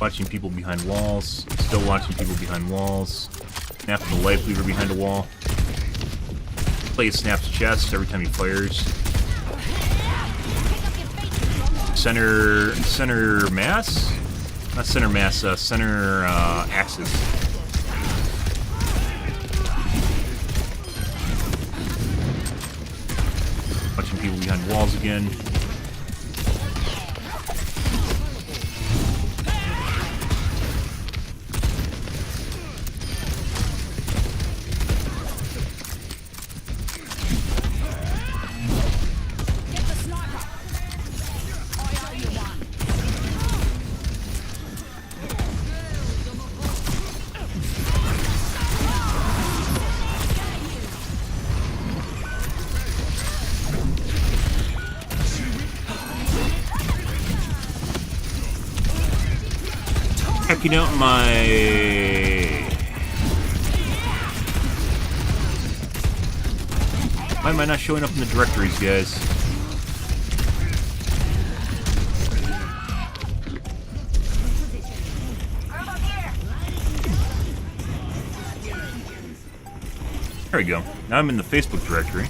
Watching people behind walls. Still watching people behind walls. Snapping the life lever behind a wall. Plays snaps chest every time he fires. Center mass? Not center mass, center axis. Watching people behind walls again. checking out my... Why am I not showing up in the directories, guys? There we go. Now I'm in the Facebook directory.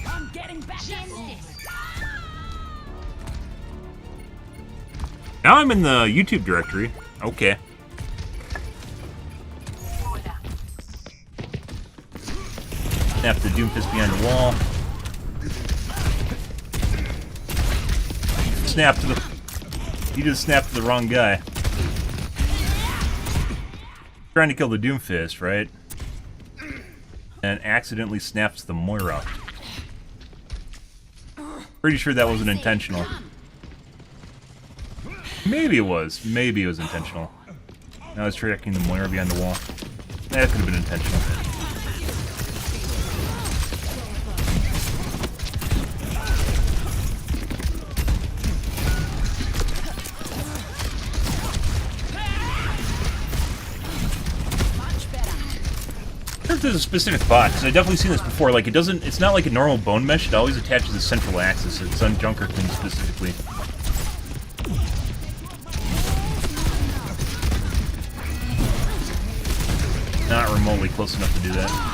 I'm getting back in this. Now I'm in the YouTube directory. Okay. Snap the Doomfist behind the wall. Snap to the... You just snapped to the wrong guy. Trying to kill the Doomfist, right? And accidentally snaps the Moira. Pretty sure that wasn't intentional. Maybe it was. Maybe it was intentional. I was tracking the Moira behind the wall. That could have been intentional. I wonder if there's a specific bot, because I've definitely seen this before. Like, it's not like a normal bone mesh, it always attaches a central axis. It's on Junkerton specifically. Not remotely close enough to do that.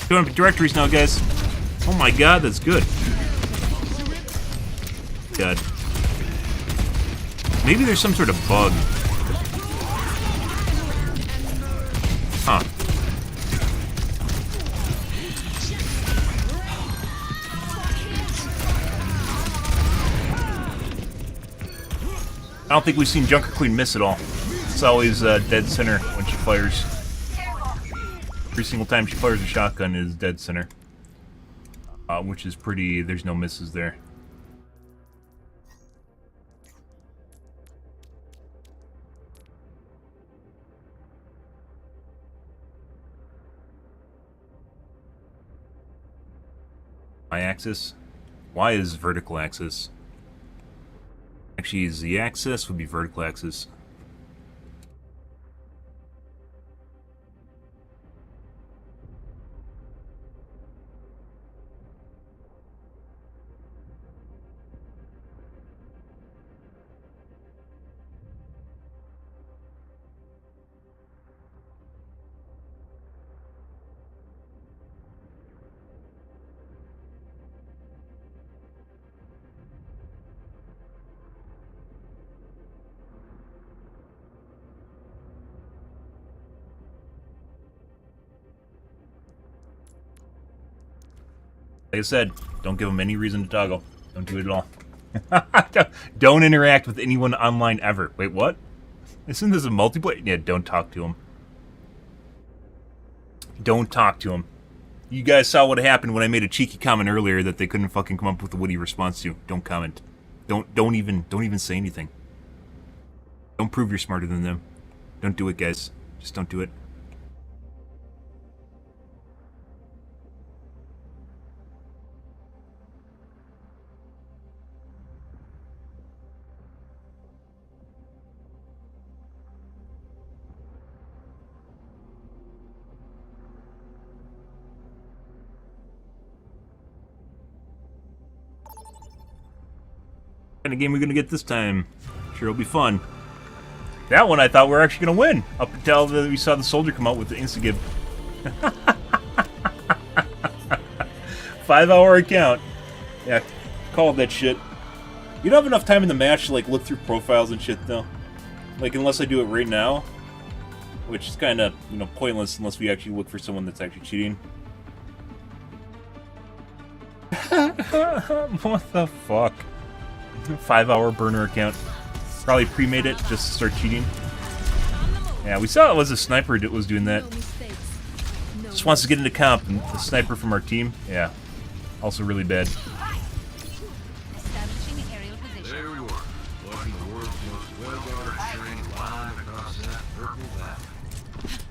Going up directories now, guys. Oh my god, that's good. God. Maybe there's some sort of bug. Huh. I don't think we've seen Junker Queen miss at all. It's always dead center when she fires. Every single time she fires a shotgun is dead center. Which is pretty... there's no misses there. Y-axis? Y is vertical axis. Actually, Z-axis would be vertical axis. Like I said, don't give them any reason to toggle. Don't do it at all. Don't interact with anyone online ever. Wait, what? Isn't this a multiplayer? Yeah, don't talk to them. Don't talk to them. You guys saw what happened when I made a cheeky comment earlier that they couldn't fucking come up with a witty response to. Don't comment. Don't even say anything. Don't prove you're smarter than them. Don't do it, guys. Just don't do it. What kind of game are we gonna get this time? Sure, it'll be fun. That one I thought we were actually gonna win up until we saw the soldier come out with the insta-give. 5-hour account. Yeah, call that shit. You don't have enough time in the match to like look through profiles and shit though. Like unless I do it right now, which is kind of pointless unless we actually look for someone that's actually cheating. What the fuck? 5-hour burner account. Probably pre-made it just to start cheating. Yeah, we saw it was a sniper that was doing that. Just wants to get into comp, and the sniper from our team, yeah, also really bad. There we were, watching the world's most well-guarded train line across that purple valley.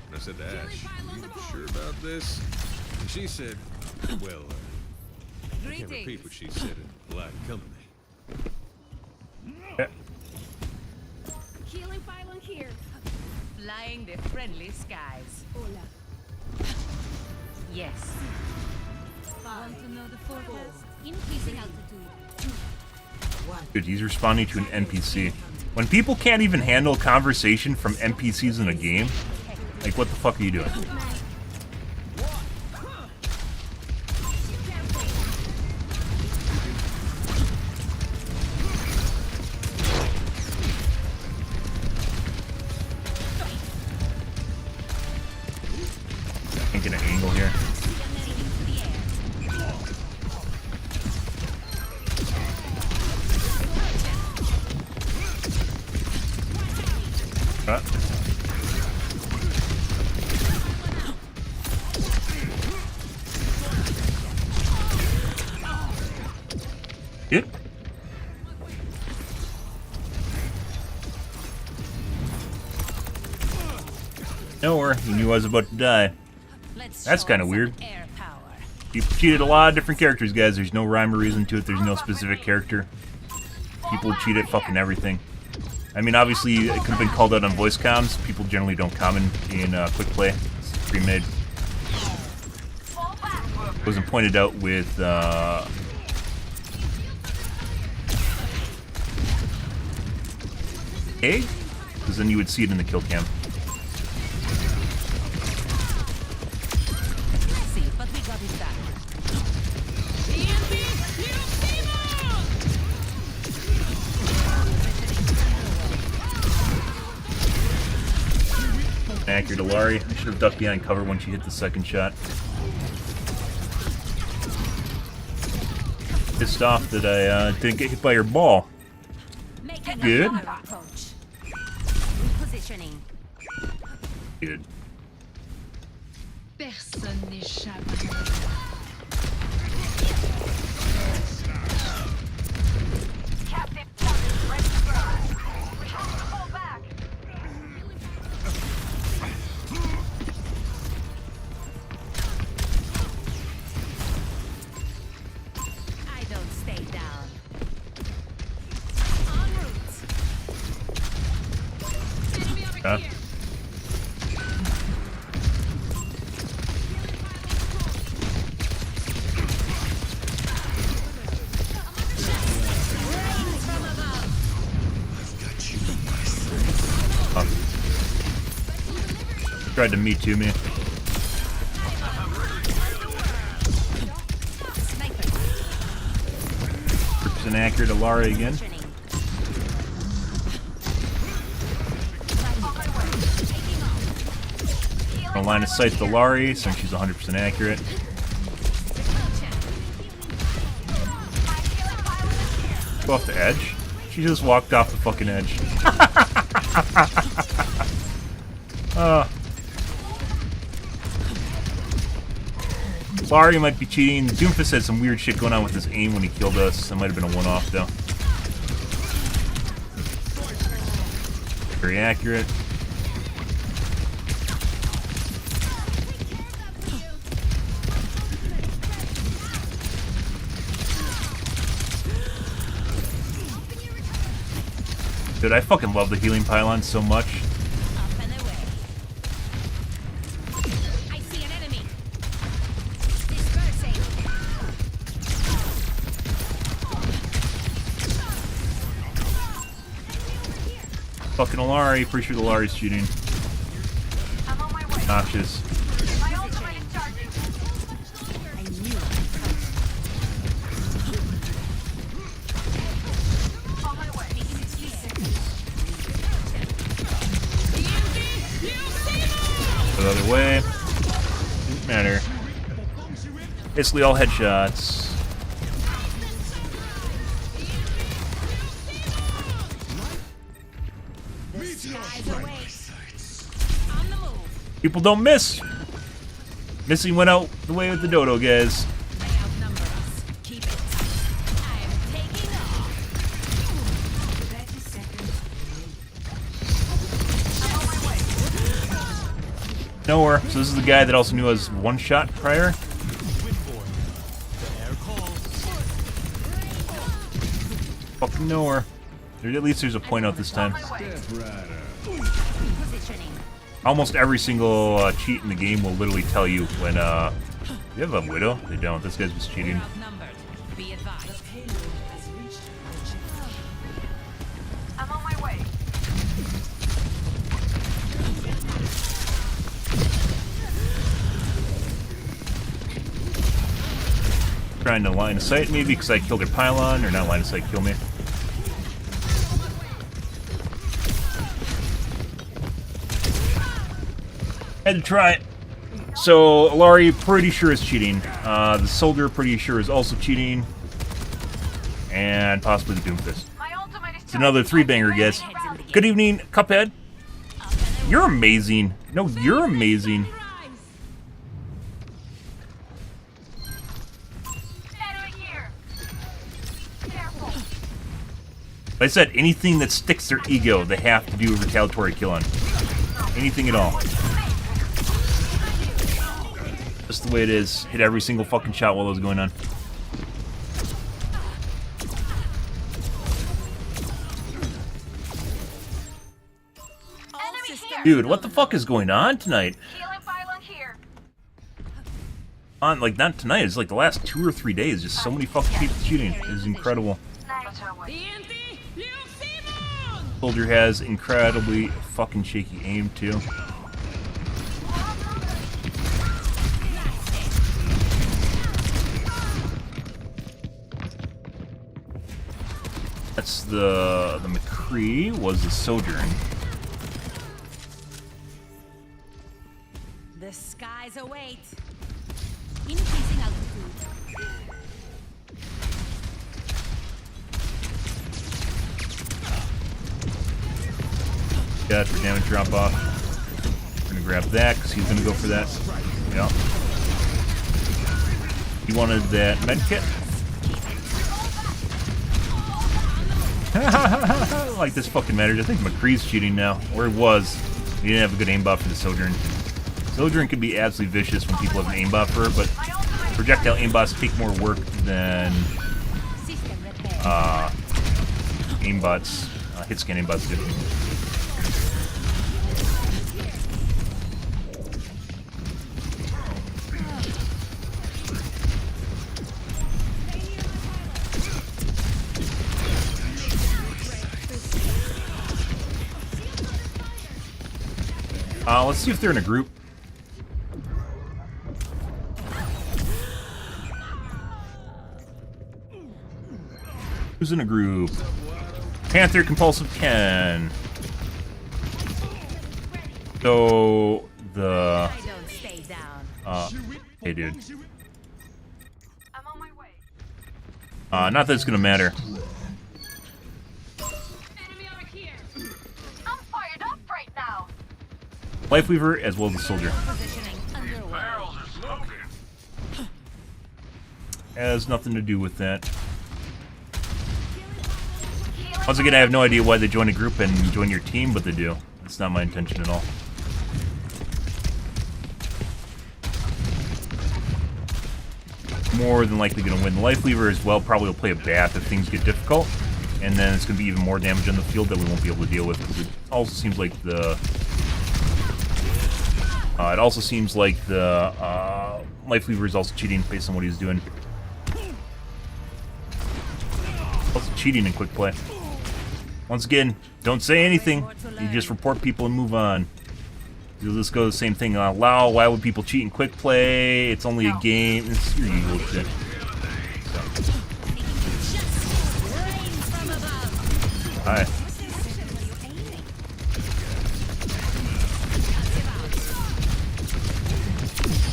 And I said to Ash, "Are you sure about this?" And she said, well, I can't repeat what she said in polite company. Yeah. Healing pylon here. Flying the friendly skies. Hola. Yes. Want to know the forecast? Increasing altitude. Dude, he's responding to an NPC. When people can't even handle conversation from NPCs in a game, like, what the fuck are you doing? Can't get an angle here. Good. Nowhere. He knew I was about to die. That's kind of weird. People cheated a lot of different characters, guys. There's no rhyme or reason to it. There's no specific character. People cheat at fucking everything. I mean, obviously, it could have been called out on voice comms. People generally don't comment in quick play. It's pre-made. It wasn't pointed out with A, because then you would see it in the kill cam. Accurate Alari. I should have ducked behind cover when she hit the second shot. Pissed off that I didn't get hit by her ball. Good. Good. Personne n'échappe. Huh? Tried to me too me. 100% accurate Alara again. No line of sight to Lari, since she's 100% accurate. Go off the edge. She just walked off the fucking edge. Lari might be cheating. Doomfist had some weird shit going on with his aim when he killed us. That might have been a one-off, though. Very accurate. Dude, I fucking love the healing pylon so much. Fucking Alari, pretty sure the Alari's cheating. Obnoxious. The other way. Didn't matter. Basically all headshots. People don't miss. Missing went out the way with the dodo, guys. Nowhere. So this is the guy that also knew us one shot prior. Fucking nowhere. At least there's a point out this time. Almost every single cheat in the game will literally tell you when, you have a widow? They don't. This guy's just cheating. I'm on my way. Trying to line of sight me because I killed their pylon, or not line of sight, kill me. Had to try it. So, Alari pretty sure is cheating. The soldier pretty sure is also cheating. And possibly the Doomfist. It's another 3-banger, guys. Good evening, Cuphead. You're amazing. No, you're amazing. Like I said, anything that sticks their ego, they have to do a retaliatory kill on. Anything at all. Just the way it is. Hit every single fucking shot while it was going on. Dude, what the fuck is going on tonight? On, like, not tonight, it's like the last 2 or 3 days. Just so many fucking people shooting. It is incredible. Soldier has incredibly fucking shaky aim, too. That's the McCree was the Sojourn. The skies await. Increasing altitude. Yeah, for damage drop off. We're gonna grab that because he's gonna go for that. Yeah. He wanted that med kit. Like this fucking matters. I think McCree's cheating now, or he was. He didn't have a good aim buff for the Sojourn. Sojourn can be absolutely vicious when people have an aim buff for her, but projectile aim buffs take more work than aimbots, hit scan aimbots do. Let's see if they're in a group. Who's in a group? Panther, Compulsive, Ken. So, the... hey, dude. Not that it's gonna matter. Lifeweaver as well as the Soldier. Has nothing to do with that. Once again, I have no idea why they join a group and join your team, but they do. It's not my intention at all. More than likely going to win. The Lifeweaver as well probably will play a Bath if things get difficult. And then it's going to be even more damage on the field that we won't be able to deal with. Because it also seems like the... Lifeweaver is also cheating based on what he's doing. Also cheating in quick play. Once again, don't say anything. You just report people and move on. You'll just go the same thing. Allow, why would people cheat in quick play? It's only a game. It's your usual shit. Hi.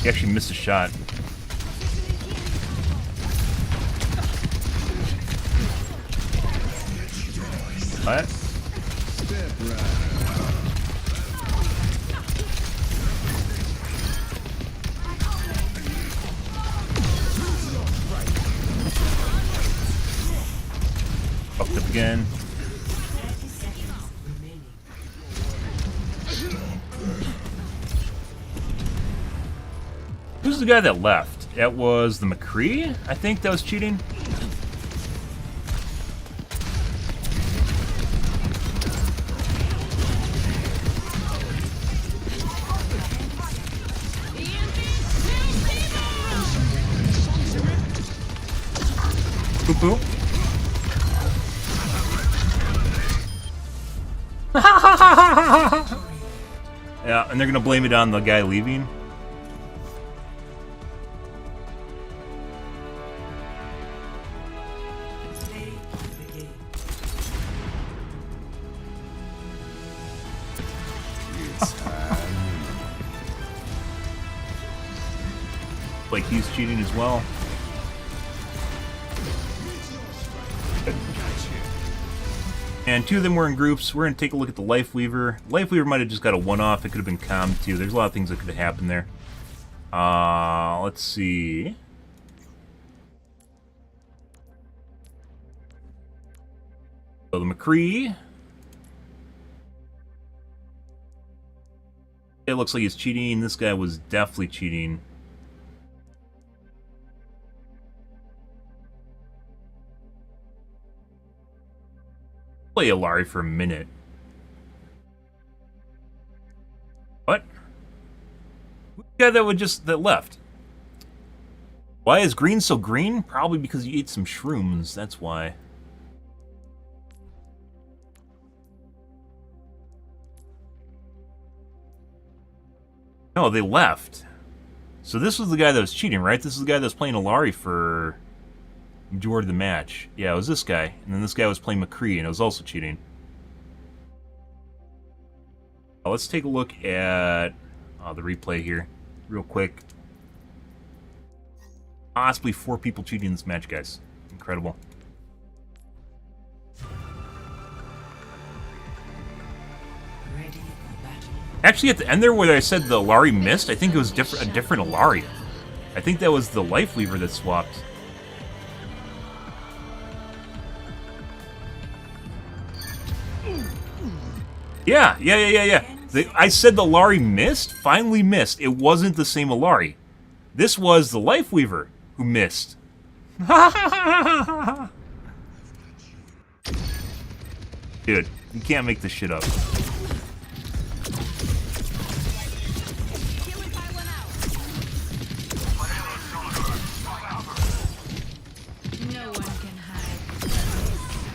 He actually missed a shot. What? again. Who's the guy that left? That was the McCree, I think, that was cheating. Poo-poo. Yeah, and they're gonna blame it on the guy leaving. Like he's cheating as well. And two of them were in groups. We're going to take a look at the Life Weaver. Life Weaver might have just got a one-off. It could have been calm too. There's a lot of things that could have happened there. Let's see. So the McCree. It looks like he's cheating. This guy was definitely cheating. Play Alari for a minute. What? Who's the guy that left? Why is green so green? Probably because you ate some shrooms, that's why. No, they left. So this was the guy that was cheating, right? This is the guy that was playing Alari for majority of the match. Yeah, it was this guy. And then this guy was playing McCree, and it was also cheating. Let's take a look at the replay here, real quick. Possibly 4 people cheating in this match, guys. Incredible. Actually, at the end there where I said the Alari missed, I think it was a different Alari. I think that was the Life Weaver that swapped. Yeah. I said the Alari missed, finally missed. It wasn't the same Alari. This was the Life Weaver who missed. Dude, you can't make this shit up.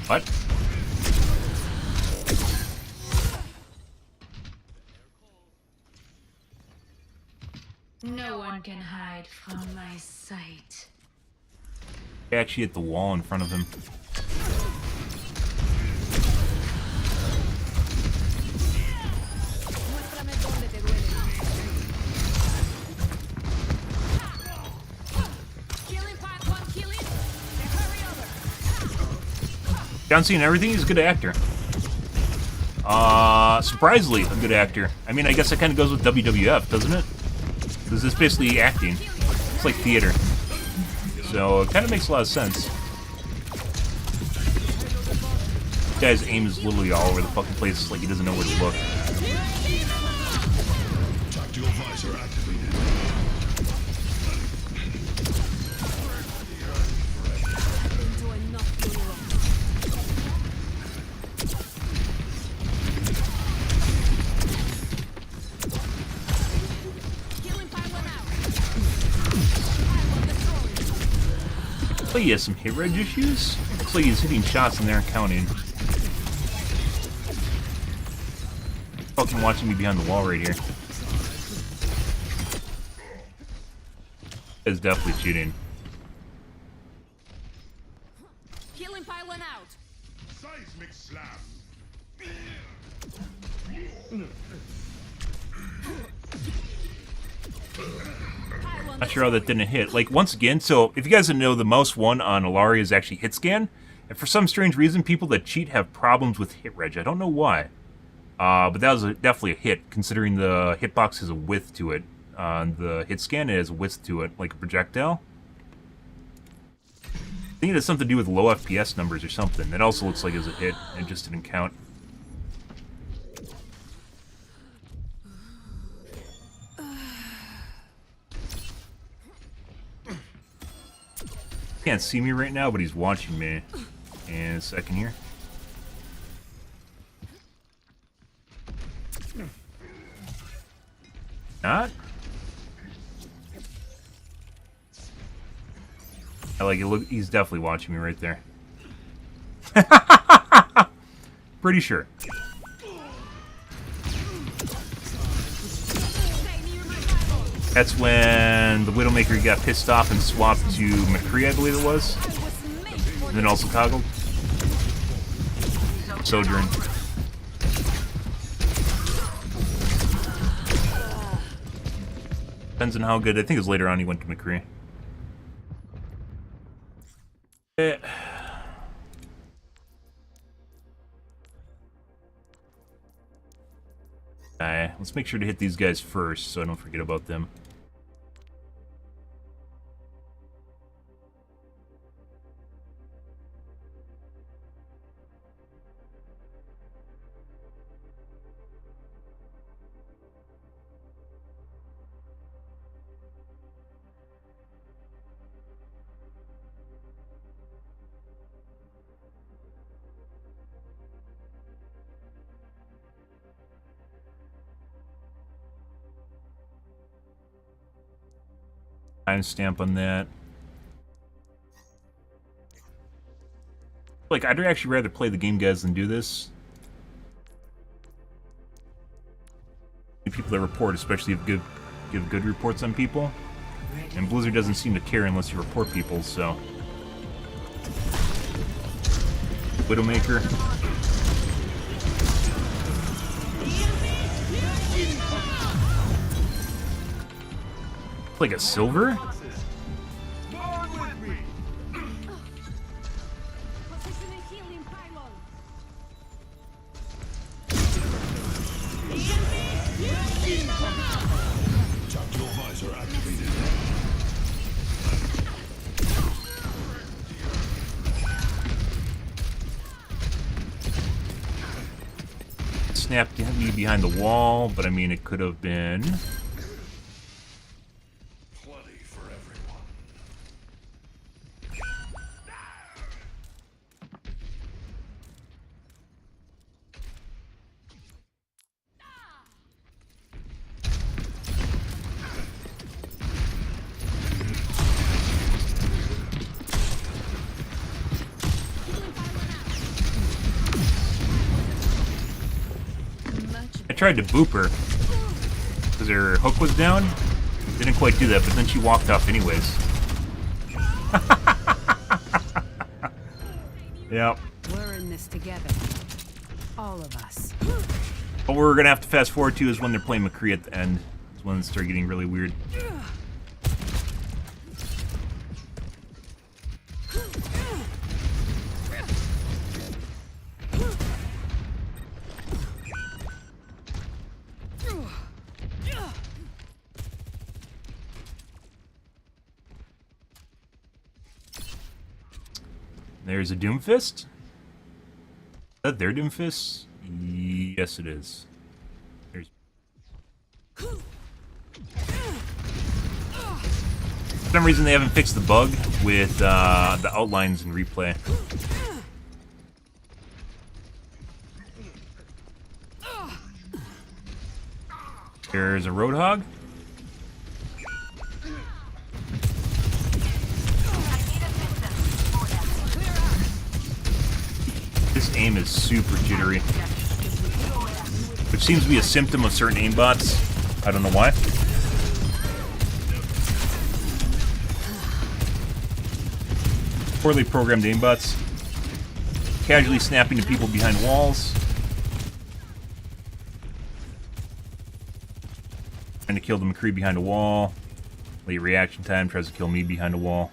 What? No one can hide from my sight. Actually hit the wall in front of him. John Cena, everything, he's a good actor. Surprisingly, a good actor. I mean, I guess that kind of goes with WWF, doesn't it? Because it's basically acting. It's like theater. So, it kind of makes a lot of sense. This guy's aim is literally all over the fucking place. It's like he doesn't know where to look. Tactical visor activated. Looks like he has some hit reg issues. Looks like he's hitting shots and they aren't counting. Fucking watching me behind the wall right here. Is definitely cheating. Healing pylon out. Seismic slap. Not sure how that didn't hit. Like, once again, so if you guys didn't know, the mouse one on Alari is actually hit scan. And for some strange reason, people that cheat have problems with hit reg. I don't know why. But that was definitely a hit, considering the hitbox has a width to it. On the hit scan, it has a width to it, like a projectile. think it has something to do with low FPS numbers or something. That also looks like it was a hit. It just didn't count. Can't see me right now, but he's watching me. In a second here. Not? I like it. Look, he's definitely watching me right there. Pretty sure. That's when the Widowmaker got pissed off and swapped to McCree, I believe it was. And then also toggled. Sojourn. Depends on how good. I think it was later on he went to McCree. Let's make sure to hit these guys first so I don't forget about them. Timestamp on that. Like, I'd actually rather play the game, guys, than do this. People that report, especially if give good reports on people. And Blizzard doesn't seem to care unless you report people, so. Widowmaker. Like a silver? Snapped me behind the wall, but I mean it could have been. I tried to boop her because her hook was down. Didn't quite do that, but then she walked off anyways. Yep. We're in this together. All of us. What we're gonna have to fast forward to is when they're playing McCree at the end. It's when it starts getting really weird. There's a Doomfist. Is that their Doomfist? Yes, it is. There's. For some reason, they haven't fixed the bug with the outlines in replay. There's a Roadhog. This aim is super jittery, which seems to be a symptom of certain aimbots. I don't know why. Poorly programmed aimbots. Casually snapping to people behind walls. Trying to kill the McCree behind a wall. Late reaction time, tries to kill me behind a wall.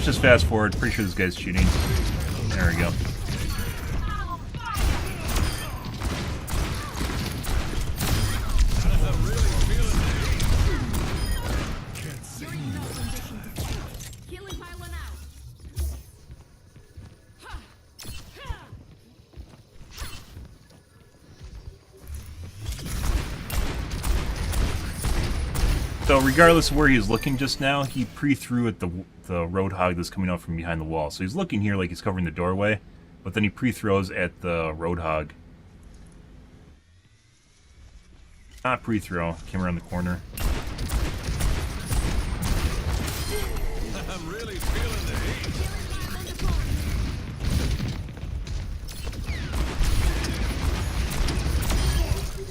let's just fast forward. Pretty sure this guy's cheating. There we go. So regardless of where he was looking just now, he pre-threw at the roadhog that's coming out from behind the wall. So he's looking here like he's covering the doorway, but then he pre-throws at the roadhog. Not pre-throw, came around the corner. I'm really feeling the heat.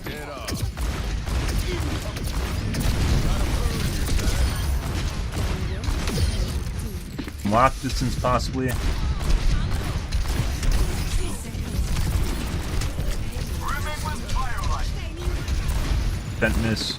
Get off. Lock distance, possibly. Bent miss.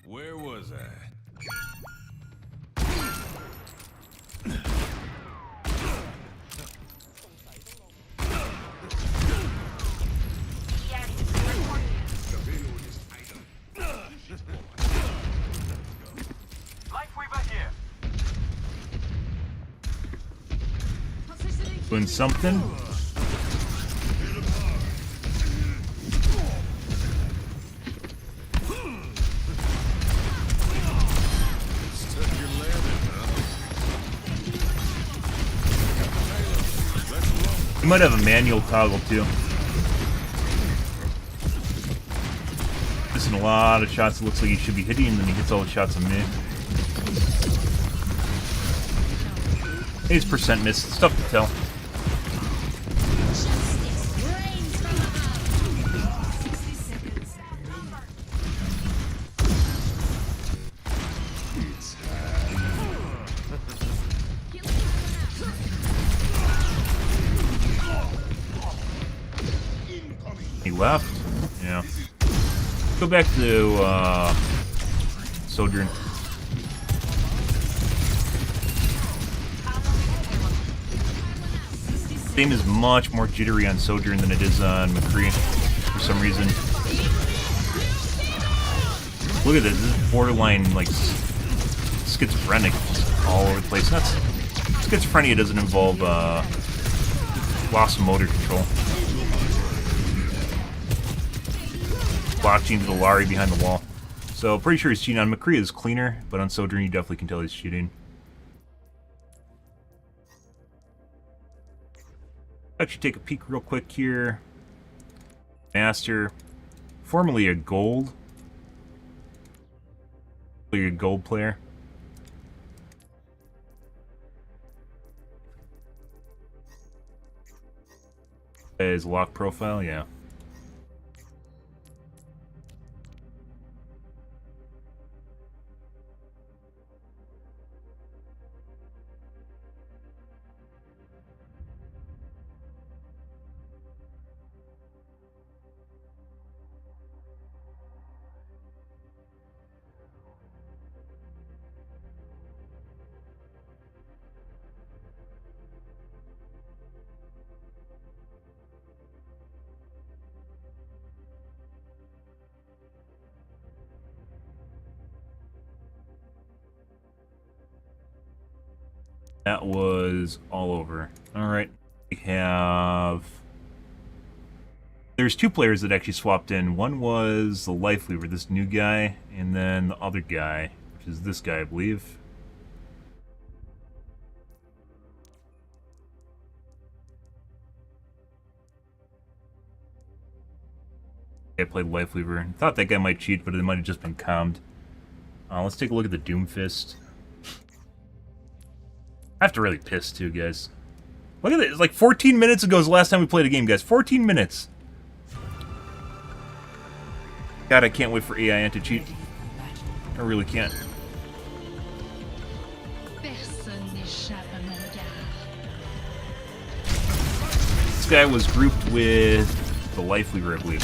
Where was I? Doing something. You might have a manual toggle too. Missing a lot of shots. It looks like he should be hitting, and then he hits all the shots on me. His percent miss. It's tough to tell. He left? Yeah. Go back to, Sojourn. Game is much more jittery on Sojourn than it is on McCree, for some reason. Look at this. This is borderline, like, schizophrenic all over the place. That's schizophrenia doesn't involve, loss of motor control. Blockchain to the Lari behind the wall. So, pretty sure he's cheating. On McCree is cleaner, but on Sojourn you definitely can tell he's cheating. Actually take a peek real quick here. Master. Formerly a gold. A gold player. His lock profile, yeah. That was all over. Alright. We have There's two players that actually swapped in. One was the Life Weaver, this new guy, and then the other guy, which is this guy, I believe. I played Life Weaver. Thought that guy might cheat, but it might have just been calmed. Let's take a look at the Doomfist. I have to really piss too, guys. Look at this. It's like 14 minutes ago is the last time we played a game, guys. 14 minutes. God, I can't wait for AIN to cheat. I really can't. This guy was grouped with the Life Weaver, I believe.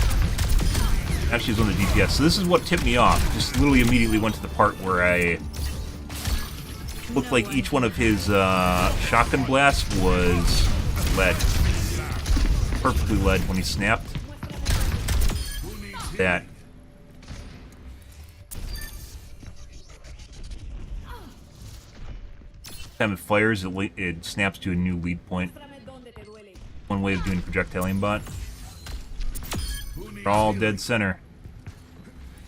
Actually, it was on the DPS. So this is what tipped me off. Just literally immediately went to the part where I looked like each one of his shotgun blasts was lead. Perfectly lead when he snapped. That. Time it fires, it snaps to a new lead point. One way of doing projectile aimbot. They're all dead center.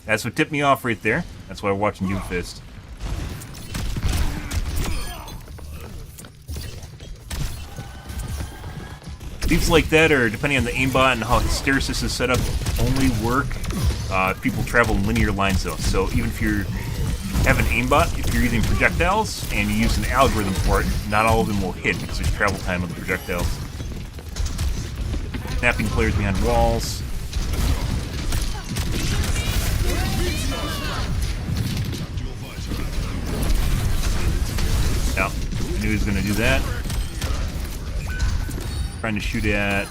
That's what tipped me off right there. That's why we're watching Doomfist. Leaps like that, or depending on the aimbot and how hysteresis is set up, only work if people travel in linear lines though. So even if you have an aimbot, if you're using projectiles and you use an algorithm for it, not all of them will hit because there's travel time on the projectiles. Snapping players behind walls. Yeah, I knew he was going to do that. Trying to shoot at...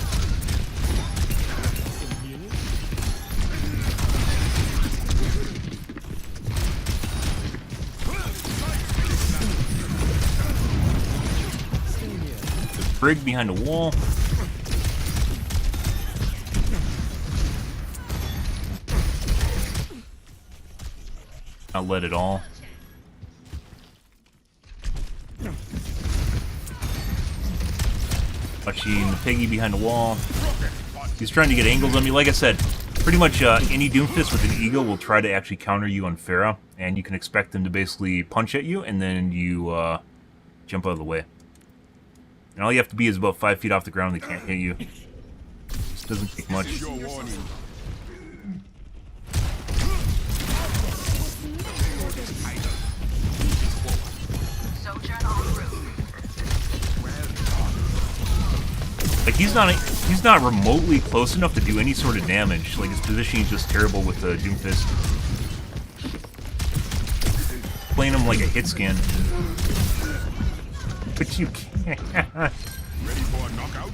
the brig behind a wall. Not let it all. Watching the piggy behind the wall. He's trying to get angles on me. Like I said, pretty much any Doomfist with an eagle will try to actually counter you on Pharah, and you can expect them to basically punch at you, and then you jump out of the way. And all you have to be is about 5 feet off the ground, they can't hit you. This doesn't take much. Like he's not remotely close enough to do any sort of damage. Like his positioning is just terrible with the Doomfist. Playing him like a hit scan. But you can't. Ready for a knockout?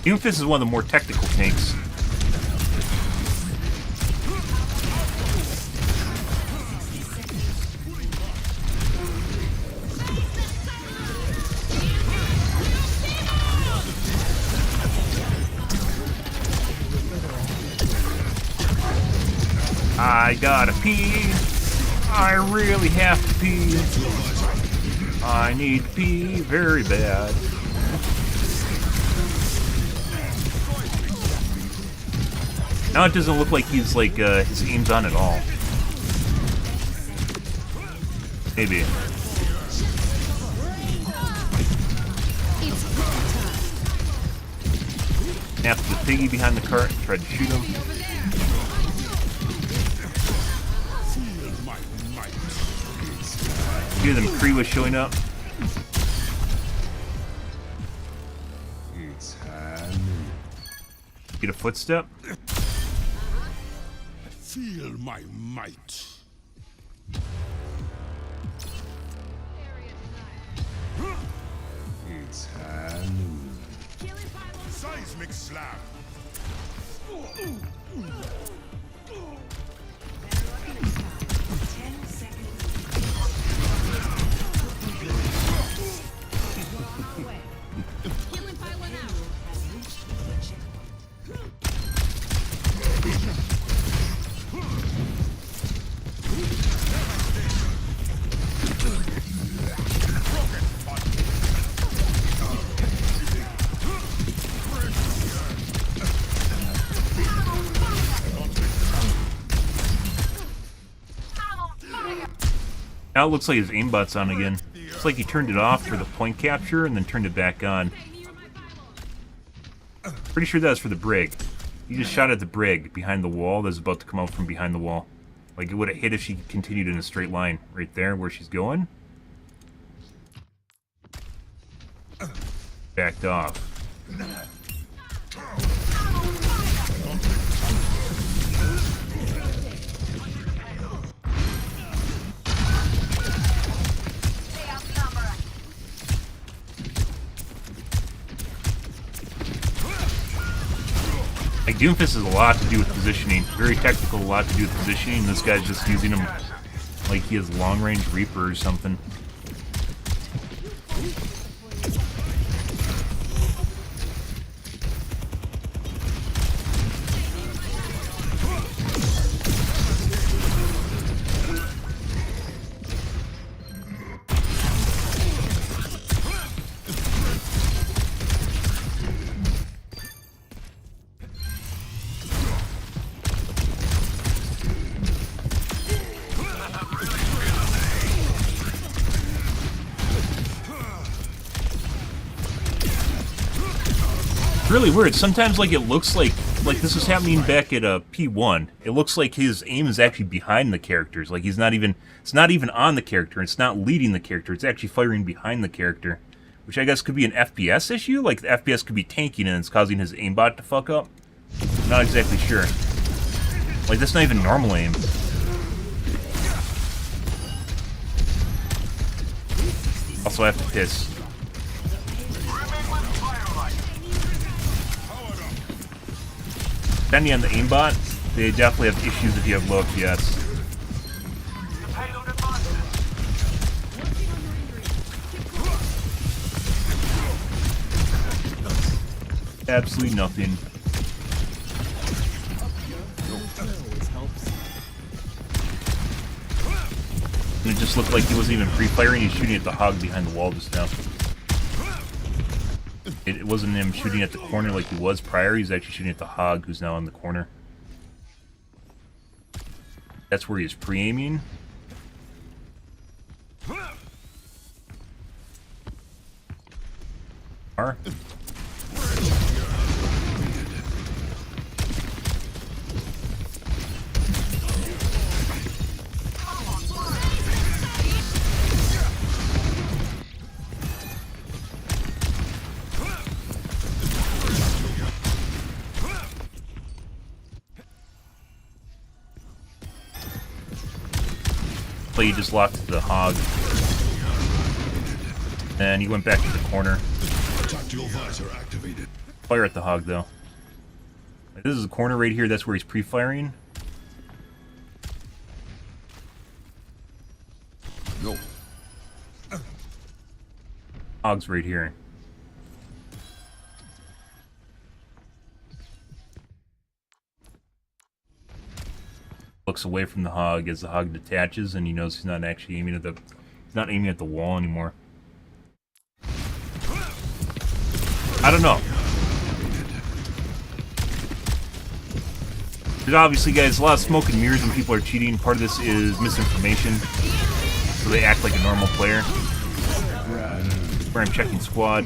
Doomfist is one of the more technical tanks. I gotta pee. I really have to pee. I need to pee very bad. Now it doesn't look like he's like his aim's on at all. Maybe. Snapped the piggy behind the cart and tried to shoot him. Hear them Kree was showing up. It's high. Get a footstep. Feel my might. It's high. Seismic slap. Now it looks like his aimbot's on again. It's like he turned it off for the point capture and then turned it back on. Pretty sure that was for the brig. He just shot at the brig behind the wall that's about to come out from behind the wall. Like it would have hit if she continued in a straight line. Right there, where she's going. Backed off. Like, Doomfist has a lot to do with positioning. Very technical, a lot to do with positioning. This guy's just using him like he has long-range Reaper or something. Really weird. Sometimes, like, it looks like this was happening back at P1. It looks like his aim is actually behind the characters. Like, it's not even on the character. It's not leading the character. It's actually firing behind the character, which I guess could be an FPS issue. Like, the FPS could be tanking and it's causing his aimbot to fuck up. Not exactly sure. Like, that's not even normal aim. Also, I have to piss. Depending on the aimbot, they definitely have issues if you have low FPS. Absolutely nothing. And it just looked like he wasn't even pre-firing, he's shooting at the hog behind the wall just now. It wasn't him shooting at the corner like he was prior, he's actually shooting at the hog who's now in the corner. That's where he's pre-aiming. R. He just locked the hog. And he went back to the corner. Tactical visor activated. Fire at the hog, though. Like, this is a corner right here. That's where he's pre-firing. No. Hog's right here. Looks away from the hog as the hog detaches, and he knows he's not actually aiming at the wall anymore. I don't know. There's obviously, guys, a lot of smoke and mirrors when people are cheating. Part of this is misinformation, so they act like a normal player. Where I'm checking squad.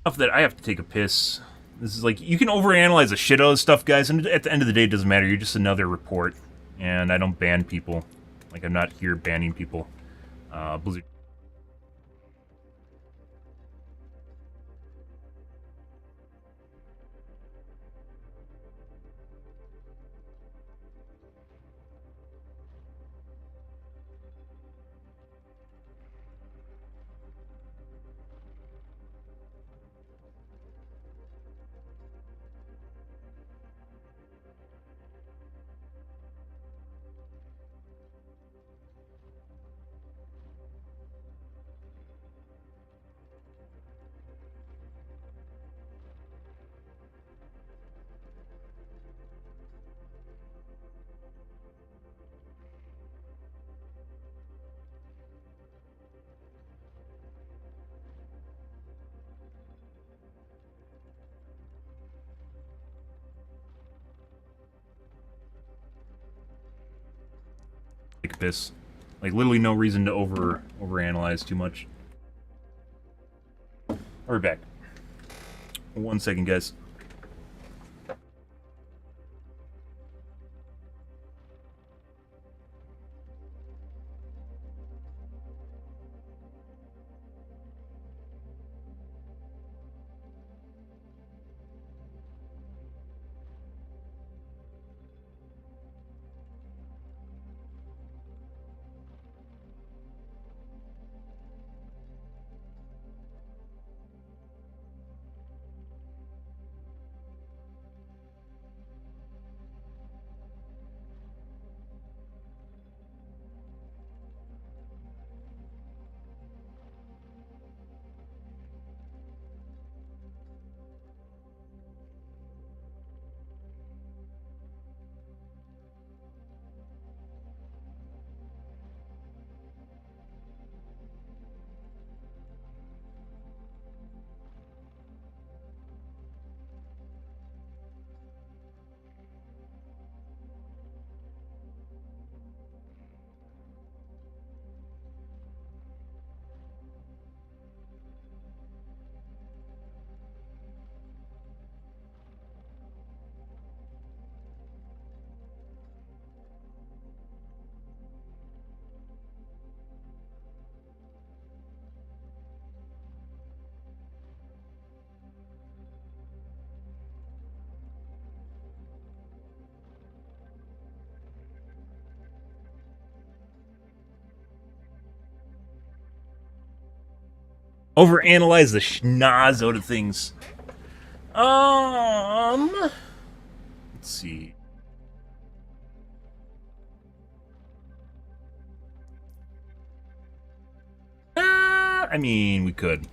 Enough that I have to take a piss. This is like, you can overanalyze a shit out of stuff, guys, and at the end of the day, it doesn't matter. You're just another report, and I don't ban people. Like, I'm not here banning people. Blizzard. Take a piss. Like, literally no reason to overanalyze too much. I'll be back. 1 second, guys. Overanalyze the schnoz out of things. Let's see. I mean, we could.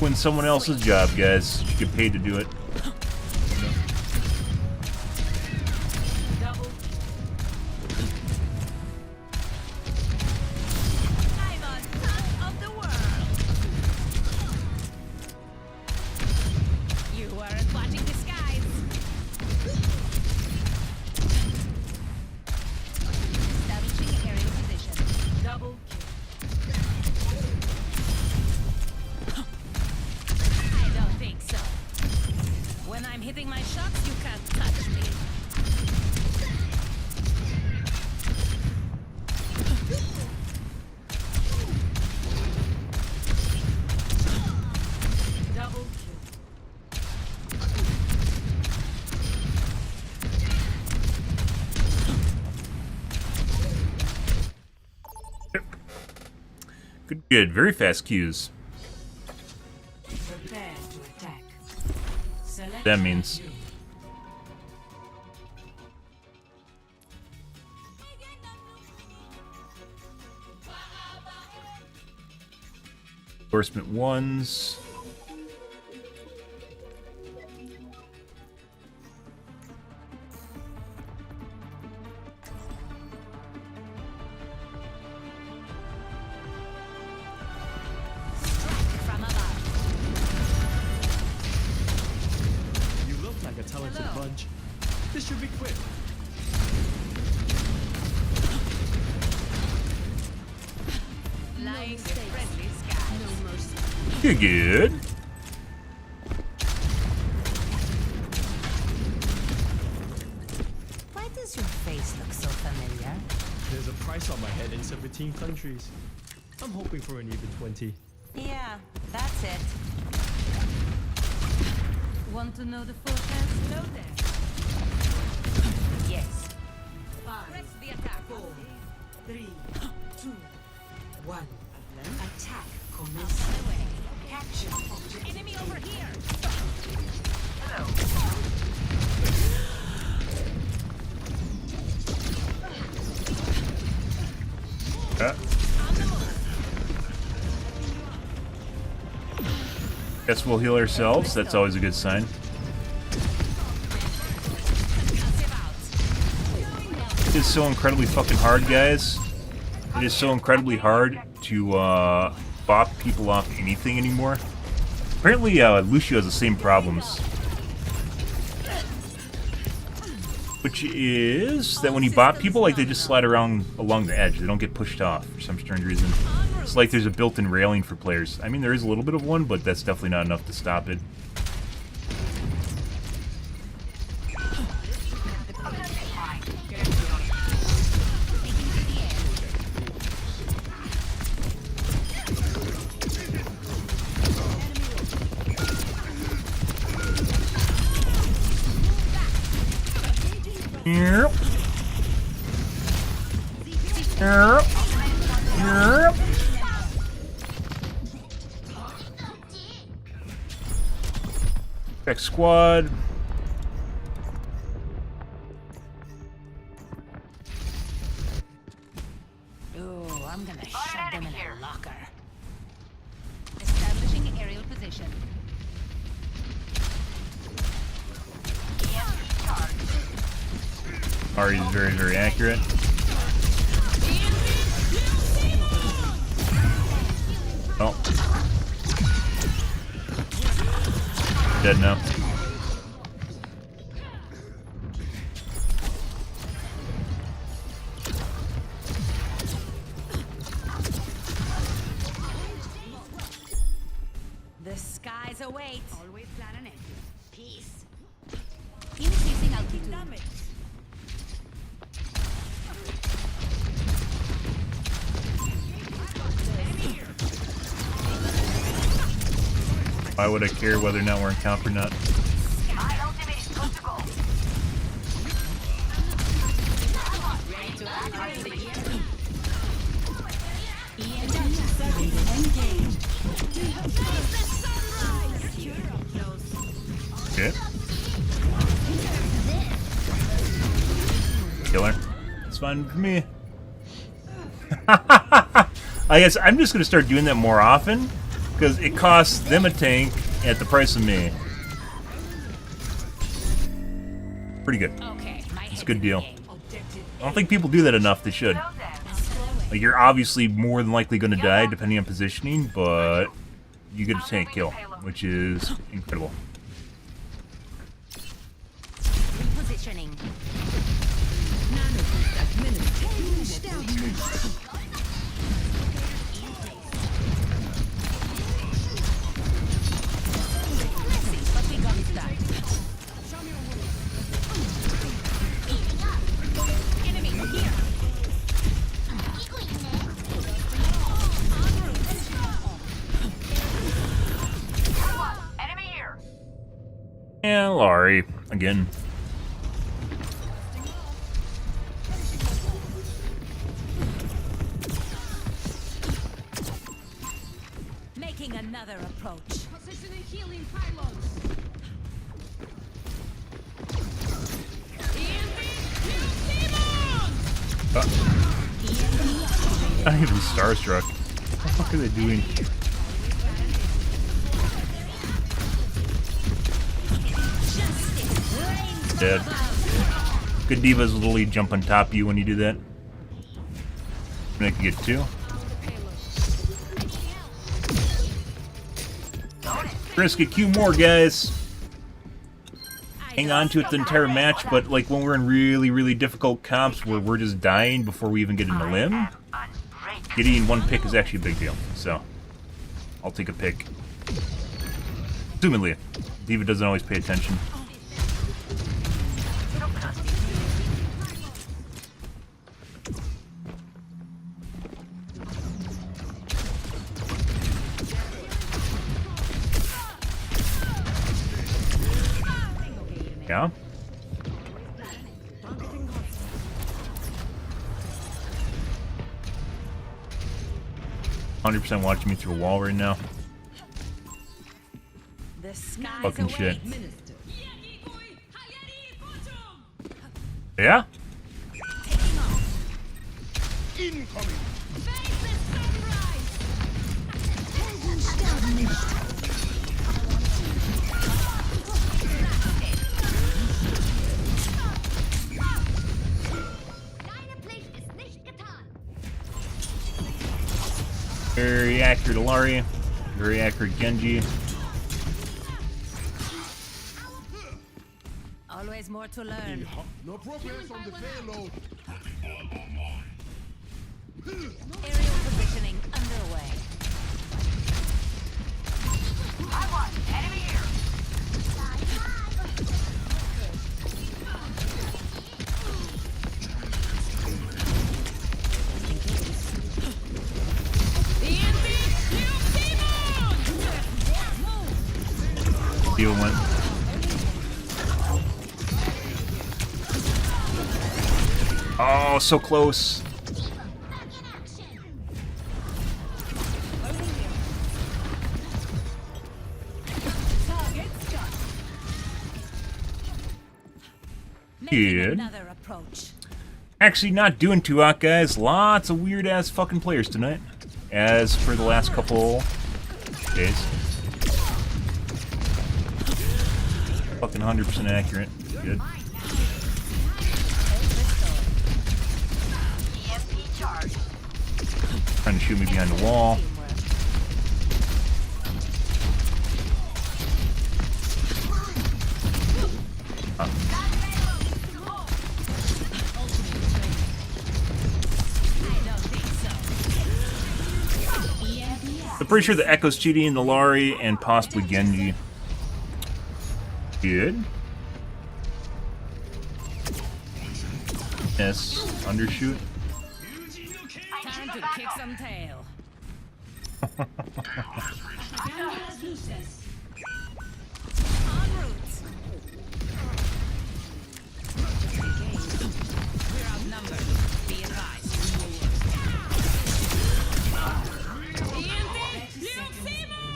Win someone else's job, guys. You get paid to do it. Good, very fast cues. That means. Endorsement ones. This should be quick. You're good. Why does your face look so familiar? There's a price on my head in 17 countries. I'm hoping for an even 20. Yeah, that's it. Want to know the forecast? Hello there. Yes. 5, Press the attack. 4, 3, 2, 1. Attack commences. Capture objective. Enemy over here. Hello. Guess we'll heal ourselves. That's always a good sign. It is so incredibly fucking hard, guys. It is so incredibly hard to bop people off anything anymore. Apparently, Lucio has the same problems. Which is that when you bop people, like, they just slide around along the edge. They don't get pushed off for some strange reason. It's like there's a built-in railing for players. I mean, there is a little bit of one, but that's definitely not enough to stop it. Yep. Yep. Yep. Check squad. Ooh, I'm gonna shove them in a locker. Establishing aerial position. Ari's very, very accurate. Oh. Dead now. The skies await. Always plan an exit. Peace. Increasing altitude. Why would I care whether or not we're in camp or not? Okay. Killer. It's fine with me. I guess I'm just gonna start doing that more often. Because it costs them a tank at the price of me. Pretty good. It's a good deal. I don't think people do that enough. They should. Like, you're obviously more than likely going to die depending on positioning, but you get a tank kill, which is incredible. Repositioning. And Laurie, again. Making another approach. Positioning healing pylons. I'm even starstruck. What the fuck are they doing? Dead. Good divas literally jump on top of you when you do that. Make you get two. Risk a Q more, guys. Hang on to it the entire match, but like when we're in really, really difficult comps where we're just dying before we even get in the limb, getting one pick is actually a big deal. So, I'll take a pick. Assumedly, Diva doesn't always pay attention. Yeah? 100% watching me through a wall right now. Fucking shit. Yeah? Very accurate Alari. Very accurate Genji. Always more to learn. No progress on the payload. Aerial positioning underway. I want enemy here. Deal went. Oh, so close. Good. Actually, not doing too hot, guys. Lots of weird-ass fucking players tonight. As for the last couple days. Fucking 100% accurate. Good. Trying to shoot me behind the wall. I'm pretty sure the Echo's cheating, the Lari, and possibly Genji. Good. Yes, undershoot. Time to kick some tail. En route. We're outnumbered. Be advised.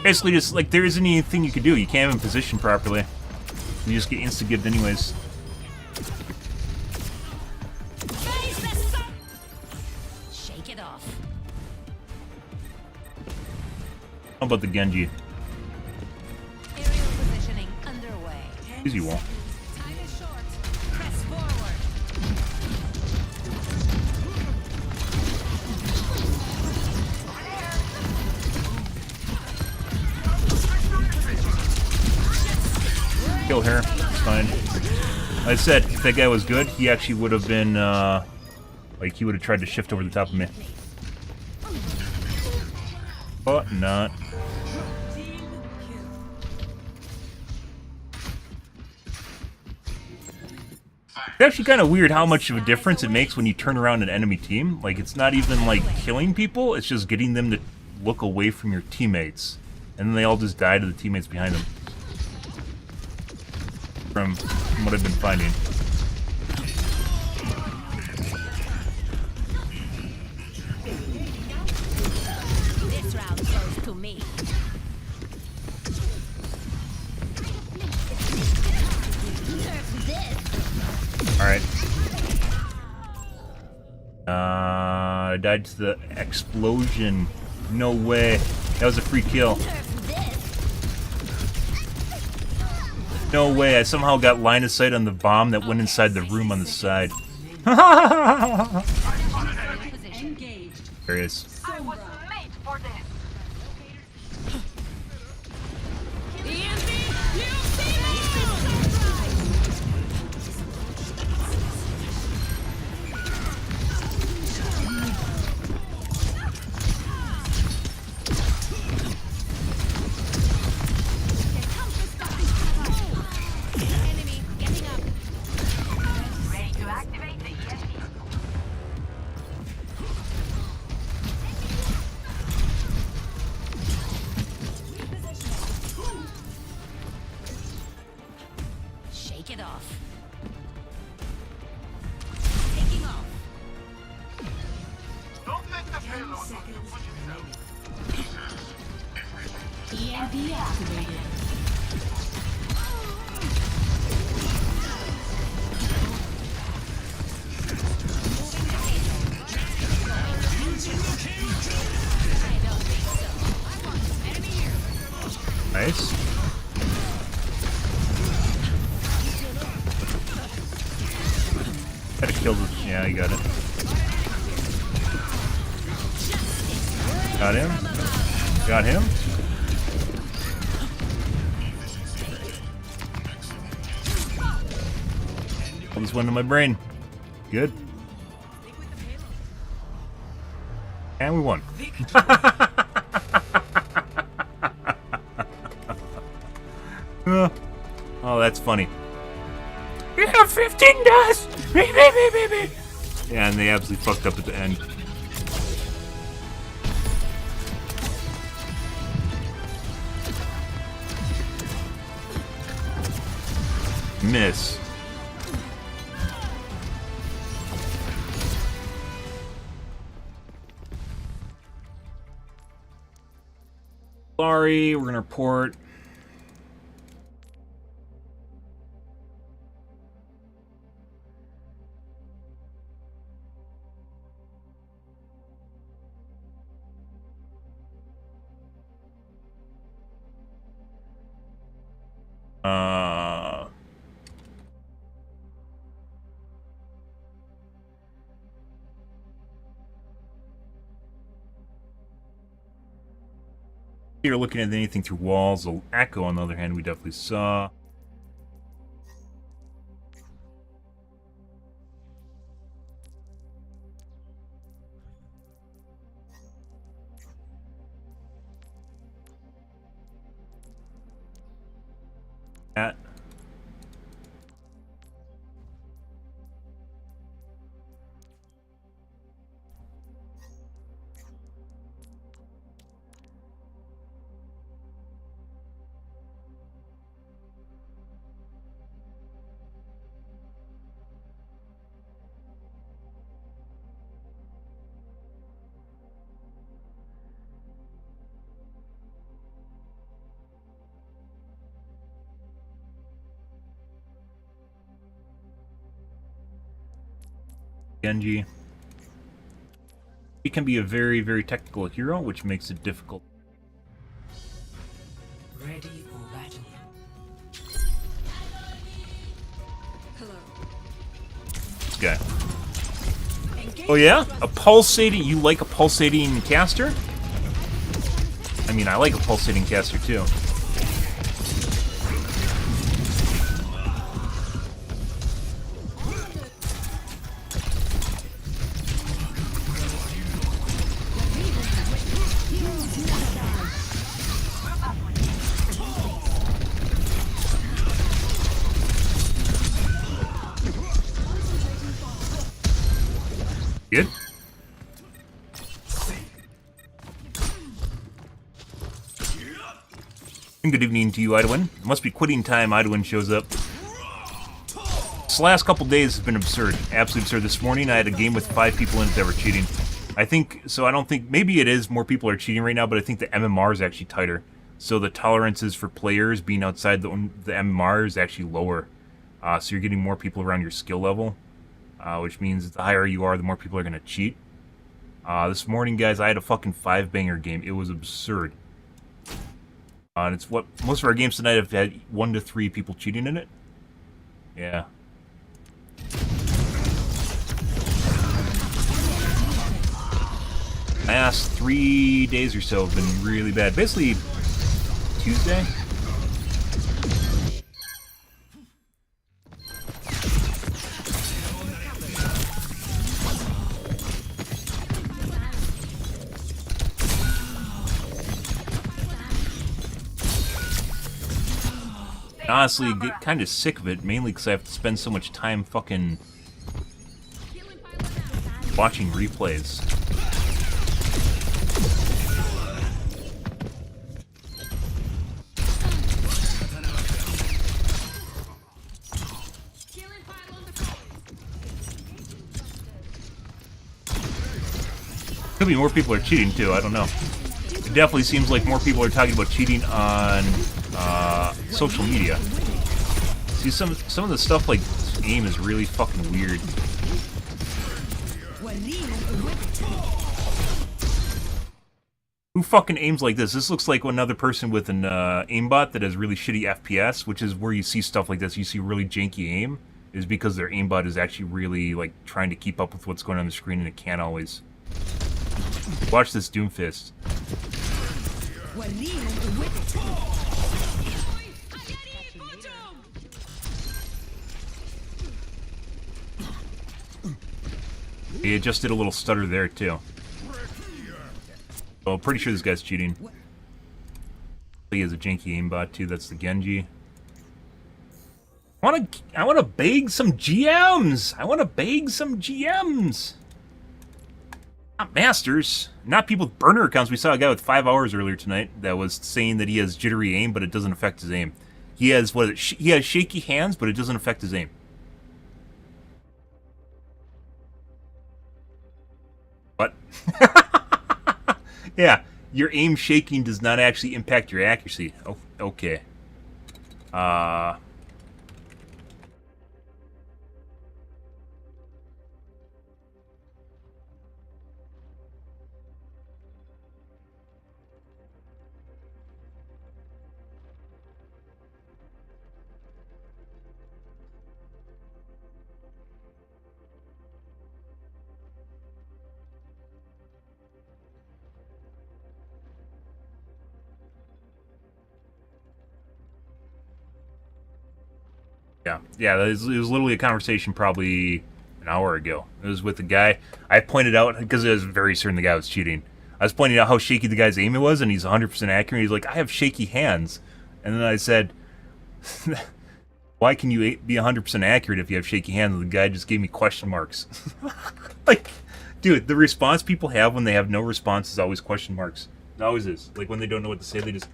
Basically, just like there isn't anything you can do. You can't even position properly. You just get insta-gibbed anyways. Shake it off. How about the Genji? Aerial positioning underway. Easy wall. Time is short. Press forward. Kill her. It's fine. Like I said, if that guy was good, he actually would have been, like, he would have tried to shift over the top of me. But not. It's actually kind of weird how much of a difference it makes when you turn around an enemy team. Like, it's not even, like, killing people, it's just getting them to look away from your teammates. And then they all just die to the teammates behind them. From what I've been finding. This round goes to me. Alright. I died to the explosion. No way. That was a free kill. No way, I somehow got line of sight on the bomb that went inside the room on the side. There he is. I was made for this. Ready to activate the ESP. Shake it off. Taking off. Don't let the payload push itself. EMP activated. Nice. Gotta kill the... Yeah, you got it. Got him. Got him. At least one to my brain. Good. And we won. Oh, that's funny. You have 15 deaths! Yeah, and they absolutely fucked up at the end. Miss. Sorry, we're gonna report. You're looking at anything through walls. The echo, on the other hand, we definitely saw. That. Genji. He can be a very, very technical hero, which makes it difficult. Ready for battle. Hello. This guy. Oh yeah? A pulsating... You like a pulsating caster? I mean, I like a pulsating caster too. Good. Good evening to you, Idwin. It must be quitting time. Idwin shows up. This last couple days has been absurd. Absolutely absurd. This morning I had a game with 5 people in it that were cheating. I think, so I don't think, maybe it is more people are cheating right now, but I think the MMR is actually tighter. So the tolerances for players being outside the MMR is actually lower. So you're getting more people around your skill level, which means the higher you are, the more people are going to cheat. This morning, guys, I had a fucking 5-banger game. It was absurd. And it's what most of our games tonight have had 1 to 3 people cheating in it. Yeah. Last 3 days or so have been really bad. Basically, Tuesday. Honestly, get kind of sick of it, mainly because I have to spend so much time fucking watching replays. Could be more people are cheating too, I don't know. It definitely seems like more people are talking about cheating on social media. See, some of the stuff like aim is really fucking weird. Who fucking aims like this? This looks like another person with an aimbot that has really shitty FPS, which is where you see stuff like this. You see really janky aim, is because their aimbot is actually really like trying to keep up with what's going on the screen and it can't always. Watch this Doomfist. He just did a little stutter there, too. Well, pretty sure this guy's cheating. He has a janky aimbot, too. That's the Genji. I wanna beg some GMs! I wanna beg some GMs! Not masters. Not people with burner accounts. We saw a guy with 5 hours earlier tonight that was saying that he has jittery aim, but it doesn't affect his aim. He has he has shaky hands, but it doesn't affect his aim. What? Yeah, your aim shaking does not actually impact your accuracy. Oh, okay. Yeah, it was literally a conversation probably an hour ago. It was with the guy. I pointed out, because I was very certain the guy was cheating. I was pointing out how shaky the guy's aim was, and he's 100% accurate. He's like, I have shaky hands. And then I said, why can you be 100% accurate if you have shaky hands? And the guy just gave me question marks. Like, dude, the response people have when they have no response is always question marks. It always is. Like, when they don't know what to say, they just...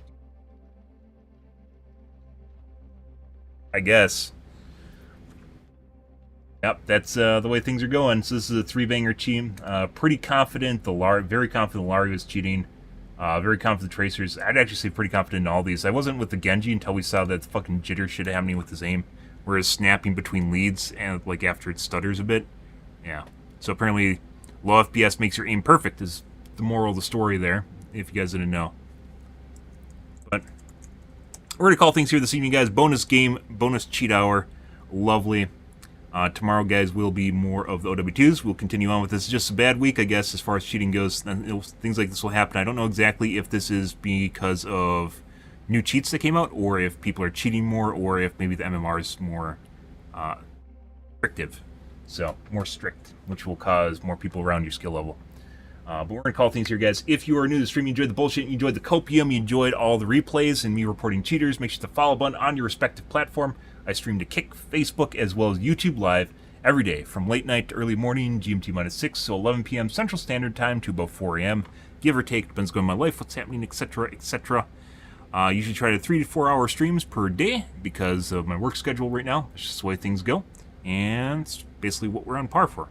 I guess. Yep, that's the way things are going. So this is a 3-banger team. Pretty confident very confident the Lari was cheating. Very confident the Tracers. I'd actually say pretty confident in all these. I wasn't with the Genji until we saw that fucking jitter shit happening with his aim, where it's snapping between leads and like after it stutters a bit. Yeah. So apparently, low FPS makes your aim perfect is the moral of the story there. If you guys didn't know. But we're gonna call things here this evening, guys. Bonus game, bonus cheat hour, lovely. Tomorrow, guys, will be more of the OW2s. We'll continue on with this. It's just a bad week, I guess, as far as cheating goes. Things like this will happen. I don't know exactly if this is because of new cheats that came out, or if people are cheating more, or if maybe the MMR is more restrictive. So, more strict, which will cause more people around your skill level. But we're going to call things here, guys. If you are new to the stream, you enjoyed the bullshit, you enjoyed the copium, you enjoyed all the replays and me reporting cheaters, make sure to follow button on your respective platform. I stream to Kick, Facebook, as well as YouTube Live every day from late night to early morning, GMT-6, so 11 p.m. Central Standard Time to about 4 a.m. Give or take, depends on my life, what's happening, etc., etc. Usually try to 3 to 4 hour streams per day because of my work schedule right now. It's just the way things go, and it's basically what we're on par for.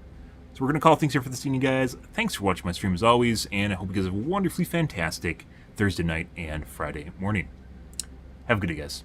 So we're going to call things here for this evening, guys. Thanks for watching my stream as always, and I hope you guys have a wonderfully fantastic Thursday night and Friday morning. Have a good day, guys.